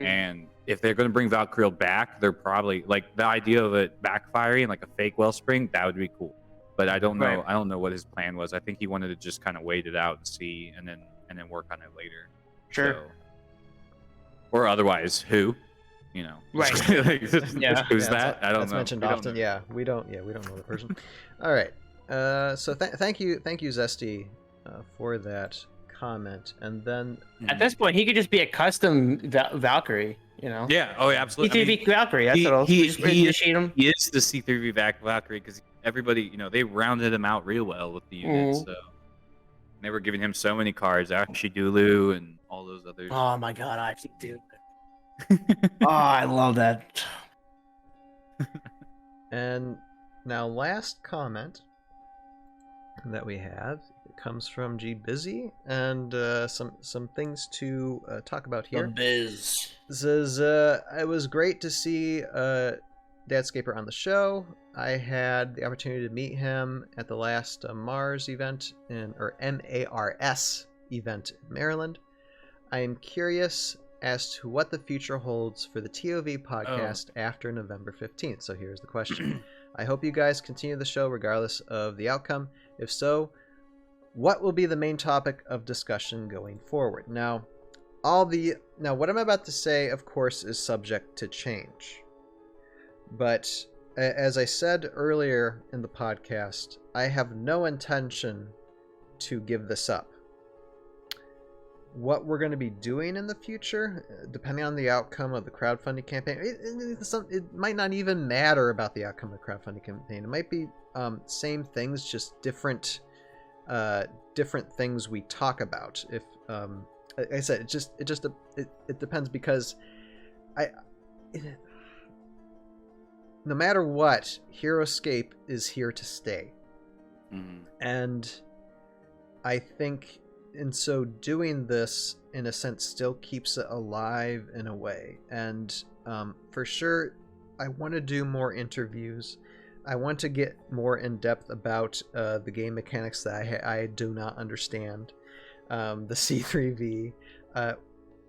And if they're going to bring Valkyrie back, they're probably like the idea of it backfiring, like a fake Wellspring, that would be cool. But I don't know. Right. I don't know what his plan was. I think he wanted to just kind of wait it out and see, and then work on it later. Sure. So, or otherwise, who? Right. Who's that? I don't know. That's mentioned often. Yeah, we don't know the person. All right. So thank you, Zesty, for that comment. And then at this point, he could just be a custom Valkyrie. Yeah. Oh, yeah, absolutely. C3V Valkyrie. That's what he is the C3V Valkyrie because everybody, they rounded him out real well with the units. So they were giving him so many cards, Ashidulu and all those others. Oh my God, Ashidulu. Oh, I love that. And now, last comment that we have comes from G Busy, and some things to talk about here. The Biz says it was great to see Dadscaper on the show. I had the opportunity to meet him at the last Mars event MARS event in Maryland. I am curious as to what the future holds for the ToV podcast after November 15th. So here's the question. I hope you guys continue the show regardless of the outcome. If so, what will be the main topic of discussion going forward? Now, what I'm about to say, of course, is subject to change. But as I said earlier in the podcast, I have no intention to give this up. what we're going to be doing in the future, depending on the outcome of the crowdfunding campaign. It might not even matter about the outcome of the crowdfunding campaign. It might be same things, just different things we talk about. If like I said, it depends, because no matter what, Heroscape is here to stay. Mm-hmm. And I think in so doing this, in a sense, still keeps it alive in a way. And for sure, I want to do more interviews. I want to get more in depth about the game mechanics that I do not understand. The C3V.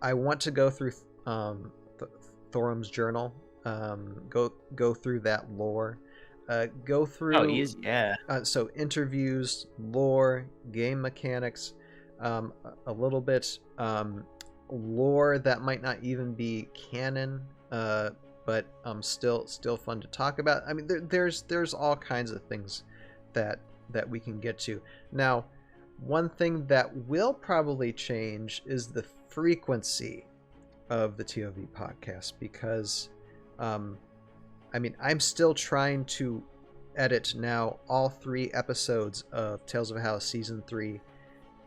I want to go through Thorum's journal. Go through that lore. Go through. Oh, easy, yeah. So interviews, lore, game mechanics, a little bit lore that might not even be canon, but still fun to talk about. I mean, there's all kinds of things that we can get to. Now, one thing that will probably change is the frequency of the ToV podcast, because I mean, I'm still trying to edit now all 3 episodes of Tales of Valhalla Season 3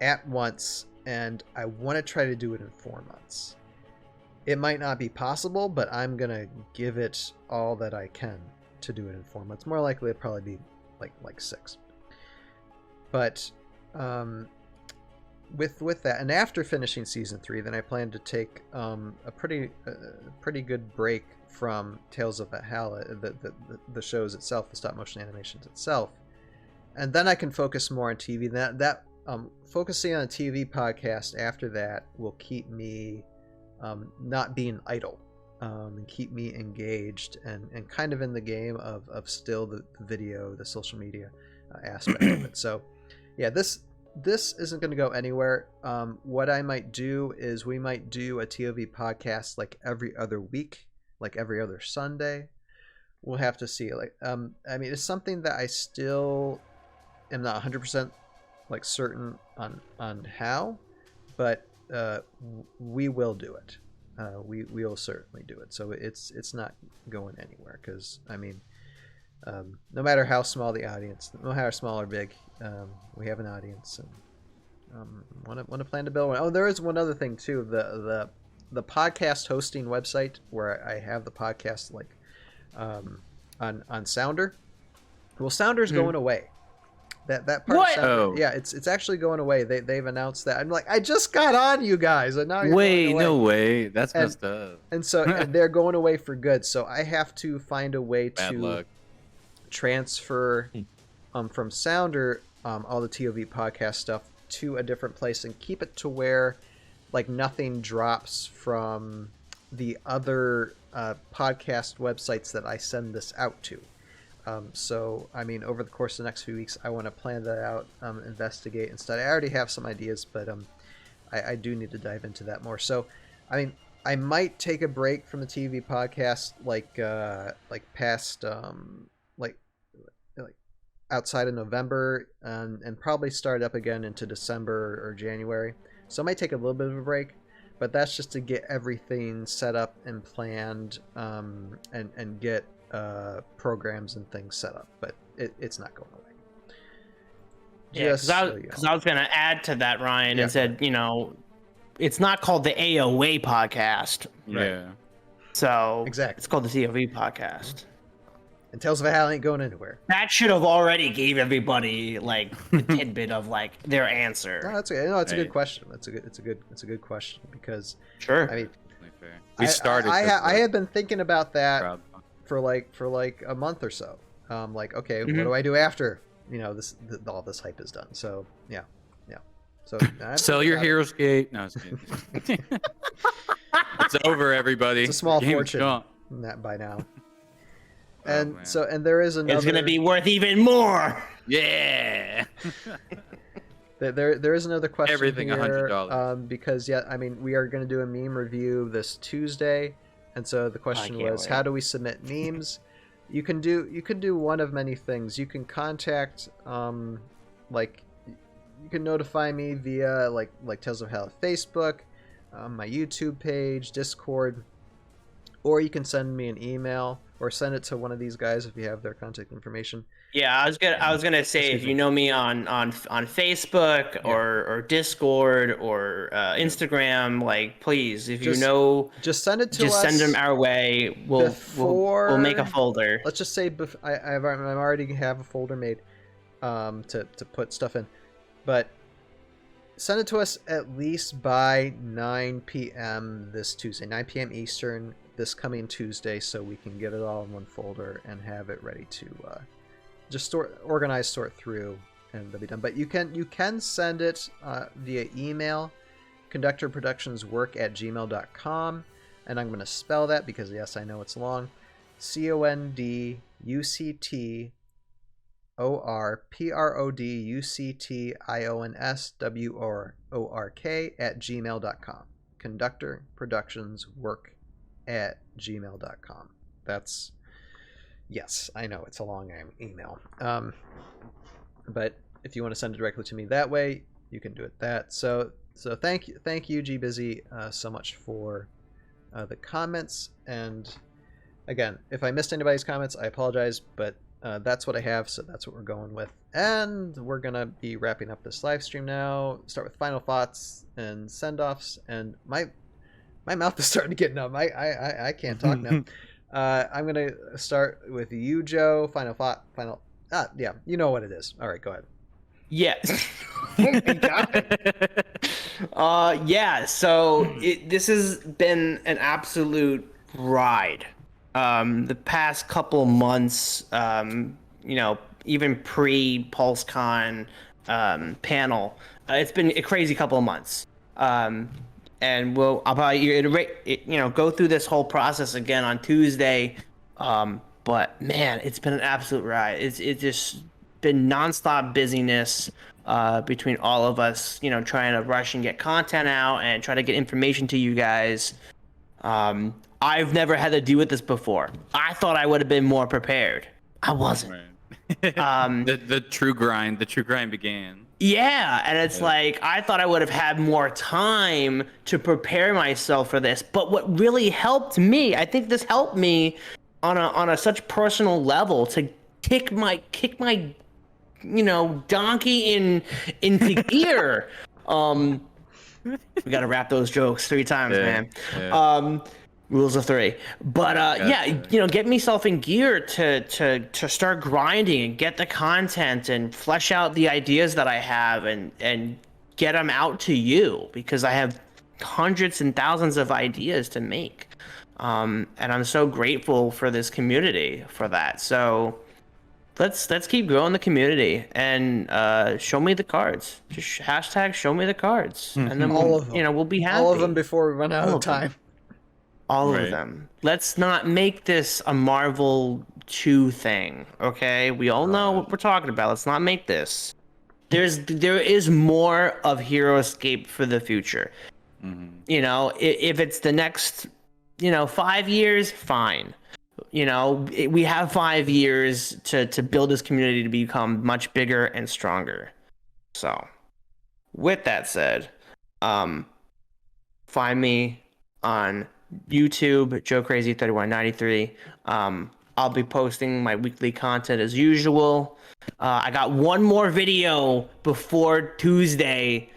at once, and I want to try to do it in 4 months. It might not be possible, but I'm going to give it all that I can to do it in 4 months. More likely it'll probably be like 6. But with that, and after finishing Season 3, then I plan to take a pretty good break from Tales of Valhalla, the shows itself, the stop motion animations itself, and then I can focus more on TV. That focusing on a TV podcast after that will keep me not being idle, and keep me engaged and kind of in the game of still the video, the social media aspect of it. So yeah, this isn't going to go anywhere. What I might do is we might do a ToV podcast like every other week, like every other Sunday. We'll have to see. Like, I mean, it's something that I still am not 100% like certain on how, but we will do it. We will certainly do it. So it's not going anywhere, because I mean, no matter how small the audience, no matter how small or big, we have an audience, and want to plan to build one. Oh, there is one other thing too. The podcast hosting website where I have the podcast, like on Sounder. Well, Sounder's going away. That part. What? Of Sounder, Oh. yeah, it's actually going away. They've announced that. I'm like, I just got on, you guys, and now you're Wait, going away. no way. That's messed up. And so and they're going away for good. So I have to find a way Bad to luck. transfer from Sounder all the ToV podcast stuff to a different place and keep it to where like nothing drops from the other podcast websites that I send this out to. So I mean, over the course of the next few weeks, I want to plan that out, investigate and study. I already have some ideas, but I do need to dive into that more. So I mean, I might take a break from the TV podcast, like past like outside of November, and probably start up again into December or January. So I might take a little bit of a break, but that's just to get everything set up and planned, and get programs and things set up. But it's not going away. Yeah, because I was going to add to that, Ryan, and said, you know, it's not called the AOA podcast. Yeah. So Exactly. it's called the ToV podcast. And Tales of Valhalla ain't going anywhere. That should have already gave everybody like a tidbit of like their answer. No, that's okay. No, it's a Right. good question. It's a good question, because Sure. I mean, Fair. We started. I had been thinking about that crowd. for like a month or so. Like, okay, what do I do after, you know, all this hype is done? So yeah. So Sell your Heroscape. No, I was kidding. It's over, everybody. It's a small Game is fortune gone. that by now. Oh, And man. so, and there is another. It's gonna be worth even more. Yeah. There is another question. Everything here, $100. Because I mean, we are going to do a meme review this Tuesday, and so the question can't was, wait. how do we submit memes? You can do one of many things. You can contact like can notify me via like Tales of Hell Facebook, my YouTube page, Discord, or you can send me an email or send it to one of these guys if you have their contact information. Yeah, I was gonna say, if you know me on Facebook or Discord or Instagram, like, please, if you know, just send it to us. Just send them our way. We'll make a folder. Let's just say I already have a folder made to put stuff in, but send it to us at least by 9 p.m. this Tuesday, 9 p.m. Eastern this coming Tuesday, so we can get it all in one folder and have it ready to just sort through, and they'll be done. But you can send it via email, conductorproductionswork@gmail.com, and I'm going to spell that because yes, I know it's long. conductorproductionswork@gmail.com. conductorproductionswork@gmail.com. That's, yes, I know it's a long email. But if you want to send it directly to me that way, you can do it that. So thank you, G Busy, so much for the comments. And again, if I missed anybody's comments, I apologize, but that's what I have, so that's what we're going with. And we're gonna be wrapping up this live stream now. Start with final thoughts and send-offs. And my mouth is starting to get numb. I can't talk now. I'm gonna start with you, Joe. Final thought. Yeah, you know what it is. All right, go ahead. Yeah. Yeah. So this has been an absolute ride. The past couple months, even pre-PulseCon panel, it's been a crazy couple of months. And I'll probably go through this whole process again on Tuesday. But man, it's been an absolute ride. It's just been nonstop busyness between all of us, trying to rush and get content out and try to get information to you guys. I've never had to deal with this before. I thought I would have been more prepared. I wasn't. Right. The true grind began. Yeah, and it's like, I thought I would have had more time to prepare myself for this. But what really helped me, I think this helped me on a such personal level, to kick my donkey into gear. We gotta wrap those jokes 3 times, man. Yeah. Rules of 3. But get myself in gear to start grinding and get the content and flesh out the ideas that I have and get them out to you, because I have hundreds and thousands of ideas to make. And I'm so grateful for this community for that. So let's keep growing the community and show me the cards. Just hashtag show me the cards, and then we'll be happy. All of them before we run out of time. All of them. Let's not make this a Marvel 2 thing, okay? We all know what we're talking about. Let's not make this. There is more of Heroscape for the future. Mm-hmm. If it's the next 5 years, fine. We have 5 years to build this community to become much bigger and stronger. So, with that said, find me on YouTube, JoeCrazy3193. I'll be posting my weekly content as usual. I got one more video before Tuesday,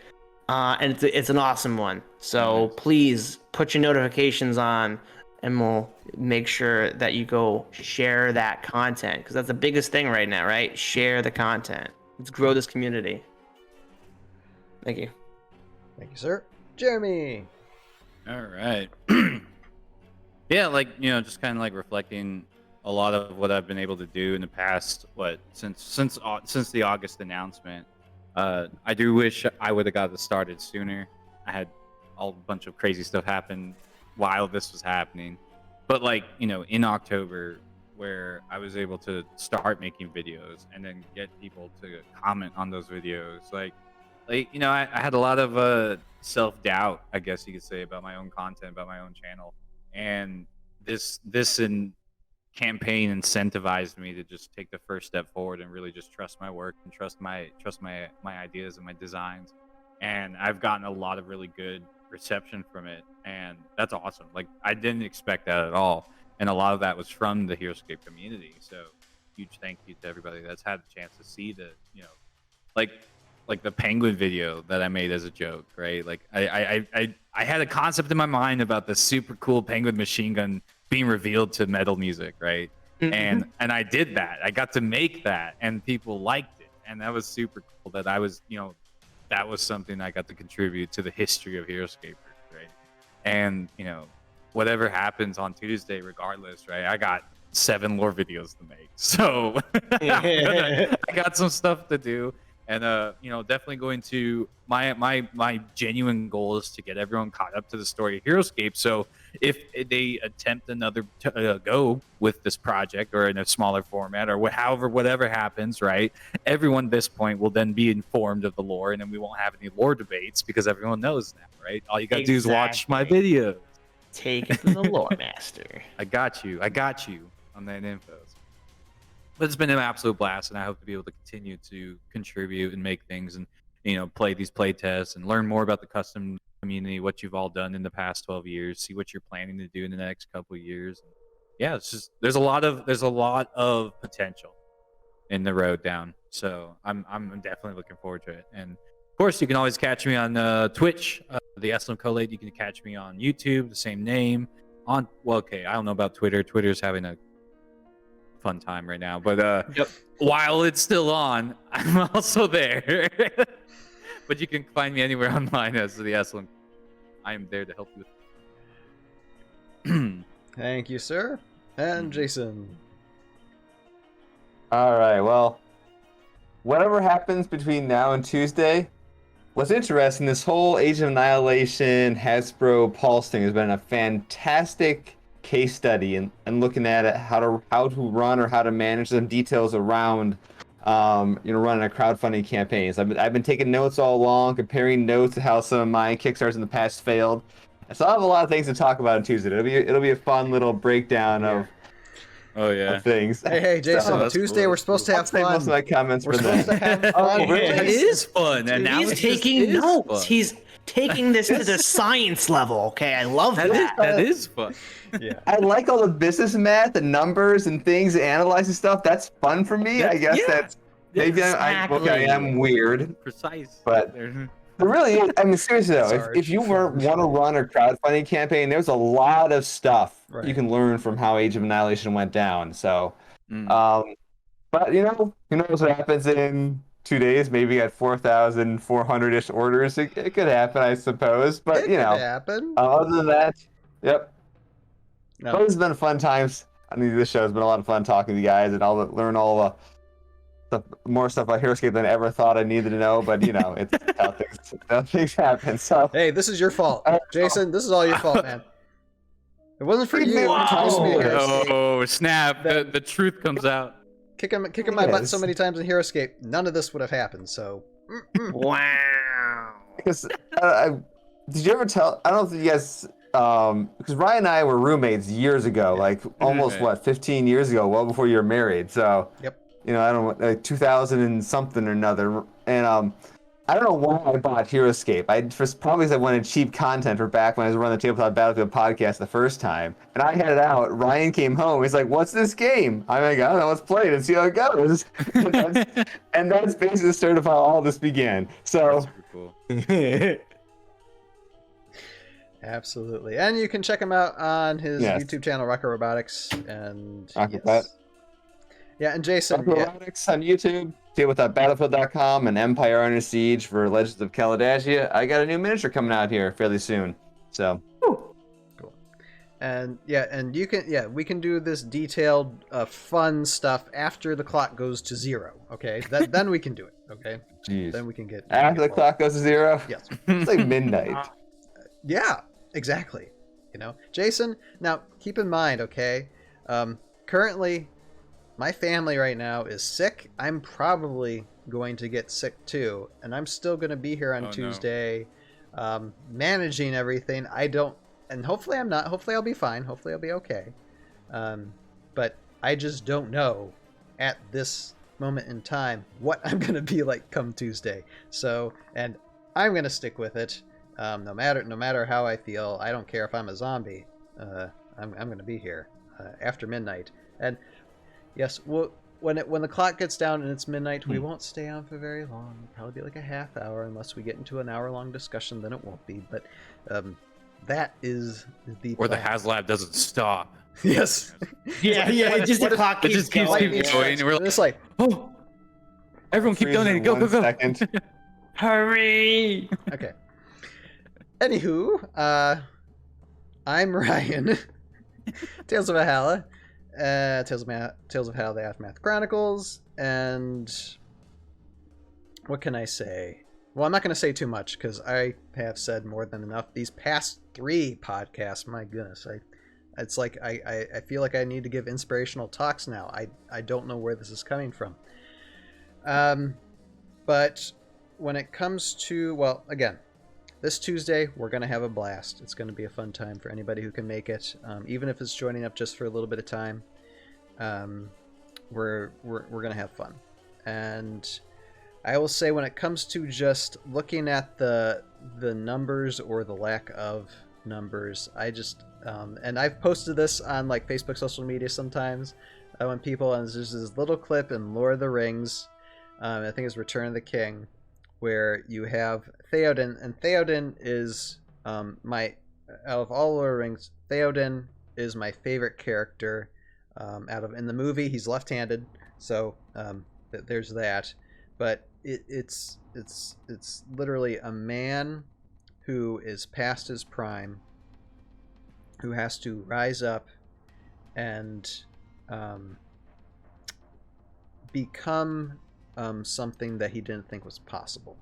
and it's an awesome one. So please put your notifications on, and we'll make sure that you go share that content, because that's the biggest thing right now, right? Share the content. Let's grow this community. Thank you. Thank you, sir. Jeremy. All right. Yeah, just kind of reflecting a lot of what I've been able to do in the past, since the August announcement. I do wish I would have got it started sooner. I had a bunch of crazy stuff happen while this was happening. But in October, where I was able to start making videos and then get people to comment on those videos, I had a lot of self-doubt, I guess you could say, about my own content, about my own channel. And this campaign incentivized me to just take the first step forward and really just trust my work and trust my ideas and my designs. And I've gotten a lot of really good reception from it, and that's awesome. Like, I didn't expect that at all, and a lot of that was from the Heroscape community. So huge thank you to everybody that's had the chance to see the, you know, like the penguin video that I made as a joke, right? Like I had a concept in my mind about this super cool penguin machine gun being revealed to metal music, right? And I did that. I got to make that, and people liked it, and that was super cool. That I was, you know, that was something I got to contribute to the history of Heroscape, right? And, you know, whatever happens on Tuesday, regardless, right? I got 7 lore videos to make, so I got some stuff to do. And you know, definitely going to my genuine goal is to get everyone caught up to the story of Heroscape. So if they attempt another go with this project, or in a smaller format, or whatever happens, right? Everyone at this point will then be informed of the lore, and then we won't have any lore debates because everyone knows now, right? All you gotta do is watch my video. Take it from the lore master. I got you on that info. But it's been an absolute blast, and I hope to be able to continue to contribute and make things, and, you know, play these play tests and learn more about the custom community, what you've all done in the past 12 years, see what you're planning to do in the next couple of years. Yeah, it's just there's a lot of potential in the road down. So I'm definitely looking forward to it. And of course, you can always catch me on Twitch, the Eslam Collate. You can catch me on YouTube, the same name. I don't know about Twitter. Twitter's having a fun time right now, but while it's still on, I'm also there. But you can find me anywhere online as the Eslam. I am there to help you with. Thank you, sir. And Jason. All right, well, whatever happens between now and Tuesday, what's interesting, this whole Age of Annihilation Hasbro Pulse thing has been a fantastic case study, and looking at it, how to run or how to manage some details around running a crowdfunding campaigns. I've been taking notes all along, comparing notes to how some of my Kickstarters in the past failed. So I have a lot of things to talk about on Tuesday. It'll be a fun little breakdown of things. Hey, Jason, so, Tuesday we're supposed to have fun. Most of my comments we're supposed to have fun. It is fun, and now he's taking notes. He's taking this to the science level. Okay, I love that. That is fun. Yeah, I like all the business math and numbers and things, and analyzing stuff. That's fun for me. I guess that's maybe I am weird. Precise, but really, I mean, seriously though, if you want to run a crowdfunding campaign, there's a lot of stuff you can learn from how Age of Annihilation went down. So, but you know, who knows what happens in 2 days? Maybe at 4,400-ish orders, it could happen, I suppose. But it you know, could happen. Other than that, yep. No. But it's been fun times. I mean, this show has been a lot of fun talking to you guys, and I'll learn all the more stuff about Heroscape than I ever thought I needed to know. But you know, it's how things happen. So hey, this is your fault, Jason. This is all your fault, man. It wasn't for you. Oh snap! The truth comes out. Kicking my butt so many times in Heroscape, none of this would have happened. So. Wow. Because did you ever tell? I don't know if you guys. Because Ryan and I were roommates years ago, like almost 15 years ago, well before you were married. So, you know, I don't know, like 2000 and something or another. And I don't know why I bought Heroscape. Probably because I wanted cheap content for back when I was running the Tabletop Battlefield podcast the first time. And I had it out. Ryan came home. He's like, "What's this game?" I'm like, "I don't know. Let's play it and see how it goes." and that's basically the start of how all this began. So. That's pretty cool. Absolutely, and you can check him out on his YouTube channel, Rocker Robotics, and and Jason, Rocker Robotics on YouTube, Tabletopbattlefield.com, and Empire Under Siege for Legends of Caladagia. I got a new miniature coming out here fairly soon, so cool. And you can we can do this detailed, fun stuff after the clock goes to 0. Okay, then we can do it. Okay, jeez, then we can get after the clock goes to 0. Yes, it's like midnight. Yeah, exactly. You know, Jason, now keep in mind, okay, currently my family right now is sick. I'm probably going to get sick too, and I'm still going to be here on Tuesday, managing everything. And hopefully I'm not. Hopefully I'll be fine. Hopefully I'll be okay. But but I just don't know at this moment in time what I'm gonna be like come Tuesday. So, and I'm gonna stick with it, no matter how I feel. I don't care if I'm a zombie. I'm gonna be here after midnight. And yes, when the clock gets down and it's midnight, we won't stay on for very long. It'll probably be like a half hour, unless we get into an hour-long discussion. Then it won't be. But that is the or plan. the HasLab doesn't stop. Yes. Yeah. Just the clock It just keeps going. going. And we're It's like, oh, everyone keep donating. Go. Second. Hurry! okay. Anywho, I'm Ryan. Tales of Valhalla. Tales of Valhalla, the Aftermath Chronicles. And what can I say? Well, I'm not going to say too much because I have said more than enough. These past 3 podcasts, my goodness, it's like I feel like I need to give inspirational talks now. I don't know where this is coming from. But when it comes to, well, again, this Tuesday, we're going to have a blast. It's going to be a fun time for anybody who can make it. Even if it's joining up just for a little bit of time, we're going to have fun. And I will say, when it comes to just looking at the numbers or the lack of numbers, I just, and I've posted this on like Facebook social media sometimes, when people, and there's this little clip in Lord of the Rings, I think it's Return of the King, where you have Theoden, and Theoden is out of all Lord of the Rings, Theoden is my favorite character. In the movie, he's left-handed, so there's that. But it's literally a man who is past his prime, who has to rise up and become something that he didn't think was possible,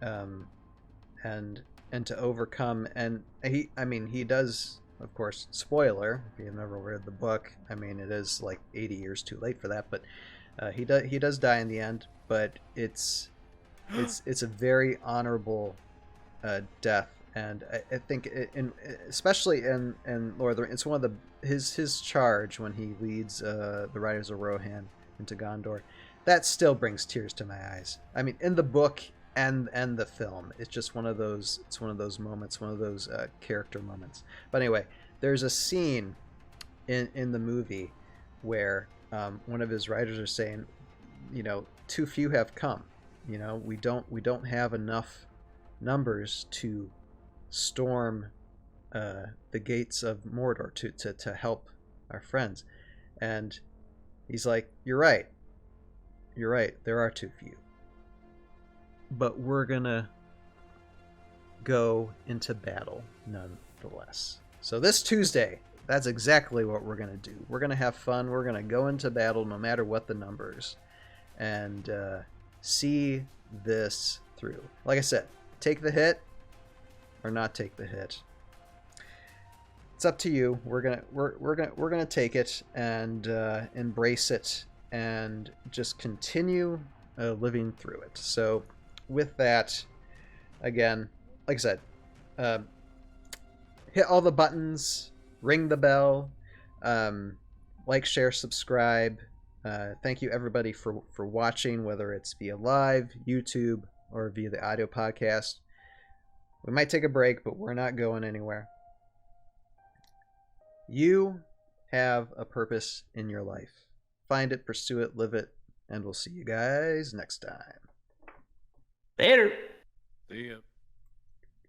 and to overcome. And he does, of course, spoiler if you've never read the book, it is like 80 years too late for that, but he does die in the end. But it's a very honorable death, and I think especially in Lord of the Rings, it's one of his charge when he leads the Riders of Rohan into Gondor. That still brings tears to my eyes. In the book and the film, it's just one of those. It's one of those moments, one of those character moments. But anyway, there's a scene in the movie where one of his riders are saying, too few have come. We don't have enough numbers to storm the gates of Mordor to help our friends. And he's like, you're right, there are too few, but we're gonna go into battle nonetheless. So this Tuesday, that's exactly what we're gonna do. We're gonna have fun. We're gonna go into battle no matter what the numbers, and see this through. Like I said, take the hit or not take the hit. It's up to you. We're gonna take it and embrace it and just continue living through it. So with that, again, like I said, hit all the buttons, ring the bell, like, share, subscribe. Thank you everybody for watching, whether it's via live, YouTube, or via the audio podcast. We might take a break, but we're not going anywhere. You have a purpose in your life. Find it, pursue it, live it, and we'll see you guys next time. Later. See ya.